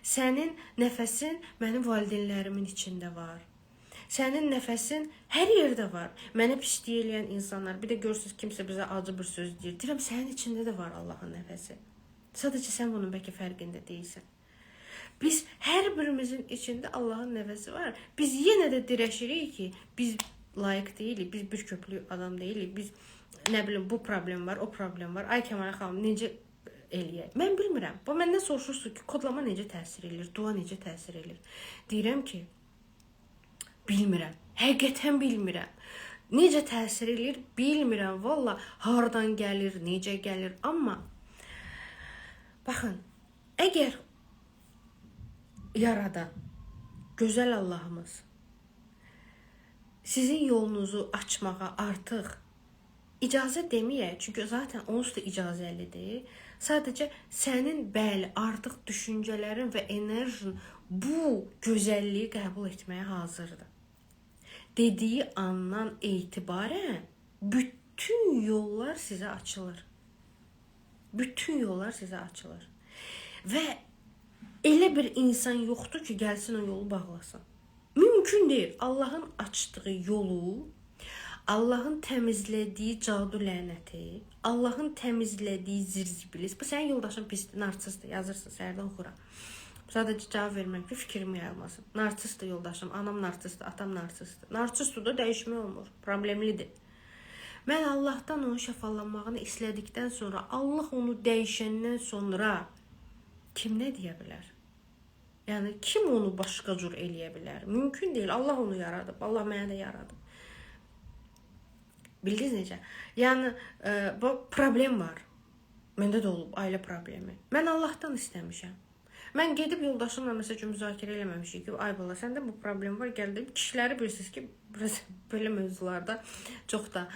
Sənin nəfəsin mənim valideynlərimin içində var. Sənin nəfəsin hər yerdə var. Mənə pislik eləyən insanlar, bir də görürsünüz kimsə bizə acı bir söz deyir. Deyirəm, sənin içində də var Allahın nəfəsi. Sadəcə sən bunun bəlkə fərqində deyilsən. Biz hər birimizin içində Allahın nəfəsi var. Biz yenə də dirəşirik ki, biz layiq deyilik, biz bir köklü adam deyilik, biz nə bilim bu problem var, o problem var. Ay Kəmalə xanım, necə eləyək? Mən bilmirəm. Bu məndən soruşursunuz ki, kodlama necə təsir eləyir, dua necə təsir eləyir? Deyirəm ki, bilmirəm. Həqiqətən bilmirəm. Necə təsir eləyir, bilmirəm. Valla hardan gəlir, necə gəlir. Amma baxın, əgər yaradan, gözəl Allahımız sizin yolunuzu açmağa artıq icazə deməyək, çünki zaten onsuz da icazəlidir. Sadəcə sənin bəli artıq düşüncələrin və enerjin bu gözəlliyi qəbul etməyə hazırdır. Dediyi andan etibarən bütün yollar sizə açılır. Bütün yollar sizə açılır. Və elə bir insan yoxdur ki, gəlsin o yolu bağlasın. Mümkün deyil. Allahın açdığı yolu Allahın təmizlədiyi cadu lənəti, Allahın təmizlədiyi zirzibilis. Bu sənin yoldaşın pisdir, narsistdir, yazırsın, səhərdən oxuram. Sadəcə cavab verməm ki, fikrim yayılmasın. Narsistdir yoldaşım, anam narsistdir, atam narsistdir. Narsistdir da dəyişmək olmur, problemlidir. Mən Allahdan onun şəfalanmağını istədikdən sonra, Allah onu dəyişəndən sonra kim nə deyə bilər? Yəni, kim onu başqa cür eləyə bilər? Mümkün deyil, Allah onu yaradıb, Allah mənə də yaradıb. Bildiniz necə? Yəni, bu problem var. Məndə də olub, ailə problemi. Mən Allahdan istəmişəm. Mən gedib yoldaşımla məsələn müzakirə eləməmişik ki, ay bala, səndə bu problem var, gəldim. Kişiləri bilirsiniz ki, belə mövzularda çox da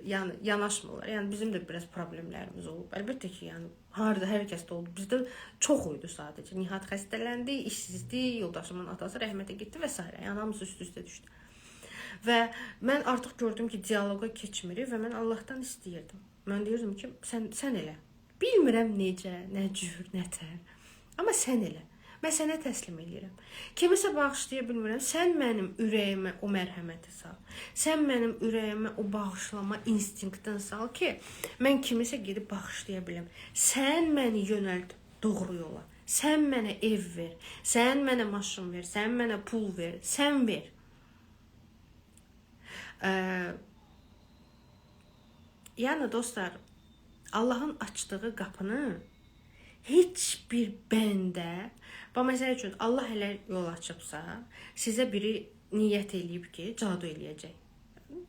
yanaşmırlar. Yəni bizim də biraz problemlərimiz olub. Əlbəttə ki, yəni harda hər kəsdə oldu. Bizdə çox idi sadəcə. Nihat xəstələndi, işsizdi, yoldaşımın atası rəhmətə getdi və s. Yəni hamısı üst-üstə düşdü. Və mən artıq gördüm ki, dialoqa keçmirik və mən Allahdan istəyirdim. Mən deyirdim ki, sən elə. Bilmirəm necə, nə cür, nə tər. Amma sən elə. Mən sənə təslim edirəm. Kimisə bağışlaya bilmirəm. Sən mənim ürəyimə o mərhəməti sal. Sən mənim ürəyimə o bağışlama instinktini sal ki, mən kimisə gedib bağışlaya biləm. Sən məni yönəlt doğru yola. Sən mənə ev ver. Sən mənə maşın ver. Sən mənə pul ver. Sən ver. Yəni dostlar, Allahın açdığı qapını heç bir bəndə, məsəl üçün Allah elə yol açıbsa, sizə biri niyyət eləyib ki, cadu eləyəcək.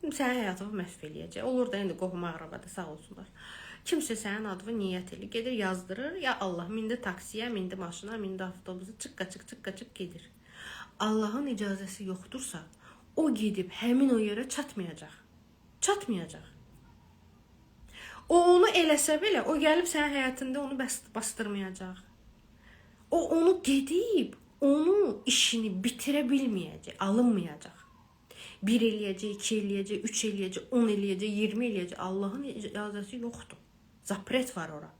Sənin həyatını məhv eləyəcək. Olur da indi qohum əqrəbada sağ olsunlar. Kimsə sənin adını niyyət eləyir, gedir yazdırır, ya Allah, mindi taksiyə, mindi maşına, mindi avtobusa, çıqqa-çıq gedir. Allahın icazəsi yoxdursa, o gedib həmin o yerə çatmayacaq. Çatmayacaq. O onu eləsə belə, o gəlib sənin həyatında onu bastırmayacaq. O onu gedib, onu işini bitirə bilməyəcək, alınmayacaq. 1 eləyəcək, 2 eləyəcək, 3 eləyəcək, 10 eləyəcək, 20 eləyəcək. Allahın icazəsi yoxdur. Zapret var ora.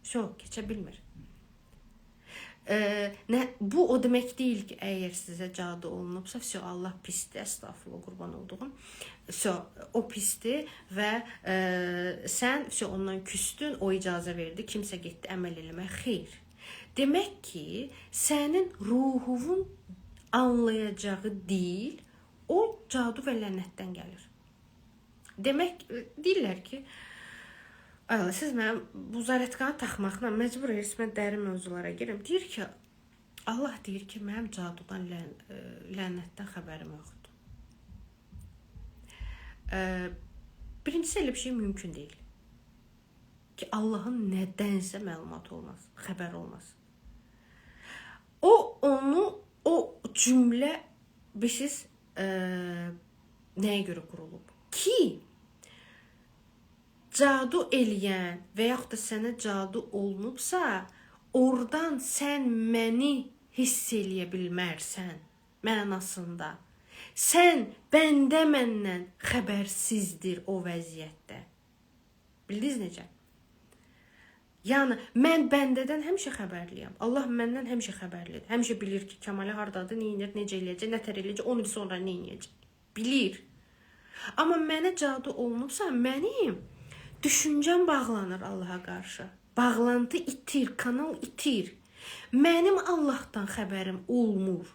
Keçə bilmir. Bu o demək deyil ki, əgər sizə cadu olunubsa, Allah pisdir, əstağfurullah, qurban olduğum. O pisdir və sən ondan küstün, o icazə verdi, kimsə getdi əməl eləmək. Xeyr. Demək ki, sənin ruhun anlayacağı deyil, o cadu və lənətdən gəlir. Demək, deyirlər ki, siz mənim bu zaretkanı taxmaqla məcbur edirsiniz, mən dərin mövzulara girim. Deyir ki, Allah deyir ki, mənim cadudan, lənətdən xəbərim yoxdur. Birincisi elə bir şey mümkün deyil. Ki, Allahın nədənsə məlumat olmaz, xəbər olmaz. O cümlə bilirsiniz nəyə görə qurulub? Ki, cadu eləyən və yaxud da sənə cadu olunubsa, oradan sən məni hiss eləyə bilmərsən mənasında. Sən bəndə məndən xəbərsizdir o vəziyyətdə. Bildiniz necə? Yəni, mən bəndədən həmişə xəbərliyəm. Allah məndən həmişə xəbərlidir. Həmişə bilir ki, Kəmalə hardadır, nə inir, necə eləyəcək, nə tər eləyəcək, 10 il sonra nə eləyəcək. Bilir. Amma mənə cadu olunubsa, mənim düşüncəm bağlanır Allaha qarşı. Bağlantı itir, kanal itir. Mənim Allahdan xəbərim olmur.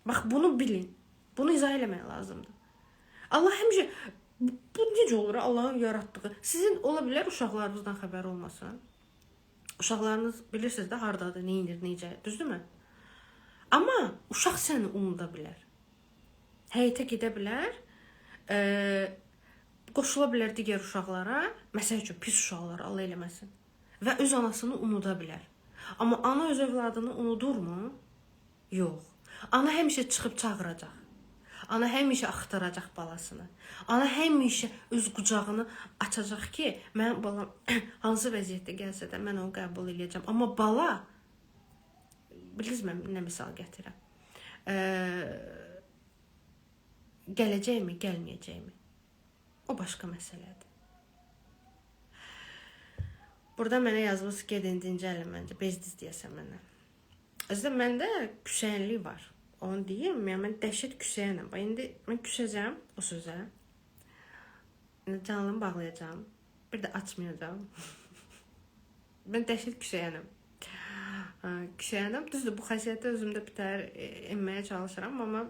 Bax, bunu bilin. Bunu izah eləmək lazımdır. Allah həmişə, bu necə olur, Allahın yaratdığı. Sizin ola bilər uşaqlarınızdan xəbər olmasın. Uşaqlarınız bilirsiniz də hardadır, nə inir, necə, düzdürmü? Amma uşaq səni unuda bilər. Həyətə gedə bilər, qoşula bilər digər uşaqlara, məsəl üçün pis uşaqlara, Allah eləməsin, və öz anasını unuda bilər. Amma ana öz övladını unudurmu? Yox. Ana həmişə çıxıb çağıracaq. Ana həmişə axtaracaq balasını. Ana həmişə öz qucağını açacaq ki, mənim balam hansı vəziyyətdə gəlsə də mən onu qəbul edəcəm. Amma bala, bilirsiniz mən nə misal gətirəm? Gələcəkmi, gəlməyəcəkmi? O başqa məsələdir. Burada mənə yazmış, gedin dincəlin məncə, bezdiz deyəsən mənə. Özdə məndə küsənlik var. onu deyim, yəni mən dəhşət küsəyənəm. İndi mən küsəcəm o sözə. İndi canlımı bağlayacağam. Bir də açmayacağam. Mən dəhşət küsəyənəm. Küsəyənəm. Düzdür, bu xasiyyəti özümdə bitər, enməyə çalışıram, amma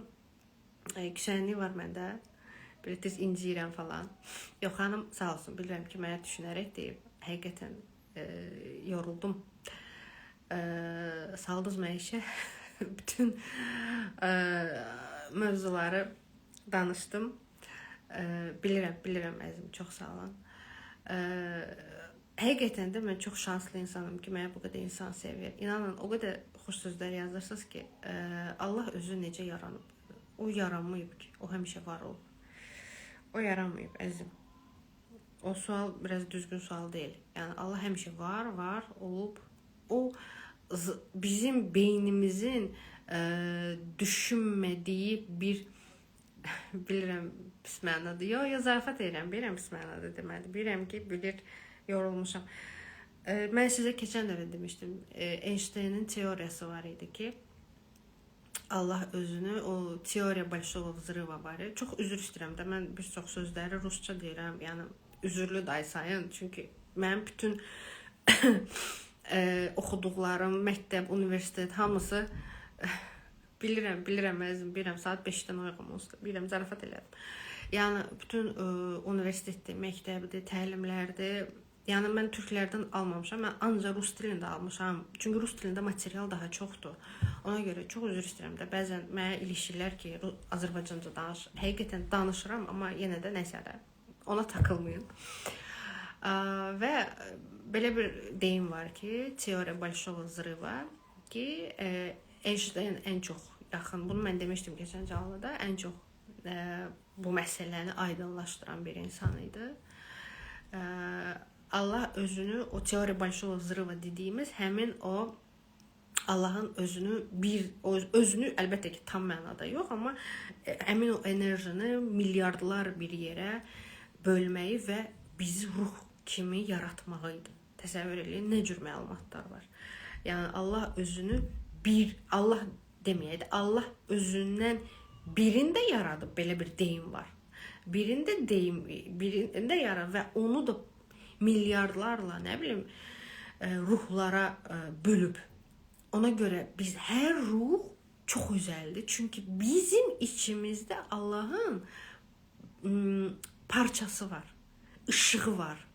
küsəyənlik var məndə. Belə tez inciyirəm falan. Yox, xanım sağ olsun, bilirəm ki, mənə düşünərək deyib. Həqiqətən yoruldum. Saldız mən işə. Bütün mövzuları danışdım. Bilirəm əzim, çox sağ olun. Həqiqətən də mən çox şanslı insanım ki, mənə bu qədər insan sevir. İnanın, o qədər xoş sözlər yazırsınız ki, Allah özü necə yaranıb. O yaranmayıb ki, o həmişə var olub. O yaranmayıb əzim. O sual biraz düzgün sual deyil. Yəni Allah həmişə var olub. O bizim beynimizin düşünmədiyi bir bilirəm pis mənadır. Yo, zarafat edirəm. Bilirəm pis mənadır deməli. Bilirəm ki, yorulmuşam. Mən sizə keçən dəfə demişdim. Einstein'in teoriyası var idi ki, Allah özünü, o teoriya Большого взрыва var. Çox üzr istəyirəm də, mən bir çox sözləri rusça deyirəm. Yəni üzürlü day sayın. Çünki mənim bütün oxuduqlarım, məktəb, universitet hamısı bilirəm əzim, bilirəm saat 5-dən oyğumuzdur. Bilirəm, zarafat elədim. Yəni bütün universitetdir, məktəbdir, təlimlərdir. Yəni mən türklərdən almamışam, mən ancaq rus dilində almışam. Çünki rus dilində material daha çoxdur. Ona görə çox üzr istəyirəm də. Bəzən mənə ilişirlər ki, Azərbaycanca danış. Həqiqətən danışıram, amma yenə də nəsə də ona takılmayın. Və belə bir deyim var ki, teoriya Большого взрыва ki, Einstein ən çox yaxın, bunu mən demişdim keçən canlıda, ən çox bu məsələni aydınlaşdıran bir insan idi. Allah özünü, o teoriya Большого взрыва dediyimiz həmin o Allahın özünü əlbəttə ki, tam mənada yox, amma həmin o enerjini milyardlar bir yerə bölməyi və bizi ruh kimi yaratmağı idi. Təsəvvür edin, nə cür məlumatlar var. Yəni Allah özünü Allah deməyəydi, Allah özündən birində yaradıb, belə bir deyim var. Birində yaradıb və onu da milyardlarla, nə bilim, ruhlara bölüb. Ona görə biz hər ruh çox özəldir. Çünki bizim içimizdə Allahın parçası var, ışığı var.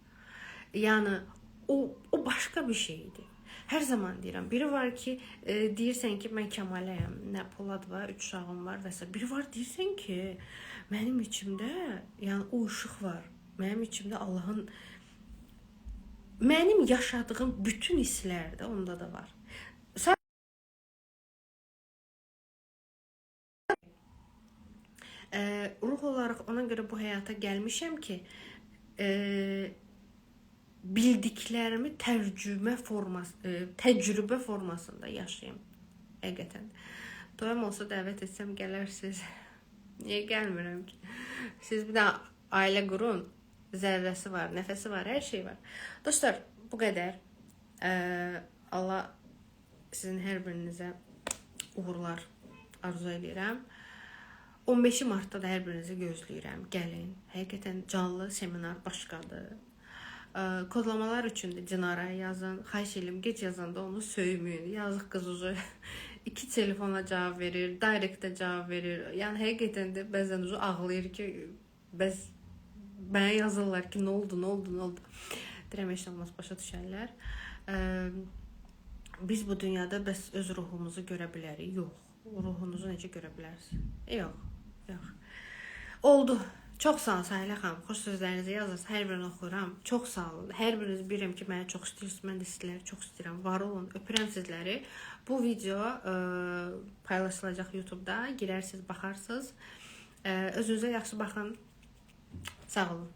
Yəni o başqa bir şeydir. Hər zaman deyirəm, biri var ki, deyirsən ki, mən Kəmaləyəm, nə Polad var, 3 uşağım var və s. Biri var, deyirsən ki, mənim içimdə, yəni o ışıq var. Mənim içimdə Allahın, mənim yaşadığım bütün hisslərdə onda da var. Ruh olaraq ona görə bu həyata gəlmişəm ki, bildiklərimi təcrübə formasında yaşayayım. Həqiqətən. Toyum olsa dəvət etsəm gələrsiniz. Niyə gəlmirəm ki? Siz bir də ailə qurun. Zərrəsi var, nəfəsi var, hər şey var. Dostlar, bu qədər. Allah sizin hər birinizə uğurlar arzu edirəm. 15 martda da hər birinizi gözləyirəm. Gəlin. Həqiqətən canlı seminar başqadır. Kodlamalar üçün də Cinaraya yazın. Xahiş edirəm, gec yazanda onu söyməyin. Yazıq qız ucu 2 telefona cavab verir, direktə cavab verir. Yəni həqiqətən də bəzən ucu ağlayır ki, mənə yazırlar ki, nə oldu? Deyirəm, heç olmaz, başa düşərlər. Biz bu dünyada bəs öz ruhumuzu görə bilərik. Yox. Ruhunuzu necə görə bilərsiniz? Yox. Oldu. Çox sağ olun Sahilə xanım. Xoş sözlərinizi yazırsınız. Hər birini oxuyuram. Çox sağ olun. Hər biriniz bilirəm ki, mənə çox istəyirsiniz. Mən də sizləri çox istəyirəm. Var olun. Öpürəm sizləri. Bu video paylaşılacaq YouTube'da. Girərsiniz, baxarsınız. Özünüzə yaxşı baxın. Sağ olun.